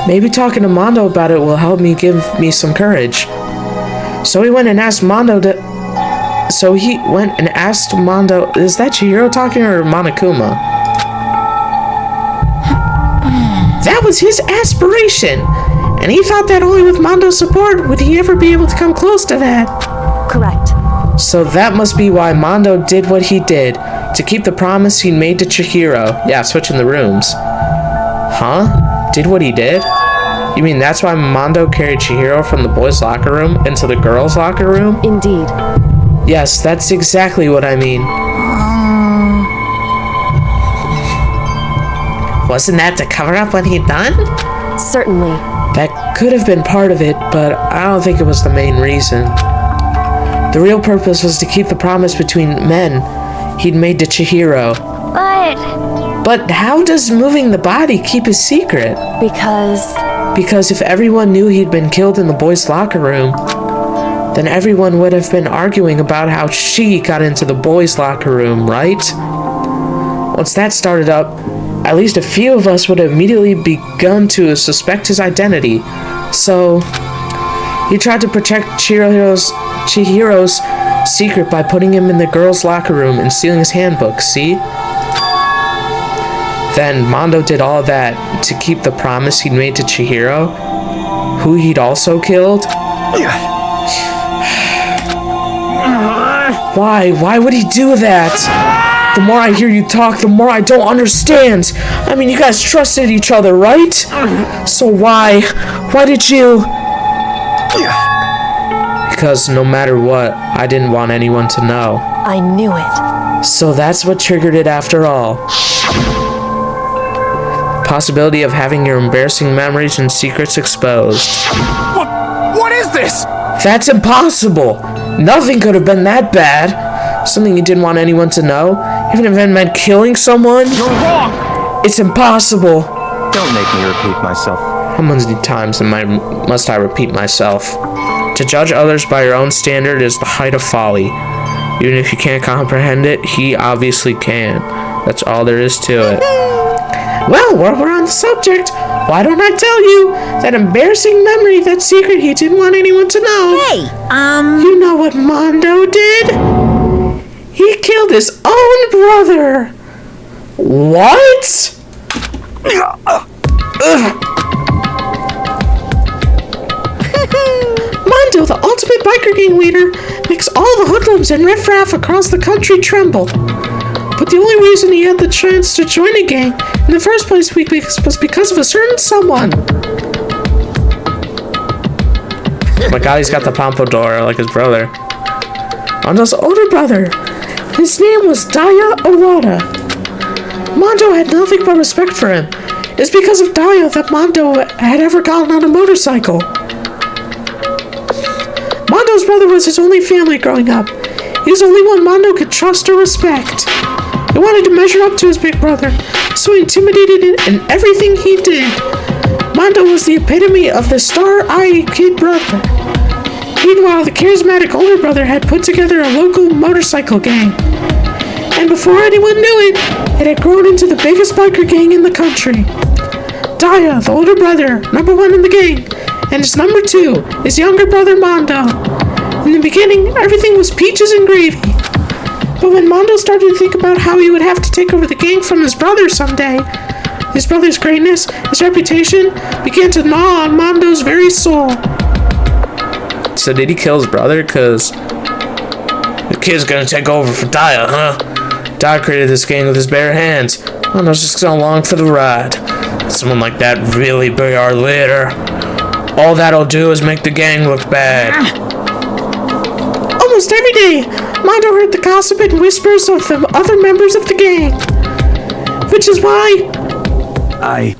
Maybe talking to Mondo about it will help me give me some courage. So he went and asked Mondo, is that Chihiro talking or Monokuma? That was his aspiration, and he thought that only with Mondo's support would he ever be able to come close to that. Correct. So that must be why Mondo did what he did, to keep the promise he made to Chihiro. Yeah, switching the rooms. Huh? Did what he did? You mean that's why Mondo carried Chihiro from the boys' locker room into the girls' locker room? Indeed. Yes, that's exactly what I mean. Wasn't that to cover up what he'd done? Certainly. That could have been part of it, but I don't think it was the main reason. The real purpose was to keep the promise between men he'd made to Chihiro. But how does moving the body keep his secret? Because if everyone knew he'd been killed in the boys' locker room, then everyone would have been arguing about how she got into the boys' locker room, right? Once that started up, at least a few of us would have immediately begun to suspect his identity. So, he tried to protect Chihiro's secret by putting him in the girls' locker room and stealing his handbook, see? Then Mondo did all of that to keep the promise he'd made to Chihiro, who he'd also killed. Why? Why would he do that? The more I hear you talk, the more I don't understand. I mean, you guys trusted each other, right? So why? Why did you? Because no matter what, I didn't want anyone to know. I knew it. So that's what triggered it after all. Possibility of having your embarrassing memories and secrets exposed. What is this? That's impossible! Nothing could have been that bad. Something you didn't want anyone to know, even if it meant killing someone. You're wrong! It's impossible. Don't make me repeat myself. How many times must I repeat myself? To judge others by your own standard is the height of folly. Even if you can't comprehend it, he obviously can. That's all there is to it. Well, while we're on the subject, why don't I tell you that embarrassing memory, that secret he didn't want anyone to know? Hey, You know what Mondo did? He killed his own brother. What? Mondo, the ultimate biker gang leader, makes all the hoodlums and riffraff across the country tremble. But the only reason he had the chance to join a gang in the first place was because of a certain someone. Oh my god, he's got the pompadour like his brother. Mondo's older brother. His name was Daya Owada. Mondo had nothing but respect for him. It's because of Daya that Mondo had ever gotten on a motorcycle. Mondo's brother was his only family growing up. He was the only one Mondo could trust or respect. He wanted to measure up to his big brother, so he intimidated him in everything he did. Mondo was the epitome of the star-eyed kid brother. Meanwhile, the charismatic older brother had put together a local motorcycle gang. And before anyone knew it, it had grown into the biggest biker gang in the country. Daya, the older brother, number one in the gang, and his number two, his younger brother Mondo. In the beginning, everything was peaches and gravy. But when Mondo started to think about how he would have to take over the gang from his brother someday, his brother's greatness, his reputation, began to gnaw on Mondo's very soul. So did he kill his brother? Because the kid's gonna take over for Daya, huh? Daya created this gang with his bare hands. Mondo's just gonna long for the ride. Someone like that really be our leader. All that'll do is make the gang look bad. Almost every day, Mondo heard the gossip and whispers of the other members of the gang. Which is why... I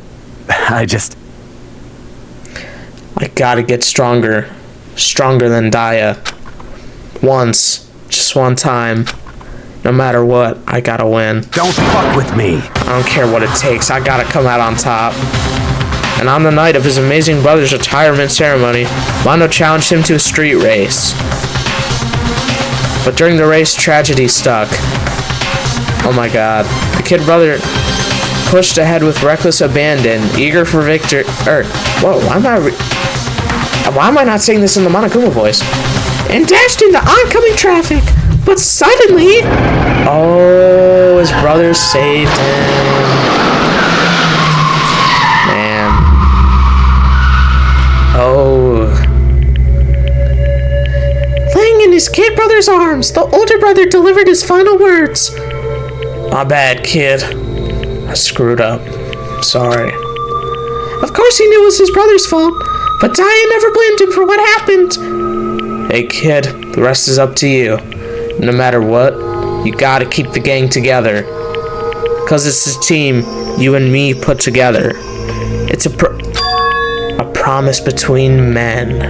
gotta get stronger. Stronger than Daya. Once. Just one time. No matter what, I gotta win. Don't fuck with me. I don't care what it takes. I gotta come out on top. And on the night of his amazing brother's retirement ceremony, Mondo challenged him to a street race. But during the race, tragedy struck. Oh my god. The kid brother pushed ahead with reckless abandon, eager for victory. Whoa, why am I not saying this in the Monokuma voice? And dashed into oncoming traffic. But suddenly... Oh, his brother saved him. Man. Oh. Laying in his kid brother's arms, the older brother delivered his final words. My bad, kid. I screwed up. Sorry. Of course he knew it was his brother's fault, but Daya never blamed him for what happened. Hey, kid, the rest is up to you. No matter what, you gotta keep the gang together. Cause it's a team you and me put together. It's a promise between men.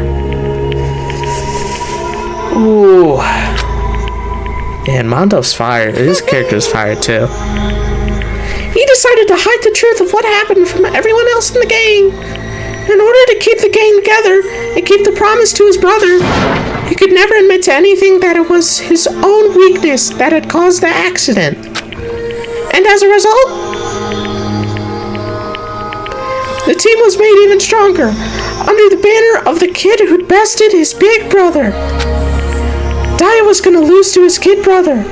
Ooh. And Mondo's fire. His character's fire too. He decided to hide the truth of what happened from everyone else in the gang. In order to keep the gang together and keep the promise to his brother, he could never admit to anything that it was his own weakness that had caused the accident. And as a result, the team was made even stronger under the banner of the kid who'd bested his big brother. Daya was gonna lose to his kid brother,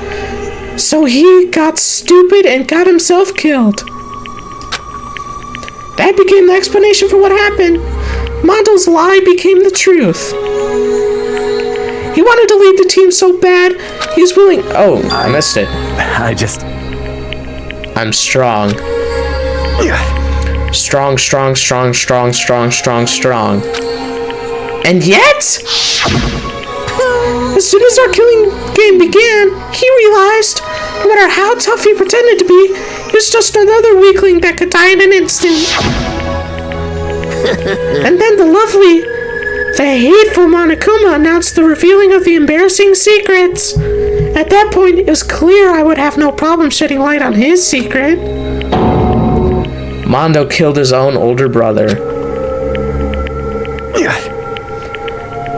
so he got stupid and got himself killed. That became the explanation for what happened. Mondo's lie became the truth. He wanted to lead the team so bad, he was willing... Oh, I missed it. I'm strong. Strong. And yet... As soon as our killing game began, he realized, no matter how tough he pretended to be, he was just another weakling that could die in an instant. And then the hateful Monokuma announced the revealing of the embarrassing secrets. At that point, it was clear I would have no problem shedding light on his secret. Mondo killed his own older brother.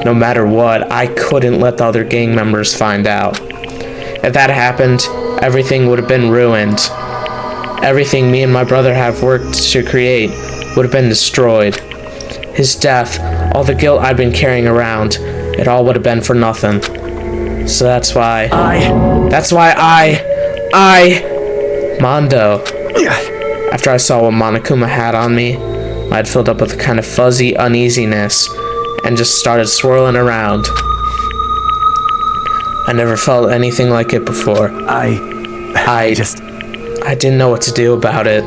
No matter what, I couldn't let the other gang members find out. If that happened, everything would have been ruined. Everything me and my brother have worked to create would have been destroyed. His death, all the guilt I've been carrying around, it all would have been for nothing. So that's why Mondo. After I saw what Monokuma had on me, I had filled up with a kind of fuzzy uneasiness and just started swirling around. I never felt anything like it before. I didn't know what to do about it.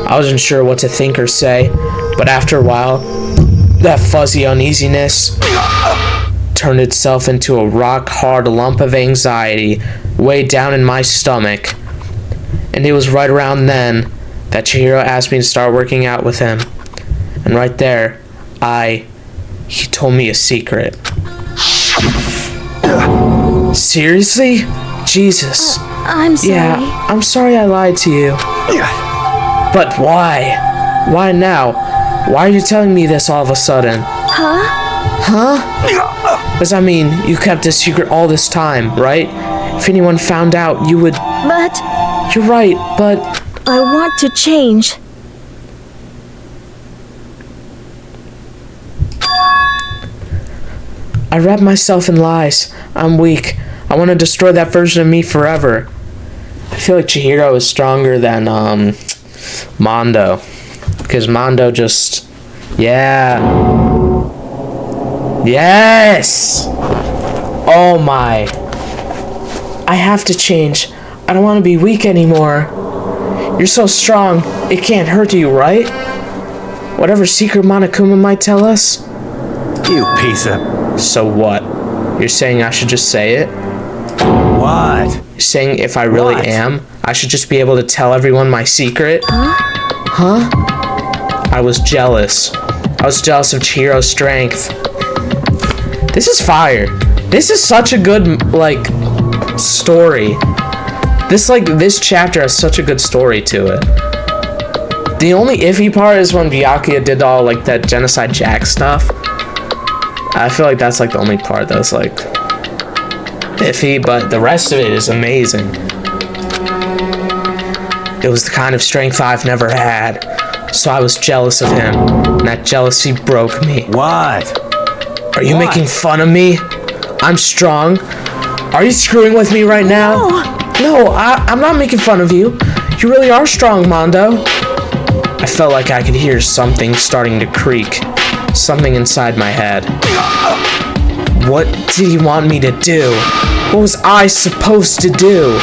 I wasn't sure what to think or say, but after a while, that fuzzy uneasiness turned itself into a rock-hard lump of anxiety way down in my stomach. And it was right around then that Chihiro asked me to start working out with him. And right there, he told me a secret. Seriously? Jesus. I'm sorry. Yeah, I'm sorry I lied to you. But why? Why now? Why are you telling me this all of a sudden? Huh? Because, I mean, you kept this secret all this time, right? If anyone found out, you would... But... You're right, but... I want to change. I wrap myself in lies. I'm weak. I want to destroy that version of me forever. I feel like Chihiro is stronger than, Mondo. Because Mondo just... Yeah. Yes! Oh my. I have to change. I don't want to be weak anymore. You're so strong, it can't hurt you, right? Whatever secret Monokuma might tell us? You piece of... So what? You're saying I should just say it? What? You're saying if I really am, I should just be able to tell everyone my secret? Huh? I was jealous. I was jealous of Chihiro's strength. This is fire. This is such a good, story. This chapter has such a good story to it. The only iffy part is when Byakuya did all, that Genocide Jack stuff. I feel like that's, the only part that's, iffy, but the rest of it is amazing. It was the kind of strength I've never had, so I was jealous of him, and that jealousy broke me. What? Are you making fun of me? I'm strong. Are you screwing with me right now? No, I'm not making fun of you. You really are strong, Mondo. I felt like I could hear something starting to creak. Something inside my head. What did he want me to do? What was I supposed to do?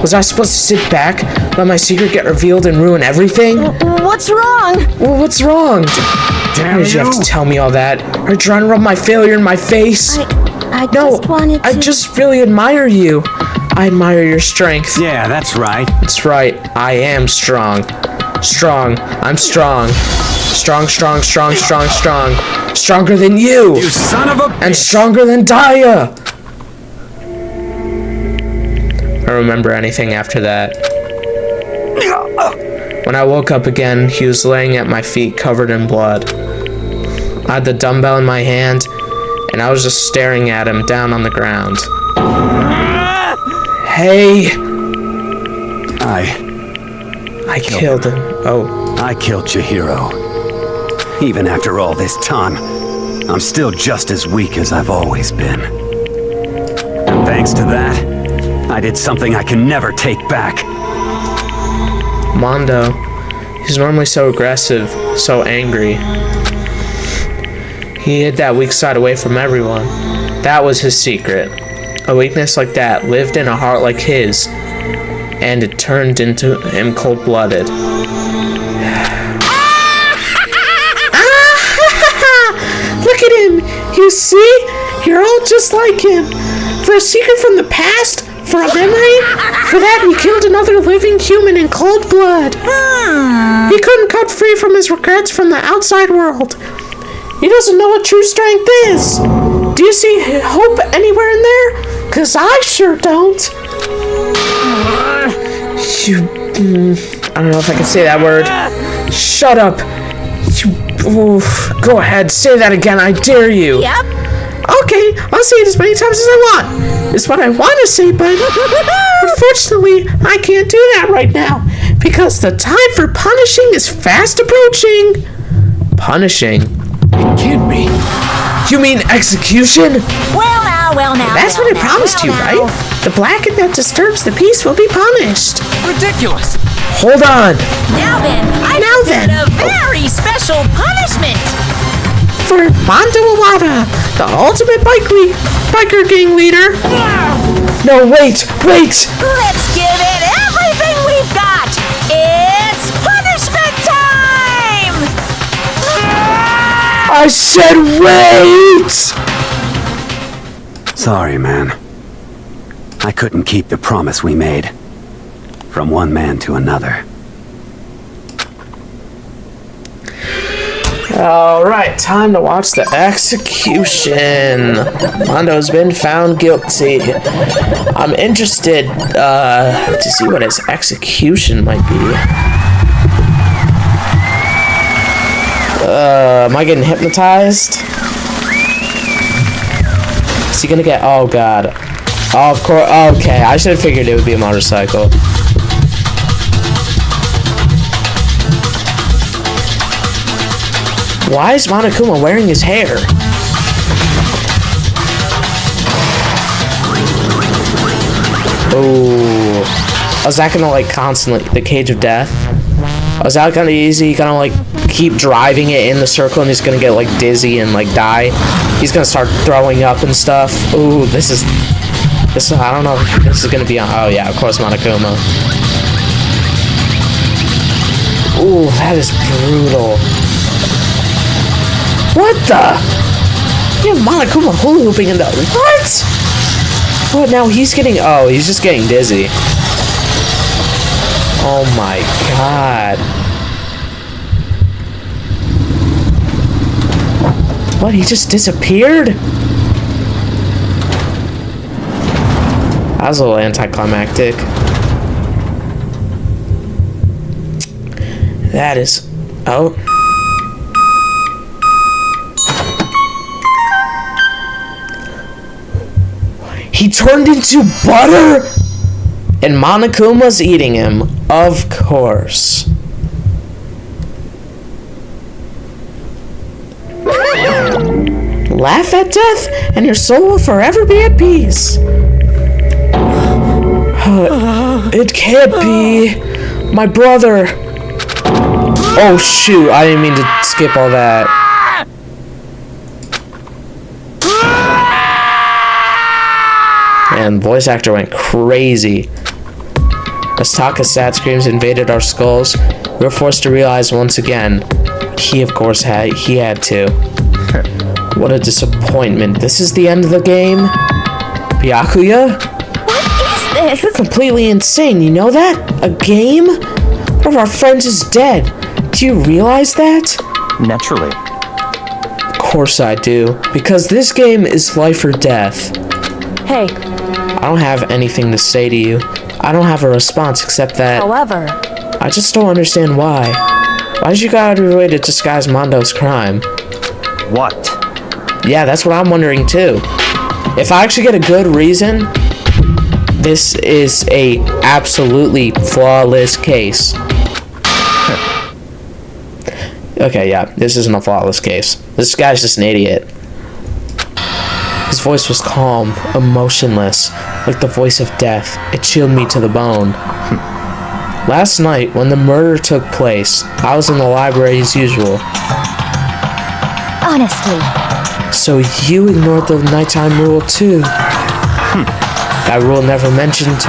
Was I supposed to sit back, let my secret get revealed and ruin everything? What's wrong? Well, what's wrong? Why did you have to tell me all that? Are you trying to rub my failure in my face? I just wanted to... I just really admire you. I admire your strength. Yeah, that's right. That's right. I am strong. Strong. I'm strong. Strong. Stronger than you. You son of a bitch. And stronger than Daya. I don't remember anything after that. When I woke up again, he was laying at my feet covered in blood. I had the dumbbell in my hand, and I was just staring at him down on the ground. Hey! I killed him. Oh. I killed Chihiro. Even after all this time, I'm still just as weak as I've always been. And thanks to that, I did something I can never take back. Mondo, he's normally so aggressive, so angry. He hid that weak side away from everyone. That was his secret. A weakness like that lived in a heart like his, and it turned into him cold-blooded. Look at him! You see? You're all just like him. For a secret from the past? For a memory? For that, he killed another living human in cold blood. He couldn't cut free from his regrets from the outside world. He doesn't know what true strength is. Do you see hope anywhere in there? 'Cause I sure don't. I don't know if I can say that word. Shut up. Go ahead, say that again, I dare you. Yep. Okay, I'll say it as many times as I want. It's what I want to say, but unfortunately, I can't do that right now because the time for punishing is fast approaching. Punishing? It can't be. You mean execution? Well now. That's what I promised you, right? The blackened that disturbs the peace will be punished. Ridiculous. Hold on. Now then, I've got a very special punishment. For Mondo Iwata, the ultimate biker gang leader. No, wait. Let's give it everything we've got. It's punishment time. I said wait. Sorry, man. I couldn't keep the promise we made. From one man to another. Alright, time to watch the execution. Mondo's been found guilty. I'm interested to see what his execution might be. Am I getting hypnotized? Is he gonna get... Oh god. Oh, of course. Okay, I should have figured it would be a motorcycle. Why is Monokuma wearing his hair? Oh, is that gonna like constantly the cage of death? Is that gonna be easy? Gonna like keep driving it in the circle and he's gonna get like dizzy and like die? He's gonna start throwing up and stuff. Ooh, this is I don't know if this is gonna be on. Oh yeah, of course Monokuma. Ooh, that is brutal. What the? You have Monokuma hula hooping in the... What? What, now he's getting... Oh, he's just getting dizzy. Oh my god. What, he just disappeared? That was a little anticlimactic. That is... Oh... He turned into butter? And Monokuma's eating him, of course. Laugh at death, and your soul will forever be at peace. It can't be. My brother. Oh shoot, I didn't mean to skip all that. And voice actor went crazy. As Taka's sad screams invaded our skulls, we were forced to realize once again, he of course had to. What a disappointment. This is the end of the game? Byakuya? What is this? You're completely insane, you know that? A game? One of our friends is dead. Do you realize that? Naturally. Of course I do. Because this game is life or death. Hey. I don't have anything to say to you. I don't have a response except that... However... I just don't understand why. Why did you go out of your way to disguise Mondo's crime? What? Yeah, that's what I'm wondering too. If I actually get a good reason, this is a absolutely flawless case. Okay, yeah, this isn't a flawless case. This guy's just an idiot. His voice was calm, emotionless, like the voice of death. It chilled me to the bone. Last night, when the murder took place, I was in the library as usual. Honestly. So you ignored the nighttime rule too. That rule never mattered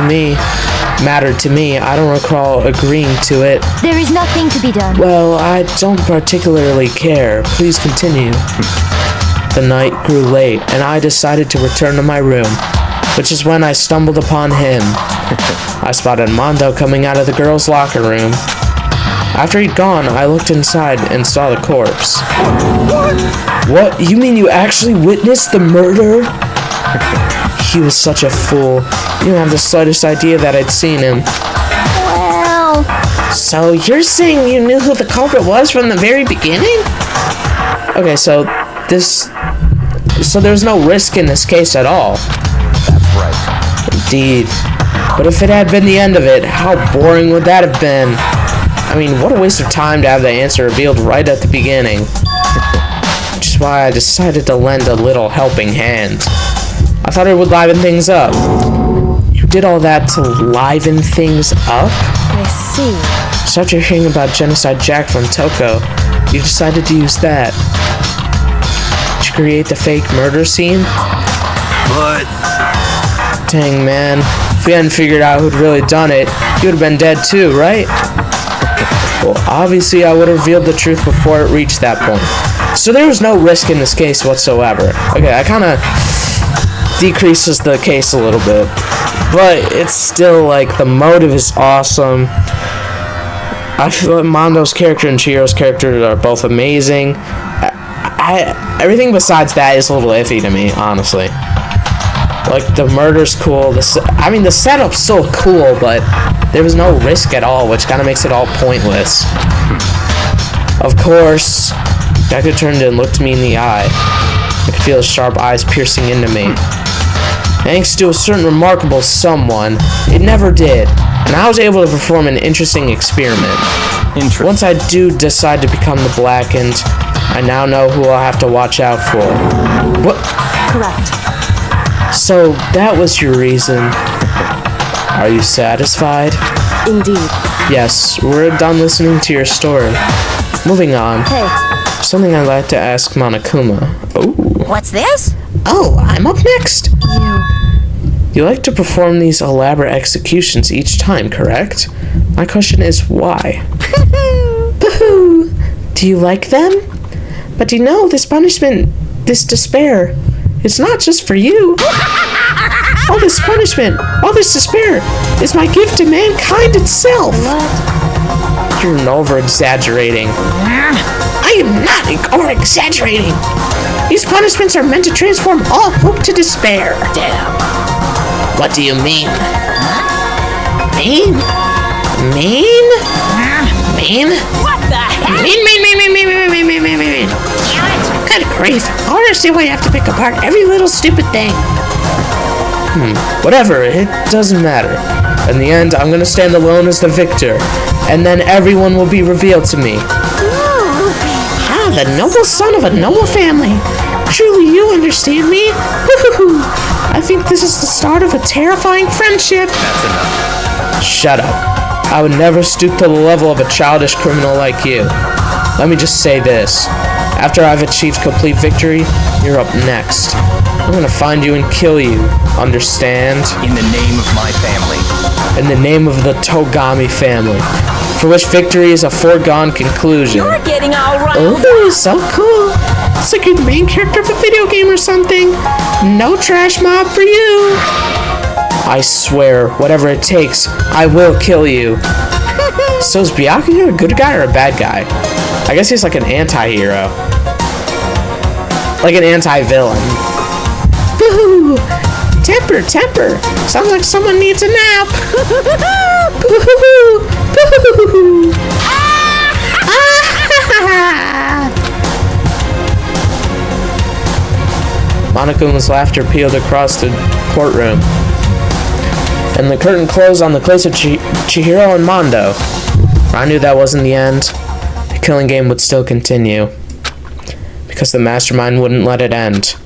to me. I don't recall agreeing to it. There is nothing to be done. Well, I don't particularly care. Please continue. The night grew late, and I decided to return to my room, which is when I stumbled upon him. I spotted Mondo coming out of the girls' locker room. After he'd gone, I looked inside and saw the corpse. What? You mean you actually witnessed the murder? He was such a fool. You don't have the slightest idea that I'd seen him. Well, now. So you're saying you knew who the culprit was from the very beginning? Okay, so there's no risk in this case at all. That's right. Indeed. But if it had been the end of it, how boring would that have been? I mean, what a waste of time to have the answer revealed right at the beginning. Which is why I decided to lend a little helping hand. I thought it would liven things up. You did all that to liven things up? I see. So after hearing about Genocide Jack from Toko, you decided to use that. Did you create the fake murder scene? But... Dang, man. If we hadn't figured out who'd really done it, you would have been dead too, right? Well, obviously I would have revealed the truth before it reached that point. So there was no risk in this case whatsoever. Okay, that kind of decreases the case a little bit. But it's still, like, the motive is awesome. I feel like Mondo's character and Chihiro's character are both amazing. Everything besides that is a little iffy to me, honestly. Like, the murder's cool. The setup's so cool, but there was no risk at all, which kind of makes it all pointless. Of course, Deku turned and looked me in the eye. I could feel his sharp eyes piercing into me. Thanks to a certain remarkable someone, it never did, and I was able to perform an interesting experiment. Once I do decide to become the Blackened, I now know who I'll have to watch out for. What? Correct. So, that was your reason. Are you satisfied? Indeed. Yes, we're done listening to your story. Moving on. Hey. Something I'd like to ask Monokuma. Oh. What's this? Oh, I'm up next. You like to perform these elaborate executions each time, correct? My question is why? Boo-hoo! Do you like them? But you know, this punishment, this despair, it's not just for you. All this punishment, all this despair, is my gift to mankind itself. What? You're over-exaggerating. I am not over-exaggerating. These punishments are meant to transform all hope to despair. Damn. What do you mean? Mean? Mean? Mean? What the heck? Mean. Good grief. I understand why you have to pick apart every little stupid thing. Whatever, it doesn't matter. In the end, I'm gonna stand alone as the victor, and then everyone will be revealed to me. The noble son of a noble family. Truly, you understand me? I think this is the start of a terrifying friendship. That's enough. Shut up. I would never stoop to the level of a childish criminal like you. Let me just say this. After I've achieved complete victory, you're up next. I'm gonna find you and kill you. Understand? In the name of my family. In the name of the Togami family. For which victory is a foregone conclusion. You're getting all right. Oh, so cool. It's like you're the main character of a video game or something. No trash mob for you. I swear, whatever it takes, I will kill you. So is Byakuya a good guy or a bad guy? I guess he's like an anti-hero. Like an anti-villain. Boo! Temper. Sounds like someone needs a nap. Boo! Monokuma's laughter peeled across the courtroom, and the curtain closed on the case of Chihiro and Mondo. I knew that wasn't the end. The killing game would still continue, because the mastermind wouldn't let it end.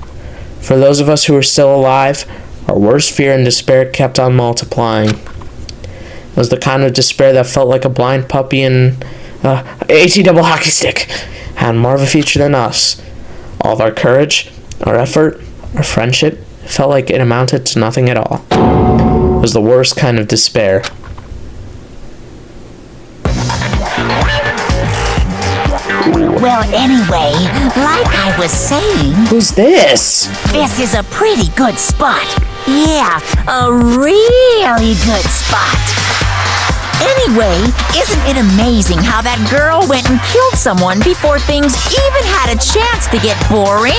For those of us who were still alive, our worst fear and despair kept on multiplying. It was the kind of despair that felt like a blind puppy and AT double hockey stick had more of a future than us. All of our courage, our effort, our friendship felt like it amounted to nothing at all. It was the worst kind of despair. Well, anyway, like I was saying... Who's this? This is a pretty good spot. Yeah, a really good spot. Anyway, isn't it amazing how that girl went and killed someone before things even had a chance to get boring?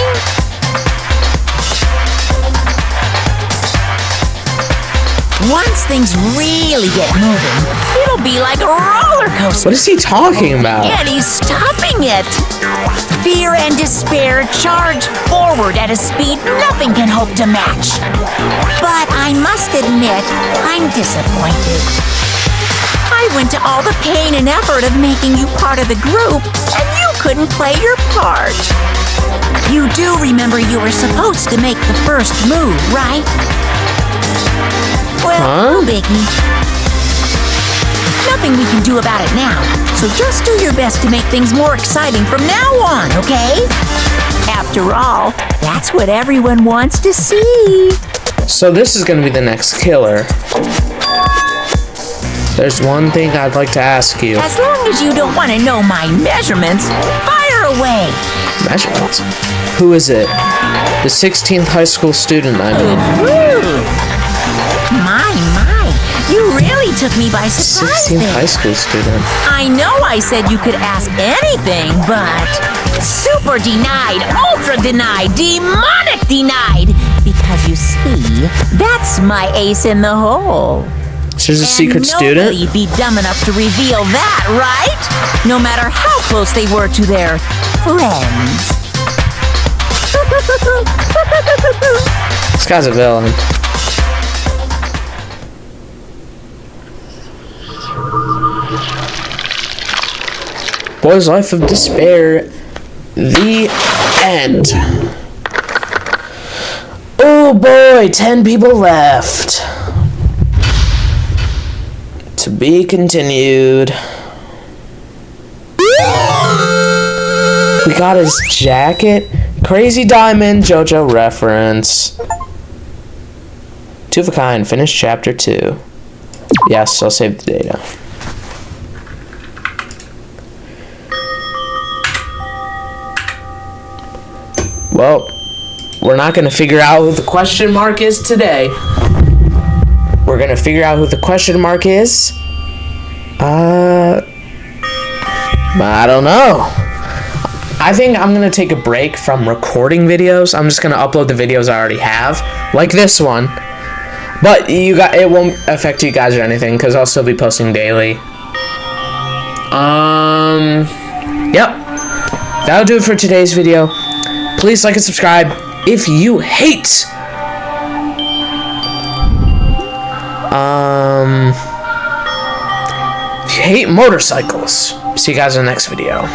Once things really get moving, it'll be like a roller coaster. What is he talking about? And he's stopping it. Fear and despair charge forward at a speed nothing can hope to match. But I must admit, I'm disappointed. I went to all the pain and effort of making you part of the group, and you couldn't play your part. You do remember you were supposed to make the first move, right? Well, no biggie. Nothing we can do about it now, so just do your best to make things more exciting from now on, okay? After all, that's what everyone wants to see. So this is gonna be the next killer. There's one thing I'd like to ask you. As long as you don't want to know my measurements, fire away. Measurements? Who is it? The 16th high school student, I mean. My, you really took me by surprise 16th there. high school student. I know I said you could ask anything, but super denied, ultra denied, demonic denied. Because you see, that's my ace in the hole. So there's a secret student? Nobody'd be dumb enough to reveal that, right? No matter how close they were to their friends. This guy's a villain. Boy's Life of Despair. The end. Oh boy, 10 people left. To be continued. We got his jacket. Crazy Diamond JoJo reference. Two of a kind. Finish chapter 2. Yes, I'll save the data. Well, we're not going to figure out who the question mark is today. We're going to figure out who the question mark is. I don't know. I think I'm going to take a break from recording videos. I'm just going to upload the videos I already have, like this one. But it won't affect you guys or anything, because I'll still be posting daily. Yep. That'll do it for today's video. Please like and subscribe if you hate motorcycles. See you guys in the next video.